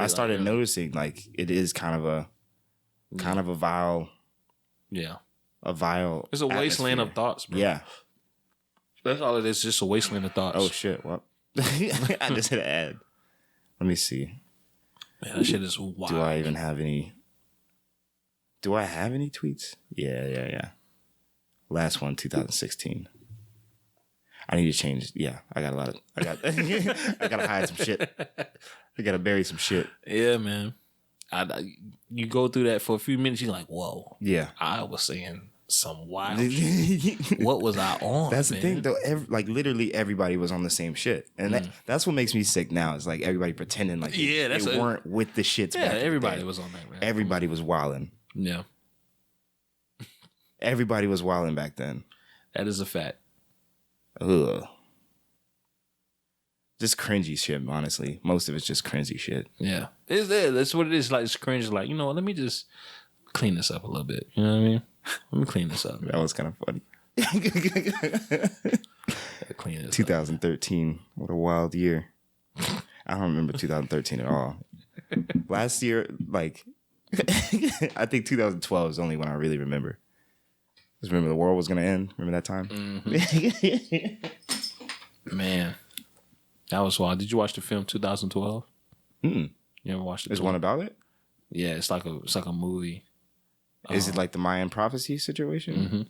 started noticing like it is kind of a vile. Yeah. A vile. It's a wasteland of thoughts, bro. Yeah. That's all it is, just a wasteland of thoughts. Oh shit! Well, I just hit an ad. Let me see. Man, that shit is wild. Do I even have any? Do I have any tweets? Yeah. Last one, 2016. I need to change. Yeah, I got a lot of. I gotta hide some shit. I gotta bury some shit. Yeah, man. You go through that for a few minutes. You're like, whoa. Yeah. I was saying some wild shit. What was I on? That's the thing, though. Literally everybody was on the same shit, and that's what makes me sick now. Is like everybody pretending like they weren't with the shits. Yeah, everybody was on that, man. Everybody was wilding. Yeah, everybody was wilding back then. That is a fact. Ugh. Just cringy shit, honestly. Most of it's just cringy shit. Yeah, it's there. That's what it is. Like it's cringe. Like, you know what? Let me just clean this up a little bit. You know what I mean? Let me clean this up. That was kind of funny. Clean this 2013. What a wild year. I don't remember 2013 at all. Last year, like, I think 2012 is only when I really remember. Just remember the world was going to end. Remember that time? Man, that was wild. Did you watch the film 2012? You ever watched it? There's one about it? Yeah, it's like a movie. Is it like the Mayan prophecy situation? Mm-hmm.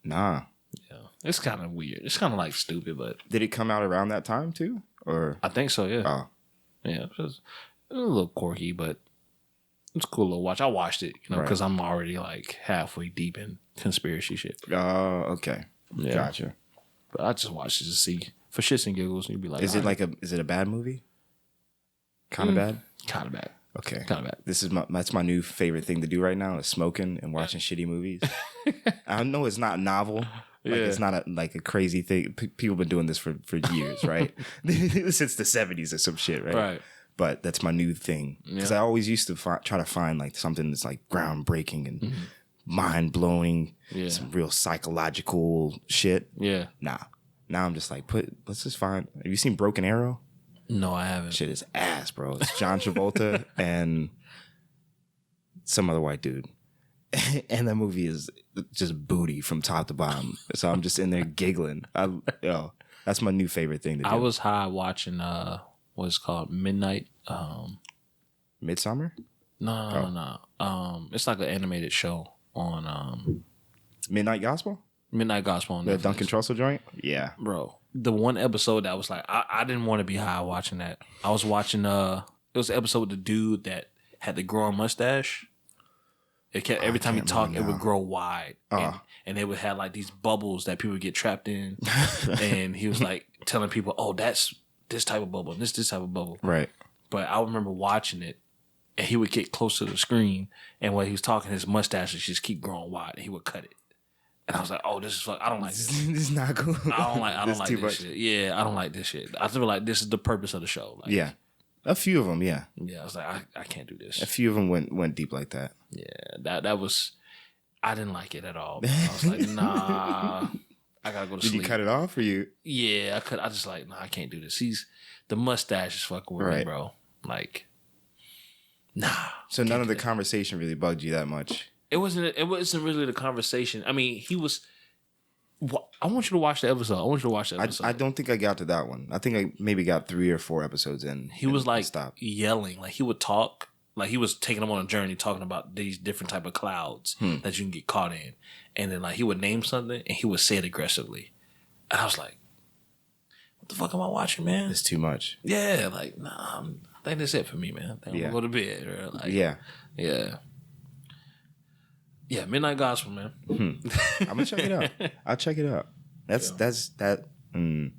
Nah. Yeah, it's kind of weird. It's kind of like stupid, but Did it come out around that time too? Or I think so. Yeah. oh, Yeah, it was a little quirky, but it's a cool little watch. I watched it, because I'm already like halfway deep in conspiracy shit. oh, okay, Yeah. gotcha. But I just watched it to see for shits and giggles. And you'd be like, Is it a bad movie? Kind of bad. Kind of bad. Okay, Kind of bad. That's my new favorite thing to do right now is smoking and watching shitty movies. I know it's not novel. Like it's not a crazy thing. People have been doing this for years, right? Since the 70s or some shit, right? Right. But that's my new thing because I always used to try to find like something that's like groundbreaking and mind blowing, some real psychological shit. Yeah. Nah. Now I'm just like, let's just find. Have you seen Broken Arrow? No, I haven't. Shit is ass, bro. It's John Travolta and some other white dude. And that movie is just booty from top to bottom. So I'm just in there giggling. That's my new favorite thing to do. I was high watching what's called Midnight. Midsummer? No. It's like an animated show on Midnight Gospel? Midnight Gospel on The Netflix. Duncan Trussell joint? Yeah. Bro, the one episode that was like, I didn't want to be high watching that. I was watching, it was the episode with the dude that had the growing mustache. It kept, every time he talked, it would grow wide. And it would have like these bubbles that people would get trapped in. And he was like telling people, oh, that's this type of bubble, and this type of bubble. Right. But I remember watching it, and he would get close to the screen, and when he was talking, his mustache would just keep growing wide, and he would cut it. And I was like, "Oh, this is fuck. I don't like this. This is not cool. I don't like this shit. Yeah, I don't like this shit. I feel like this is the purpose of the show. Like, yeah, a few of them. Yeah, I was like, I can't do this. a few of them went deep like that. Yeah, that was. I didn't like it at all. Man. I was like, nah, I gotta go to sleep. Did you cut it off or you? Yeah, I could. I just like, nah, I can't do this. The mustache is fucking with me, bro. Like, nah. So none of the conversation really bugged you that much. It wasn't really the conversation. I mean, he was. I want you to watch the episode. I don't think I got to that one. I think I maybe got 3 or 4 episodes in. He was like yelling, like he would talk, like he was taking them on a journey, talking about these different type of clouds that you can get caught in, and then like he would name something and he would say it aggressively, and I was like, "What the fuck am I watching, man? It's too much." Yeah, like nah, I think that's it for me, man. I'm gonna go to bed. Or like, yeah, Midnight Gospel, man. I'm gonna check it out. I'll check it out. I'm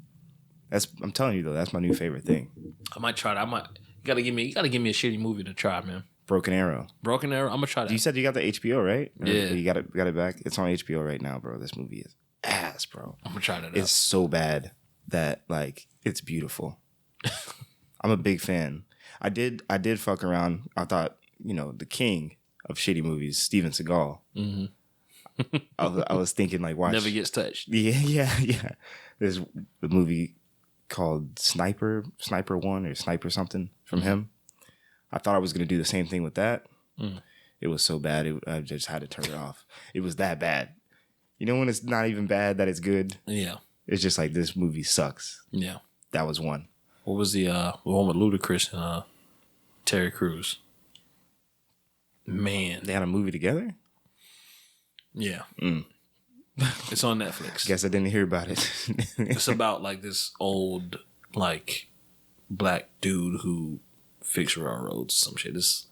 telling you though, that's my new favorite thing. I might try that. You gotta give me a shitty movie to try, man. Broken Arrow. I'm gonna try that. You said you got the HBO, right? Yeah. You got it back. It's on HBO right now, bro. This movie is ass, bro. I'm gonna try that out. It's so bad that like it's beautiful. I'm a big fan. I did fuck around. I thought, the king of shitty movies, Steven Seagal. Mm-hmm. I was thinking like, watch. Never gets touched. Yeah. There's a movie called Sniper 1 or Sniper something from him. I thought I was gonna do the same thing with that. It was so bad, I just had to turn it off. It was that bad. You know when it's not even bad that it's good? Yeah. It's just like, this movie sucks. Yeah. That was one. What was the one with Ludacris and Terry Crews? Man. They had a movie together? Yeah. It's on Netflix. Guess I didn't hear about it. It's about like this old like black dude who fixed railroads or some shit. It's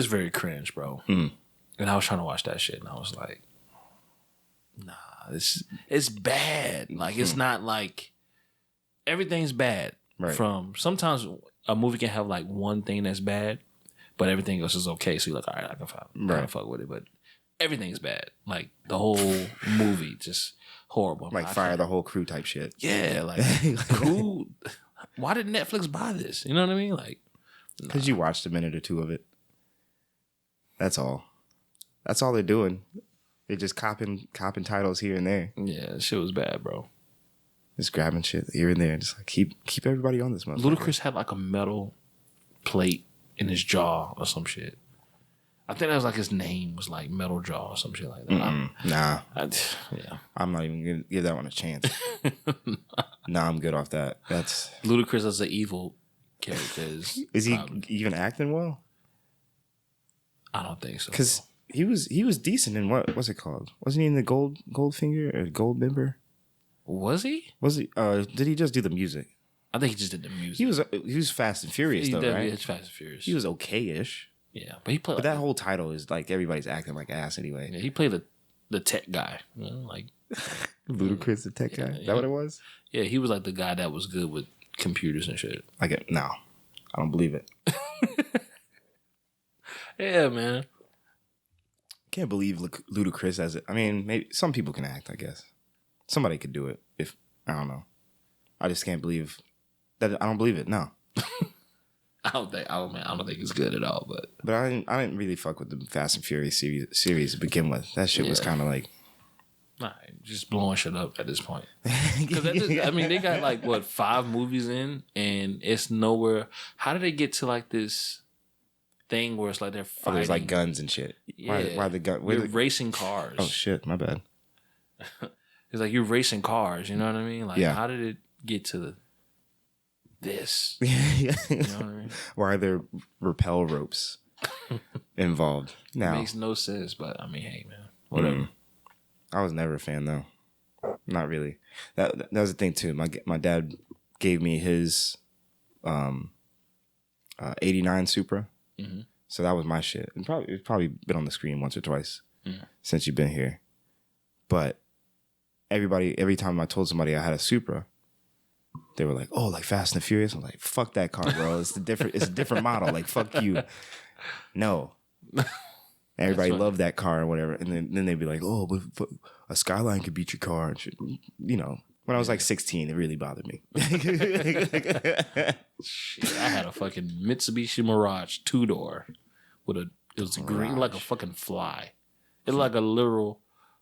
very cringe, bro. And I was trying to watch that shit and I was like, nah, it's bad. Like it's not like everything's bad. Right. From sometimes a movie can have like one thing that's bad, but everything else is okay. So you're like, all right, I can fuck with it. But everything's bad. Like the whole movie just horrible. Like fire the whole crew type shit. Yeah, like who? Why did Netflix buy this? You know what I mean? Like, because you watched a minute or two of it. That's all. That's all they're doing. They're just copping titles here and there. Yeah, shit was bad, bro. Just grabbing shit here and there. Just like keep everybody on this motherfucker. Ludacris had like a metal plate in his jaw or some shit. I think that was like his name was like Metal Jaw or some shit like that. Nah. Yeah. I'm not even gonna give that one a chance. Nah, I'm good off that. That's Ludacris as an evil characters. Is he even acting well? I don't think so. Because he was decent in what's it called? Wasn't he in the Goldfinger or Goldmember? Was he? Was he? Did he just do the music? I think he just did the music. He was Fast and Furious though, right? Yeah, it's Fast and Furious. He was okay-ish. Yeah, but he played. But that whole title is like everybody's acting like ass anyway. Yeah, he played the tech guy. You know, like Ludacris, the tech guy. Is that what it was? Yeah, he was like the guy that was good with computers and shit. No, I don't believe it. Yeah, man. Can't believe Ludacris as it. I mean, maybe some people can act. I guess somebody could do it. If I don't know, I just can't believe that. I don't believe it. No. I don't think it's good at all. But I didn't really fuck with the Fast and Furious series to begin with. That shit was kind of like, just blowing shit up at this point. Because I mean, they got like what 5 movies in, and it's nowhere. How did they get to like this thing where it's like they're fighting? There's like guns and shit. Yeah, why the gun? You're racing cars. Oh shit, my bad. It's like you're racing cars. You know what I mean? Like, how did it get to this? You know what I mean? Why are there rappel ropes involved? Now it makes no sense. But I mean, hey, man, whatever. I was never a fan though. Not really. That was the thing too. My dad gave me his 89 Supra. Mm-hmm. So that was my shit. And it's probably been on the screen once or twice since you've been here. But every time I told somebody I had a Supra, they were like, "Oh, like Fast and the Furious." I'm like, "Fuck that car, bro. It's a different model. Like, fuck you." No. Everybody loved that car or whatever. And then they'd be like, "Oh, but a Skyline could beat your car." And shit. You know, when I was like 16, it really bothered me. Shit, I had a fucking Mitsubishi Mirage 2-door it was green like a fucking fly. It was like a literal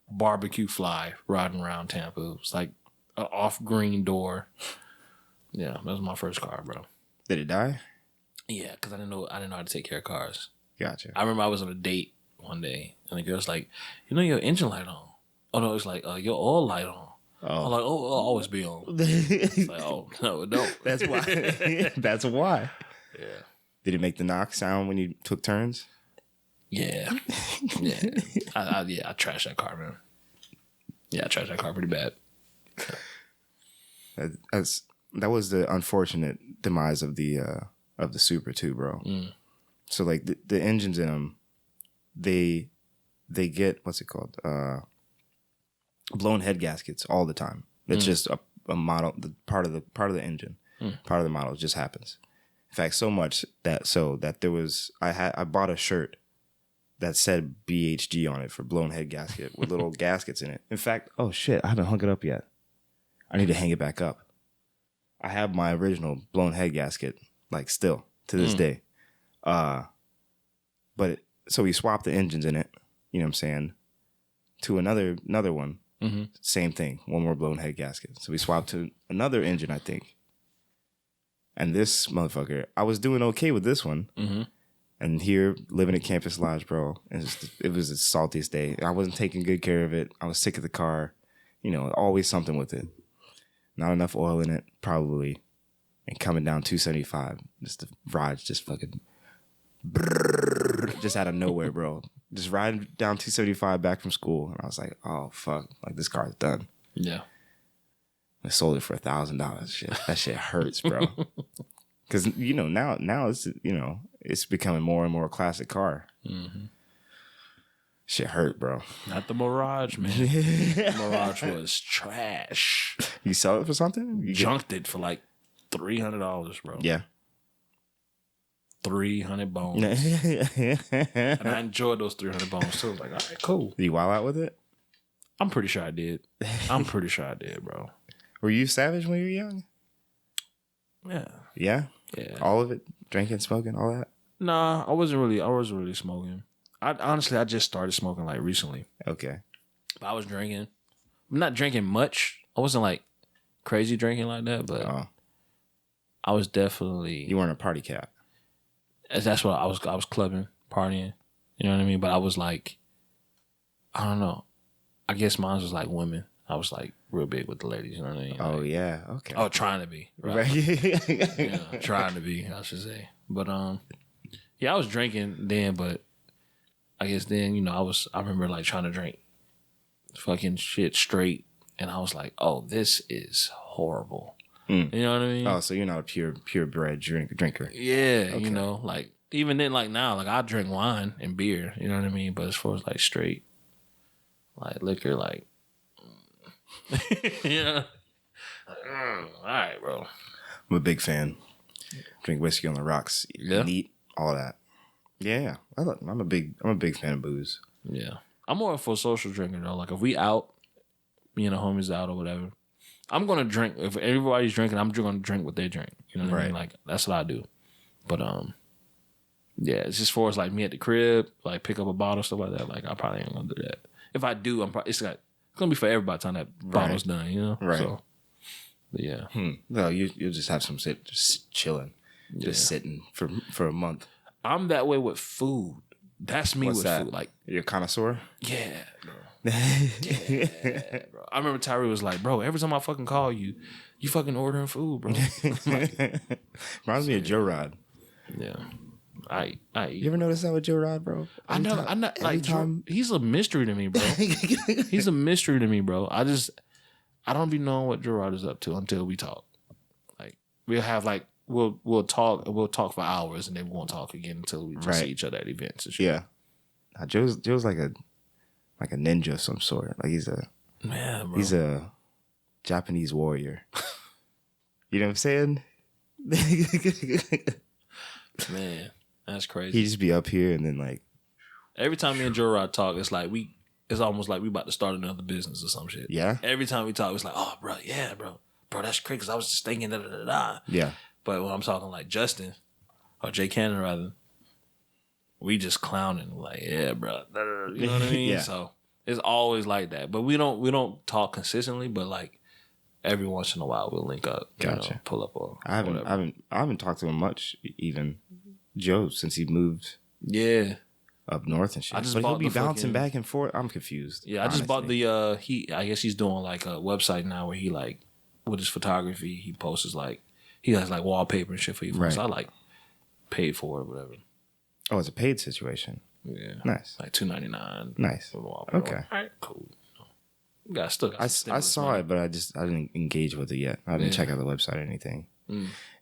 barbecue fly riding around Tampa. It was like an off-green door. Yeah, that was my first car, bro. Did it die? Yeah, because I didn't know how to take care of cars. Gotcha. I remember I was on a date one day, and the girl's like, "You know your engine light on?" Oh no, it's like your oil light on. Oh. I'm like, "Oh, it'll always be on." It's like, "Oh no, it don't." That's why. That's why. Yeah. Did it make the knock sound when you took turns? Yeah. Yeah. I trashed that car, man. Yeah, I trashed that car pretty bad. That was the unfortunate demise of the Supra too, bro. So like the engines in them, they get what's it called? Blown head gaskets all the time. It's just a model, part of the engine, part of the model. It just happens. In fact, so much that there was I bought a shirt that said BHG on it for blown head gasket with little gaskets in it. In fact, oh shit, I haven't hung it up yet. I need to hang it back up. I have my original blown head gasket, like still to this day. So we swapped the engines in it, you know what I'm saying, to another one. Mm-hmm. Same thing, one more blown head gasket. So we swapped to another engine, I think. And this motherfucker, I was doing okay with this one. Mm-hmm. And here, living at Campus Lodge, bro, it was the saltiest day. I wasn't taking good care of it. I was sick of the car. You know, always something with it. Not enough oil in it, probably. And coming down 275, just the rides just fucking just out of nowhere, bro. Just riding down 275 back from school. And I was like, oh, fuck. Like, this car's done. Yeah. I sold it for $1,000. Shit, that shit hurts, bro. Because, you know, now it's, you know, it's becoming more and more a classic car. Mm-hmm. Shit hurt, bro. Not the Mirage, man. The Mirage was trash. You sell it for something? You junked it for like $300, bro. Yeah. 300 bones. And I enjoyed those 300 bones too. I was like, all right, cool. Did you wild out with it? I'm pretty sure I did. Bro. Were you savage when you were young? Yeah. Yeah? Yeah. All of it? Drinking, smoking, all that? Nah, I wasn't really smoking. I just started smoking like recently. Okay. But I was drinking. I'm not drinking much. I wasn't like crazy drinking like that, but I was definitely. You weren't a party cat. That's what I was clubbing, partying. You know what I mean? But I was like, I don't know. I guess mine was like women. I was like real big with the ladies. You know what I mean? Oh like, yeah. Okay. Oh, trying to be. Right. Yeah, trying to be, I should say. But yeah, I was drinking then, but I guess then, you know, I remember like trying to drink fucking shit straight, and I was like, oh, this is horrible. You know what I mean? Oh, so you're not a purebred drinker. Yeah, Okay. you know, like even then, like now, like I drink wine and beer. You know what I mean? But as far as like straight, like liquor, like you know, all right, bro. I'm a big fan. Drink whiskey on the rocks, Yeah. neat, all that. Yeah, I'm a big fan of booze. Yeah, I'm more for a social drinker though. Like if we out, me and the homies out or whatever, I'm gonna drink. If everybody's drinking, I'm gonna drink what they drink. You know what I mean? Like that's what I do. But yeah, it's just for us like me at the crib, like pick up a bottle, stuff like that. Like I probably ain't gonna do that. If I do, it's gonna be for everybody by the time that bottle's done. You know? Right. So, but yeah. No, you'll just have some just chilling, just sitting for a month. I'm that way with food. That's me with food. Like you're a connoisseur. Yeah, bro. Yeah, bro. I remember Tyree was like, bro, every time I fucking call you, you fucking ordering food, bro. Reminds me of Joe Rod. Yeah. You ever notice that with Joe Rod, bro? I know. Like, he's a mystery to me, bro. He's a mystery to me, bro. I don't be knowing what Joe Rod is up to until we talk. Like, we'll have like, we'll talk for hours and then we won't talk again until we just see each other at events and shit. Yeah. Joe's like a ninja of some sort. Like he's a Japanese warrior. You know what I'm saying? Man, that's crazy. He just be up here and then like every time me and Joe Rod talk, it's almost like we about to start another business or some shit. Yeah. Every time we talk, it's like, oh, bro, yeah, bro, that's crazy. Cause I was just thinking da. Yeah. But when I'm talking like Justin or Jay Cannon rather, we just clowning like, yeah, bro. You know what I mean? Yeah. So it's always like that. But we don't talk consistently, but like every once in a while we'll link up. Gotcha. You know, pull up or I haven't talked to him much, even Joe, since he moved up north and shit. I just but bought he'll be the bouncing fucking- back and forth. I'm confused. Yeah, I just bought the I guess he's doing like a website now where he like with his photography, he posts like he has like wallpaper and shit for you. Right. So I like paid for it or whatever. Oh, it's a paid situation. Yeah. Nice. Like $2.99. Nice. For the wallpaper. Okay. All right, cool. Got stuck. I saw it, but I didn't engage with it yet. I didn't check out the website or anything.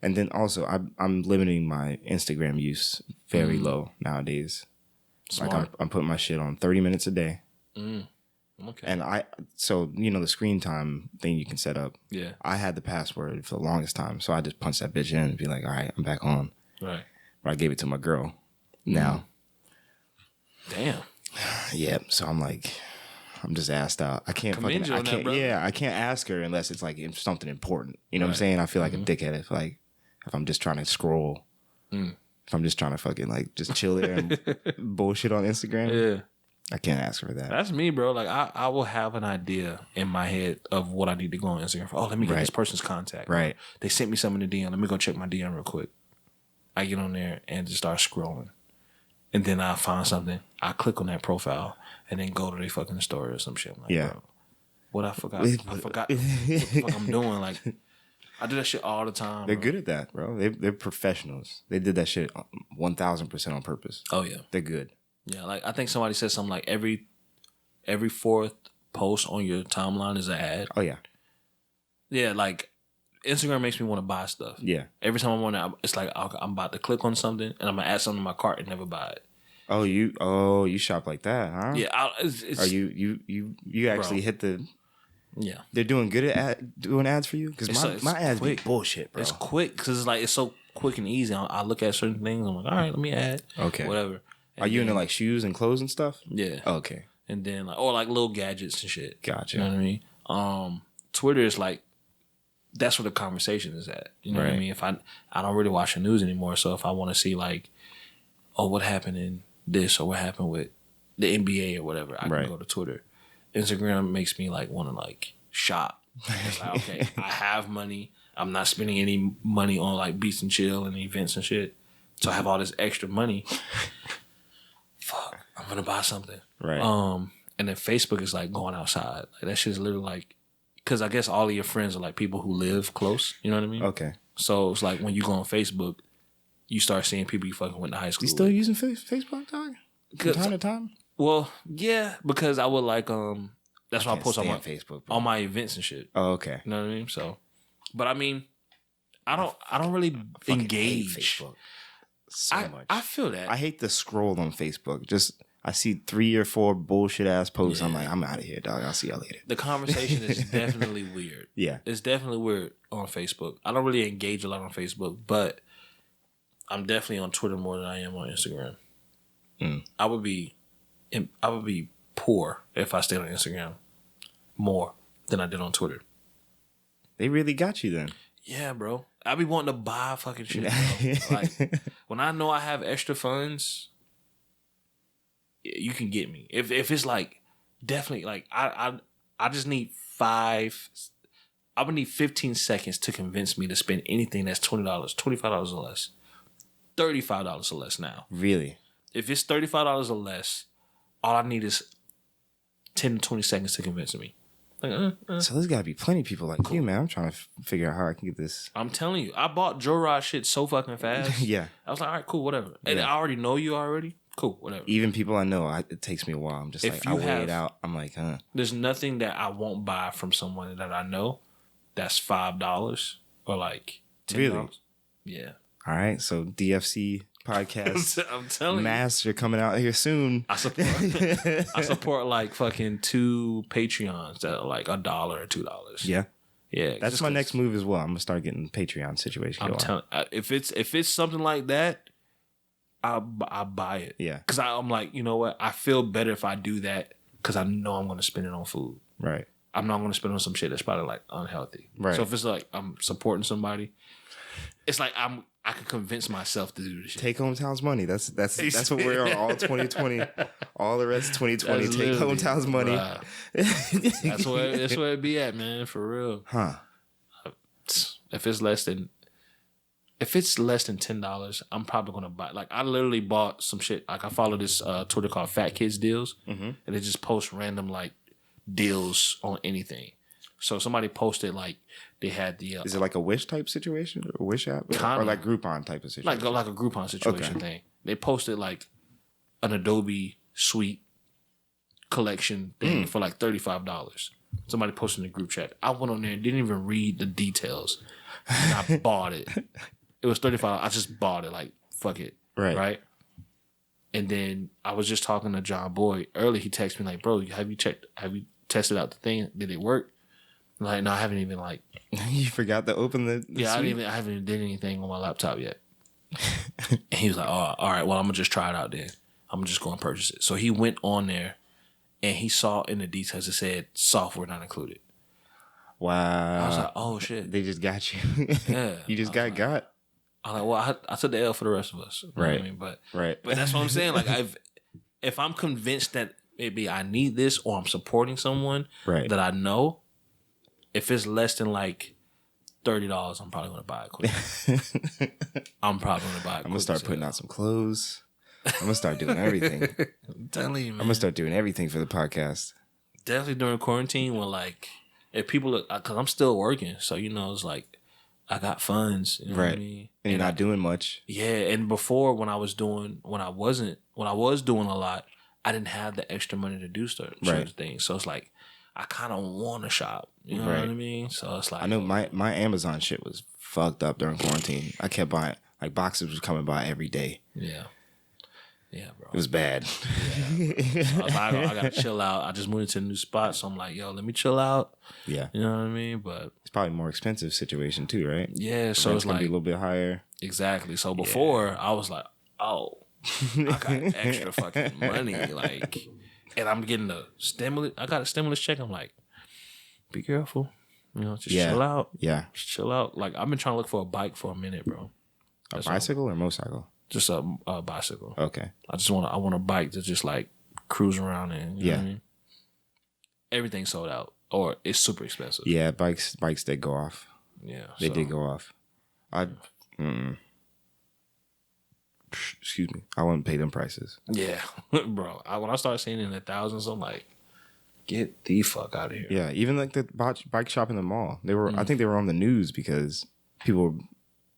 And then also, I'm limiting my Instagram use very low nowadays. Smart. Like I'm putting my shit on 30 minutes a day. Okay. And so you know the screen time thing you can set up. Yeah. I had the password for the longest time, so I just punched that bitch in and be like, all right, I'm back on. Right. But I gave it to my girl. Now. Damn. Yeah. So I'm like, I'm just asked out. I can't Commend you on that, brother. Yeah, I can't ask her unless it's like something important. You know what I'm saying? I feel like a dickhead if I'm just trying to scroll. If I'm just trying to fucking like just chill there and bullshit on Instagram. Yeah. I can't ask her for that. That's me, bro. Like I will have an idea in my head of what I need to go on Instagram for. Oh, let me get this person's contact. Right. They sent me something in the DM. Let me go check my DM real quick. I get on there and just start scrolling. And then I find something. I click on that profile and then go to their fucking story or some shit. I'm like, bro, what I forgot what the fuck I'm doing. Like, I do that shit all the time. They're good at that, bro. They're professionals. They did that shit 1,000% on purpose. Oh, yeah. They're good. Yeah, like I think somebody said something like every fourth post on your timeline is an ad. Oh, yeah. Yeah, like Instagram makes me want to buy stuff. Yeah. Every time I'm on it, it's like I'm about to click on something and I'm gonna add something to my cart and never buy it. Oh, you shop like that, huh? Yeah, it's Are you actually hit the? Yeah, they're doing good at doing ads for you because my ads be bullshit, bro. It's quick because it's so quick and easy. I look at certain things. I'm like, all right, let me add. Okay, whatever. And are you into like shoes and clothes and stuff? Yeah. Oh, okay. And then like little gadgets and shit. Gotcha. You know what I mean? Twitter is like that's where the conversation is at. You know what I mean? If I don't really watch the news anymore, so if I want to see like, oh, what happened in this or what happened with the NBA or whatever, I can go to Twitter. Instagram makes me like want to like shop. It's like, okay, I have money. I'm not spending any money on like beats and chill and events and shit. So I have all this extra money. Fuck, I'm gonna buy something. Right. And then Facebook is like going outside. Like that shit's literally like because I guess all of your friends are like people who live close. You know what I mean? Okay. So it's like when you go on Facebook, you start seeing people you fucking went to high school. You still with. using Facebook, dog? From time to time? Well, yeah, because I would like that's why I post on my Facebook, on my events and shit. Oh, okay. You know what I mean? So, but I mean, I don't really engage. Facebook so much. I feel that. I hate the scroll on Facebook. Just I see 3 or 4 bullshit ass posts. Yeah. I'm like, I'm out of here, dog. I'll see y'all later. The conversation is definitely weird. Yeah, it's definitely weird on Facebook. I don't really engage a lot on Facebook, but I'm definitely on Twitter more than I am on Instagram. I would be poor if I stayed on Instagram more than I did on Twitter. They really got you then. Yeah, bro. I be wanting to buy fucking shit, bro. Like, when I know I have extra funds, you can get me. If it's like, definitely, like, I just need I would need 15 seconds to convince me to spend anything that's $20, $25 or less. $35 or less now. Really? If it's $35 or less, all I need is 10 to 20 seconds to convince me. Like, So there's got to be plenty of people like you, man. I'm trying to figure out how I can get this. I'm telling you, I bought Joe Rod shit so fucking fast. Yeah. I was like, all right, cool, whatever. And I already know you already. Cool, whatever. Even people I know, it takes me a while. I'm just If like, I weigh it out. I'm like, There's nothing that I won't buy from someone that I know that's $5 or like $10. Really? Yeah. All right, so DFC podcast. I'm telling Master coming out here soon. I support like fucking 2 Patreons that are like $1 or $2. Yeah. Yeah. That's my next move as well. I'm gonna start getting Patreon situation. I'm telling if it's something like that, I buy it. Yeah. Because I'm like, you know what? I feel better if I do that because I know I'm going to spend it on food. Right. I'm not going to spend it on some shit that's probably like unhealthy. Right. So if it's like I'm supporting somebody, it's like I can convince myself to do this shit. Take Hmtown's money. That's what we're on all 2020. All the rest of 2020. That's take Hmtown's money. That's where it be at, man. For real. Huh. If it's less than $10, I'm probably gonna buy. Like I literally bought some shit. Like I follow this Twitter called Fat Kids Deals, and they just post random like deals on anything. So somebody posted like they had the. Is it like a Wish type situation or Wish app, or like Groupon type of situation? Like a Groupon situation thing. They posted like an Adobe Suite collection thing for like $35. Somebody posted in the group chat. I went on there and didn't even read the details, and I bought it. It was $35. I just bought it. Like, fuck it. Right? And then I was just talking to John Boyd earlier. He texted me like, bro, have you tested out the thing? Did it work? I'm like, no, I haven't even like. You forgot to open the yeah, I haven't even did anything on my laptop yet. And he was like, oh, all right, well, I'm going to just try it out then. I'm just going to purchase it. So he went on there and he saw in the details it said software not included. Wow. I was like, oh shit. They just got you. Yeah. You just got. I'm like, well, I took the L for the rest of us. You know what I mean? But that's what I'm saying. Like, if I'm convinced that maybe I need this or I'm supporting someone that I know, if it's less than like $30, I'm probably going to buy it quick. I'm going to start putting out some clothes. I'm going to start doing everything. I'm telling you, man. I'm going to start doing everything for the podcast. Definitely during quarantine when like, if people look, because I'm still working. So, you know, it's like, I got funds, you know what I mean? And you're not doing much. Yeah, and before when I was doing a lot, I didn't have the extra money to do certain things. So it's like I kind of want to shop, you know what I mean? So it's like I know my Amazon shit was fucked up during quarantine. I kept buying like boxes was coming by every day. Yeah. Yeah, bro. It was bad. Yeah. So I gotta chill out. I just moved into a new spot, so I'm like, yo, let me chill out. Yeah. You know what I mean? But it's probably a more expensive situation too, right? Yeah. So it's gonna like be a little bit higher. Exactly. So before I was like, oh, I got extra fucking money, like, and I'm getting a stimulus. I got a stimulus check. I'm like, be careful. You know, just chill out. Yeah. Just chill out. Like I've been trying to look for a bike for a minute, bro. A bicycle or motorcycle? Just a bicycle. Okay. I want a bike to just like cruise around in. You know what I mean? Everything's sold out or it's super expensive. Yeah, bikes did go off. Yeah. They did go off. Excuse me. I wouldn't pay them prices. Yeah. Bro. When I started seeing it in the thousands, I'm like, get the fuck out of here. Yeah, even like the bike shop in the mall. They were, I think they were on the news because people were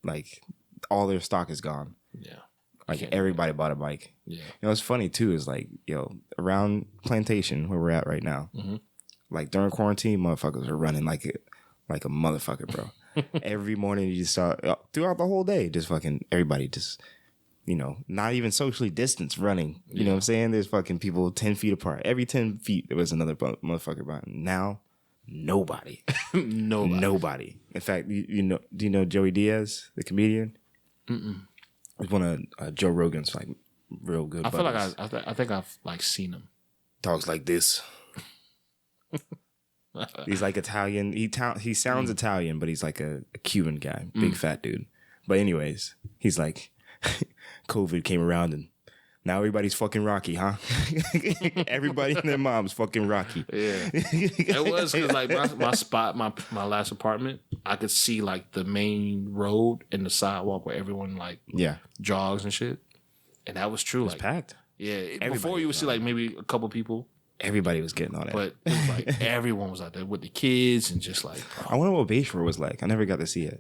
like, all their stock is gone. Yeah. Like everybody bought a bike. Yeah. You know, what's funny too is like, around Plantation where we're at right now, like during quarantine, motherfuckers are running like a motherfucker, bro. Every morning you just saw throughout the whole day, just fucking everybody just, not even socially distanced running. You know what I'm saying? There's fucking people 10 feet apart. Every 10 feet there was another motherfucker behind. Now, nobody. Nobody. In fact, do you know Joey Diaz, the comedian? Mm-mm. He's one of Joe Rogan's like real good buddies. I feel like I think I've like seen him. Talks like this. He's like Italian. He sounds Italian, but he's like a Cuban guy, big fat dude. But anyways, he's like, COVID came around and now everybody's fucking Rocky, huh? Everybody and their mom's fucking Rocky. Yeah, it was because like my spot, my last apartment, I could see like the main road and the sidewalk where everyone like jogs and shit, and that was true. It was like packed. Yeah, before you would see like maybe a couple people. Everybody was getting on it. But it was like everyone was out there with the kids and just like... I wonder what Bayshore was like. I never got to see it.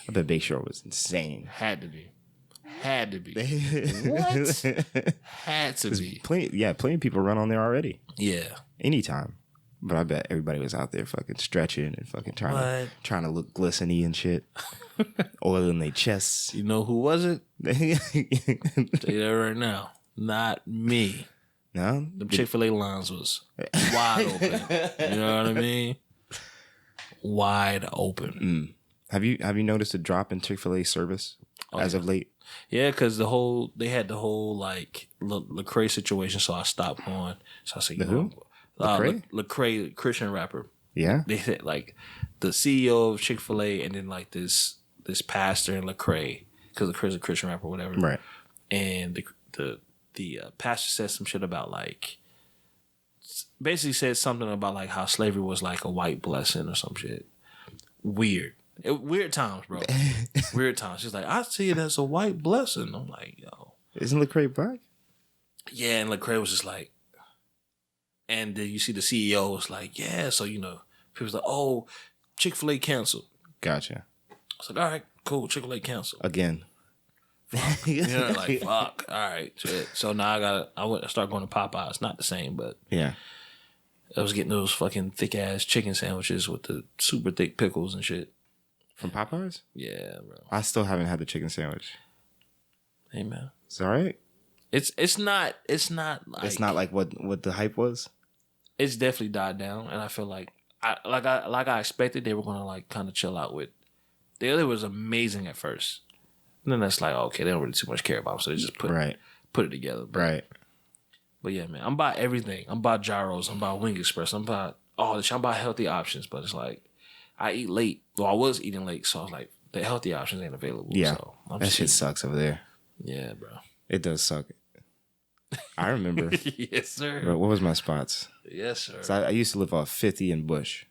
I bet Bayshore was insane. Had to be. What? Had to be. Plenty of people run on there already. Yeah. Anytime. But I bet everybody was out there fucking stretching and fucking trying to look glistening and shit. Oil in their chests. You know who wasn't? Tell you that right now. Not me. No? The Chick-fil-A lines was wide open. You know what I mean? Wide open. Have you noticed a drop in Chick-fil-A service as of late? Yeah, because they had the whole like Lecrae situation, so I stopped going. So I said, who? Lecrae, Christian rapper. Yeah. They said like the CEO of Chick-fil-A and then like this pastor in Lecrae, because Lecrae's a Christian rapper or whatever. Right. And the pastor said some shit about like, basically said something about like how slavery was like a white blessing or some shit. Weird times, bro. Weird times. She's like, I see it as a white blessing. I'm like, yo. Isn't Lecrae black? Yeah, and Lecrae was just like, and then you see the CEO was like, yeah, so people was like, oh, Chick-fil-A canceled. Gotcha. I was like, all right, cool, Chick-fil-A canceled. Again. Like, fuck. All right, shit. So now I start going to Popeyes. Not the same, but yeah. I was getting those fucking thick ass chicken sandwiches with the super thick pickles and shit. From Popeyes? Yeah, bro. I still haven't had the chicken sandwich. Hey, man. It's all right. It's not like what the hype was. It's definitely died down, and I feel like I expected they were gonna like kind of chill out with. The other was amazing at first. And then that's like, okay, they don't really too much care about them, so they just put it together. But yeah, man, I'm about everything. I'm about gyros. I'm about Wing Express. I'm about I'm about healthy options. But it's like, I eat late. Well, I was eating late, so I was like, the healthy options ain't available. Yeah, so that shit sucks over there. Yeah, bro. It does suck. I remember. Yes, sir. Bro, what was my spots? Yes, sir. So I used to live off 50 in Bush.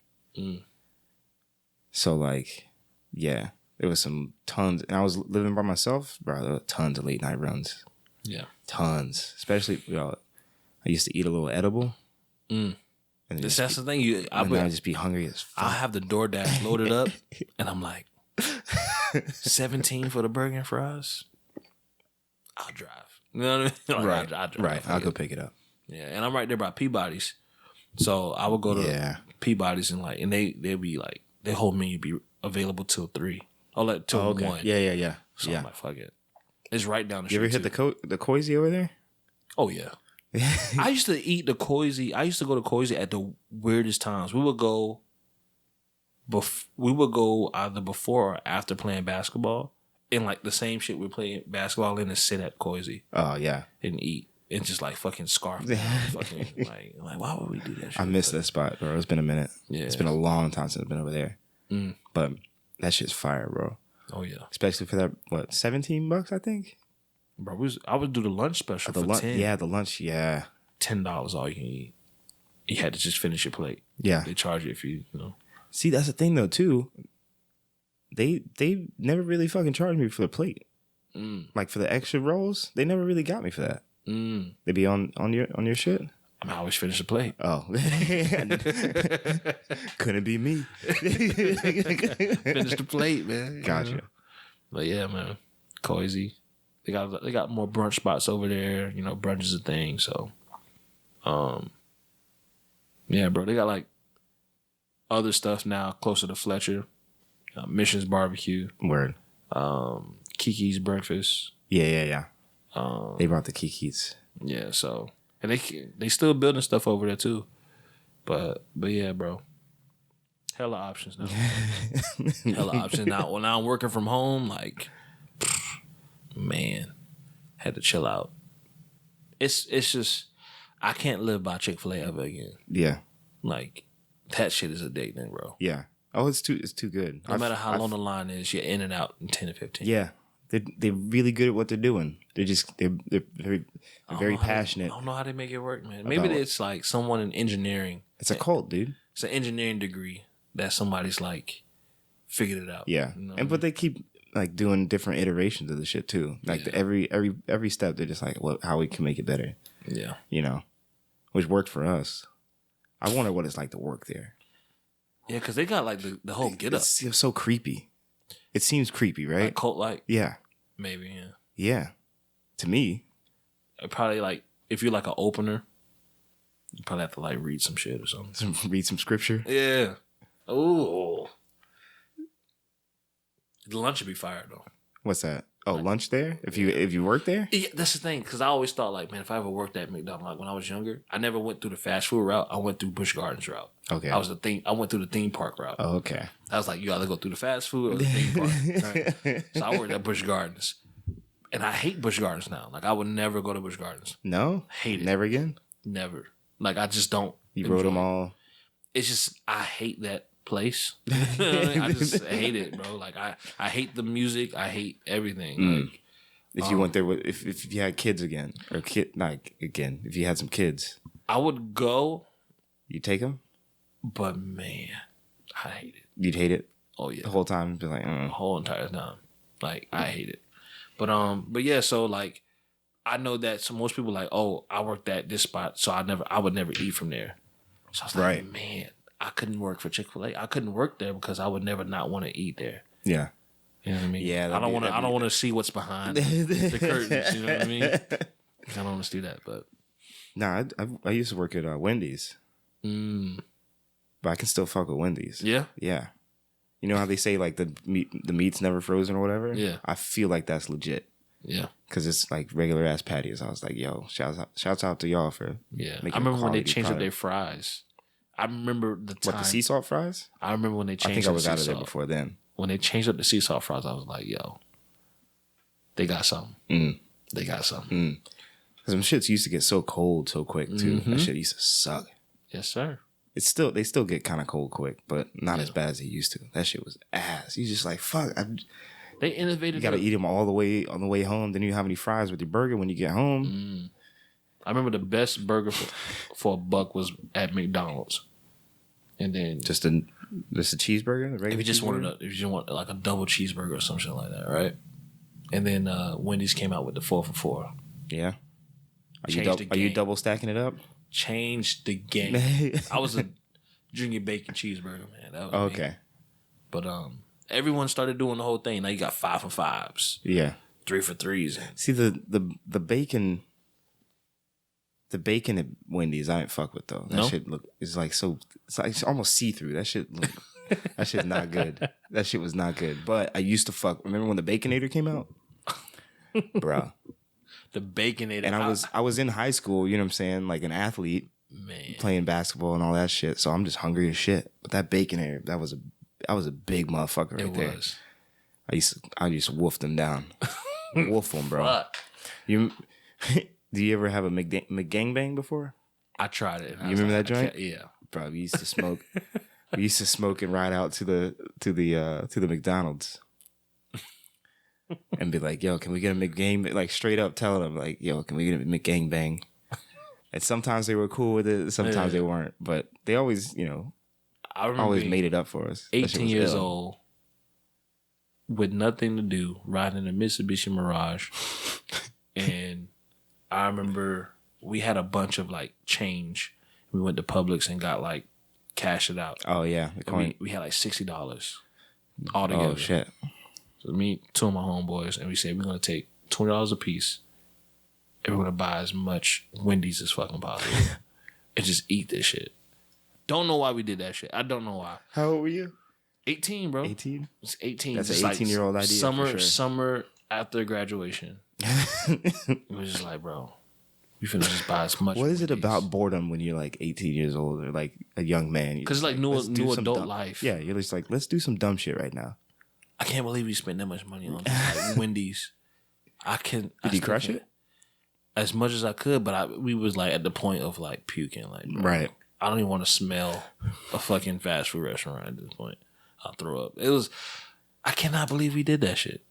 So like, yeah. There was some tons, and I was living by myself, bro. There were tons of late night runs. Yeah, tons. Especially, I used to eat a little edible. And that's the thing. I would just be hungry as fuck. I have the DoorDash loaded up, and I'm like, 17 for the burger and fries. I'll drive. You know what I mean? Like, I'll drive. Right. I'll go pick it up. Yeah, and I'm right there by Peabody's, so I would go to Peabody's and they'd be like, their whole menu be available till 3. Oh, like till 1. Yeah. So I'm like, fuck it. It's right down the street. You ever hit the Koizi over there? Oh, yeah. I used to eat the Koizi. I used to go to Koizi at the weirdest times. We would go either before or after playing basketball. And like the same shit we're playing basketball in and sit at Koizi. Oh, yeah. And eat. And just like fucking scarf. Fucking like, why would we do that shit? I miss that spot, bro. It's been a minute. Yeah. It's been a long time since I've been over there. But that shit's fire, bro. Oh, yeah. Especially for that, what, $17, I think? Bro, I would do the lunch special for 10. Yeah, the lunch, yeah. $10 all you can eat. You had to just finish your plate. Yeah. They charge you if you know. See, that's the thing, though, too. They never really fucking charged me for the plate. Like, for the extra rolls, they never really got me for that. They be on your shit? I always finish the plate. Oh. Couldn't be me. Finish the plate, man. Gotcha. You know? But yeah, man. Cozy. They got more brunch spots over there. You know, brunch is a thing. So, yeah, bro. They got like other stuff now closer to Fletcher. Mission's Barbecue. Word. Kiki's Breakfast. Yeah. They brought the Kiki's. Yeah, so and they still building stuff over there too. But yeah, bro. Hella options now. Hella options now. When I'm working from home, like, man, had to chill out. It's just I can't live by Chick-fil-A ever again. Yeah. Like that shit is addicting, bro. Yeah. Oh, it's too good. No matter how long the line is, you're in and out in 10 to 15. Yeah. They're really good at what they're doing. They're very passionate. I don't know how they make it work, man. Maybe it's like someone in engineering. It's a cult, dude. It's an engineering degree that somebody's like figured it out. Yeah. You know but they keep like doing different iterations of the shit too. Like every step they're just like, how we can make it better. Yeah. You know, which worked for us. I wonder what it's like to work there. Yeah, because they got like the whole get up. It's so creepy. It seems creepy, right? Like cult like? Yeah. Maybe, yeah. Yeah. To me. Probably like, if you're like an opener, you probably have to like read some shit or something. Read some scripture. Yeah. Oh. The lunch would be fire though. What's that? Oh, lunch there? If you work there? Yeah, that's the thing. Because I always thought like, man, if I ever worked at McDonald's, like when I was younger, I never went through the fast food route. I went through Busch Gardens route. Okay. I went through the theme park route. Oh, okay. I was like, you either go through the fast food or the theme park. Right? So I worked at Busch Gardens. And I hate Busch Gardens now. Like I would never go to Busch Gardens. No? Hate it. Never again? Never. Like I just don't. You wrote them all? It's just, I hate that place. I just hate it, bro. Like I hate the music. I hate everything. Like, if you went there with, if you had kids again, or if you had some kids, I would go. You take them? But man, I hate it. You'd hate it? Oh yeah. The whole time? Be like, The whole entire time. Like, I hate it. But yeah, so like, I know that most people like, oh, I worked at this spot, so I would never eat from there. So I was like, man, I couldn't work for Chick-fil-A. I couldn't work there because I would never not want to eat there. Yeah. You know what I mean? Yeah. I don't want to see what's behind the curtains. You know what I mean? I don't want to see that. But nah, I used to work at Wendy's, but I can still fuck with Wendy's. Yeah. Yeah. You know how they say like the meat's never frozen or whatever? Yeah. I feel like that's legit. Yeah. Because it's like regular ass patties. I was like, yo, shouts out to y'all for I remember when they changed up their fries. I remember the time. What, the sea salt fries? I remember when they changed. I think I was out of there before then. When they changed up the sea salt fries, I was like, yo, they got something. They got something. Because them shits used to get so cold so quick too. That shit used to suck. Yes, sir. They still get kind of cold quick, but not as bad as they used to. That shit was ass. You just like, fuck. They innovated. You got to eat them all the way on the way home. Then you have any fries with your burger when you get home. I remember the best burger for $1 was at McDonald's, and then just a cheeseburger. If you just want like a double cheeseburger or something like that, right? And then Wendy's came out with the 4 for $4. Yeah. Are you double stacking it up? Changed the game. I was a junior bacon cheeseburger, man. That was me. But everyone started doing the whole thing. Now you got 5 for $5s. Yeah. 3 for $3s. See the bacon. The bacon at Wendy's, I didn't fuck with though. That shit is like so. It's almost see through. That shit that shit's not good. That shit was not good. But I used to fuck. Remember when the Baconator came out, bro? The Baconator. And I was in high school. You know what I'm saying? Like an athlete, man, playing basketball and all that shit. So I'm just hungry as shit. But that Baconator, that was a big motherfucker right there. I used to wolf them down, wolf them, bro. Fuck. Do you ever have a McGangbang before? I tried it. You remember that joint? Yeah, bro. We used to smoke. We used to smoke and ride out to the McDonald's, and be like, "Yo, can we get a McGang?" Like straight up telling them, like, "Yo, can we get a McGangbang?" And sometimes they were cool with it. Sometimes they weren't. But they always, always made it up for us. 18 years old, with nothing to do, riding a Mitsubishi Mirage, and I remember we had a bunch of like change. We went to Publix and got like cash it out. Oh yeah, We had like $60 all together. Oh shit. So me, two of my homeboys, and we said we're gonna take $20 a piece, and we're gonna buy as much Wendy's as fucking possible, and just eat this shit. Don't know why we did that shit. I don't know why. How old were you? 18, bro. 18. It's 18. That's just an 18-year-old idea. Summer after graduation. It was just like, bro, we finna just buy as much. What is it Wendy's. about boredom when you're like 18 years old or like a young man? Because it's like new adult life. Yeah, you're just like, let's do some dumb shit right now. I can't believe we spent that much money on like Wendy's. Did you crush it? As much as I could, but we was like at the point of like puking. Like, bro, right. I don't even want to smell a fucking fast food restaurant at this point. I'll throw up. It was. I cannot believe we did that shit.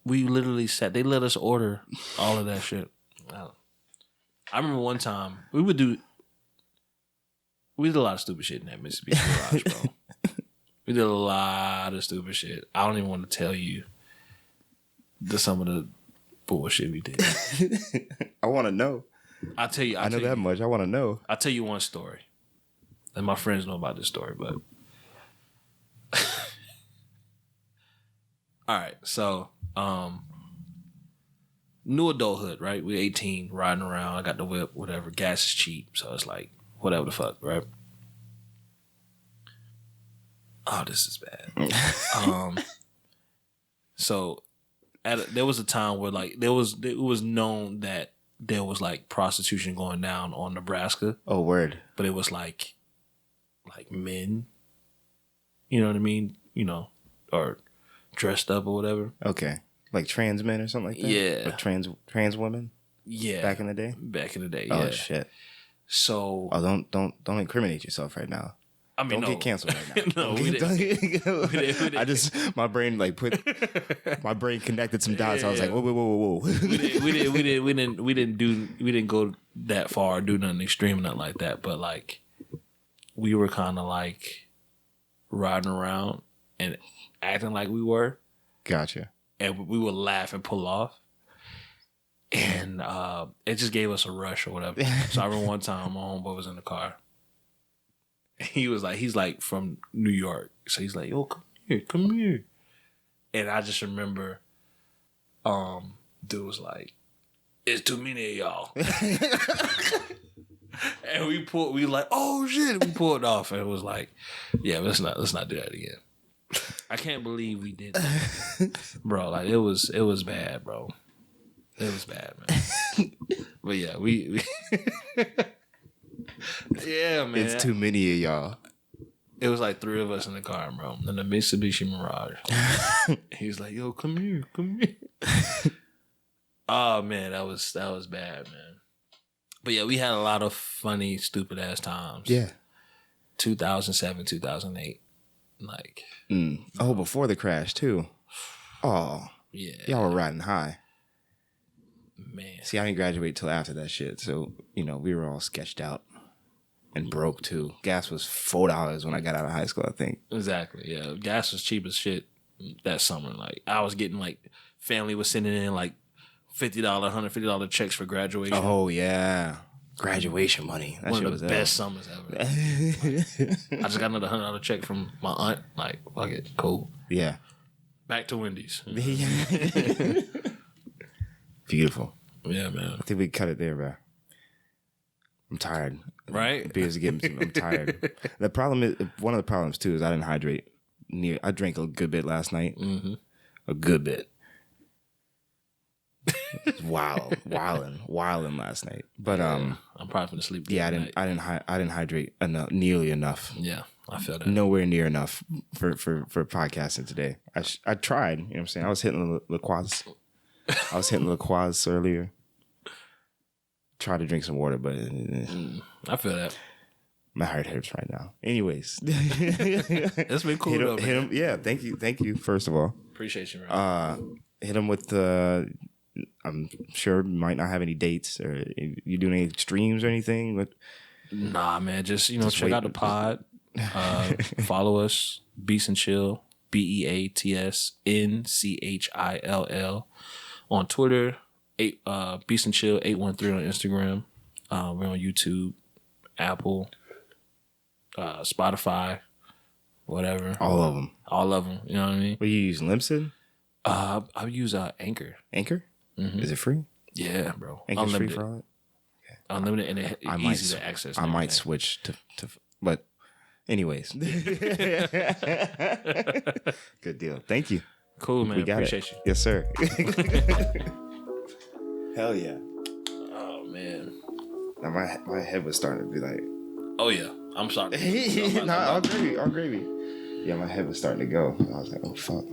We literally sat. They let us order all of that shit. I remember one time we did a lot of stupid shit in that Mississippi garage, bro. We did a lot of stupid shit. I don't even want to tell you some of the bullshit we did. I want to know. I'll tell you. I know that much. I want to know. I'll tell you one story. And my friends know about this story, but all right. So, new adulthood, right? We're 18, riding around. I got the whip, whatever. Gas is cheap, so it's like whatever the fuck, right? Oh, this is bad. So, there was a time where like it was known that there was like prostitution going down on Nebraska. Oh, word! But it was like men, you know what I mean? You know, or dressed up or whatever. Okay, like trans men or something like that. Yeah, or trans women. Yeah, back in the day. Yeah. Oh shit! So don't incriminate yourself right now. I mean, don't get canceled right now. No, we didn't. I just my brain connected some dots. I was like, whoa. we didn't go that far, or do nothing extreme, nothing like that. But like, we were kind of like riding around and acting like we were. Gotcha. And we would laugh and pull off. And it just gave us a rush or whatever. So I remember one time my homeboy was in the car. He's like from New York. So he's like, yo, come here. And I just remember dude was like, it's too many of y'all. And we like, oh shit. We pulled off and it was like, yeah, let's not do that again. I can't believe we did that. Bro, like it was bad, bro. It was bad, man. But yeah, we yeah, man. It's too many of y'all. It was like 3 of us in the car, bro. In the Mitsubishi Mirage. He was like, yo, come here. Oh man, that was bad, man. But yeah, we had a lot of funny, stupid ass times. Yeah. 2007, 2008. Like Oh, before the crash too. Oh. Yeah. Y'all were riding high. Man. See, I didn't graduate till after that shit. So, we were all sketched out and broke too. Gas was $4 when I got out of high school, I think. Exactly. Yeah. Gas was cheap as shit that summer. Like I was getting like family was sending in like $50, $150 checks for graduation. Oh yeah. Graduation money. That One shit of was the best summers ever. I just got another $100 check from my aunt. Like, fuck it. Cool. Yeah. Back to Wendy's. Beautiful. Yeah, man. I think we cut it there, bro. I'm tired. Right? Beers getting. I'm tired. The problem is one of the problems too is I didn't hydrate. I drank a good bit last night. Mm-hmm. A good bit. Wilding last night. But I'm probably gonna sleep. Yeah, I didn't hydrate nearly enough. Yeah, I feel that. Nowhere near enough for podcasting today. I tried. You know what I'm saying? I was hitting the quads. I was hitting the quads earlier. Tried to drink some water, but I feel that. My heart hurts right now. Anyways, it's been cool. Hit him. Yeah, thank you. First of all, appreciate you, man. Hit him with I'm sure you might not have any dates or you doing any streams or anything. But nah, man, just check out the pod. Follow us, Beats and Chill, BEATSNCHILL on Twitter. Beats and Chill 813 on Instagram. We're on YouTube, Apple, Spotify, whatever. All of them. All of them. You know what I mean? What you use, Limson? I use Anchor. Anchor? Mm-hmm. Is it free? Yeah, bro. Anchor's Unlimited. free for all that? Unlimited and it's easy to access. I might switch to but anyways. Good deal. Thank you. Cool, man. Appreciate you. Yes, sir. Hell yeah. Oh man. Now my head was starting to be like, oh yeah. I'm sorry. all gravy. Yeah, my head was starting to go. I was like, oh fuck.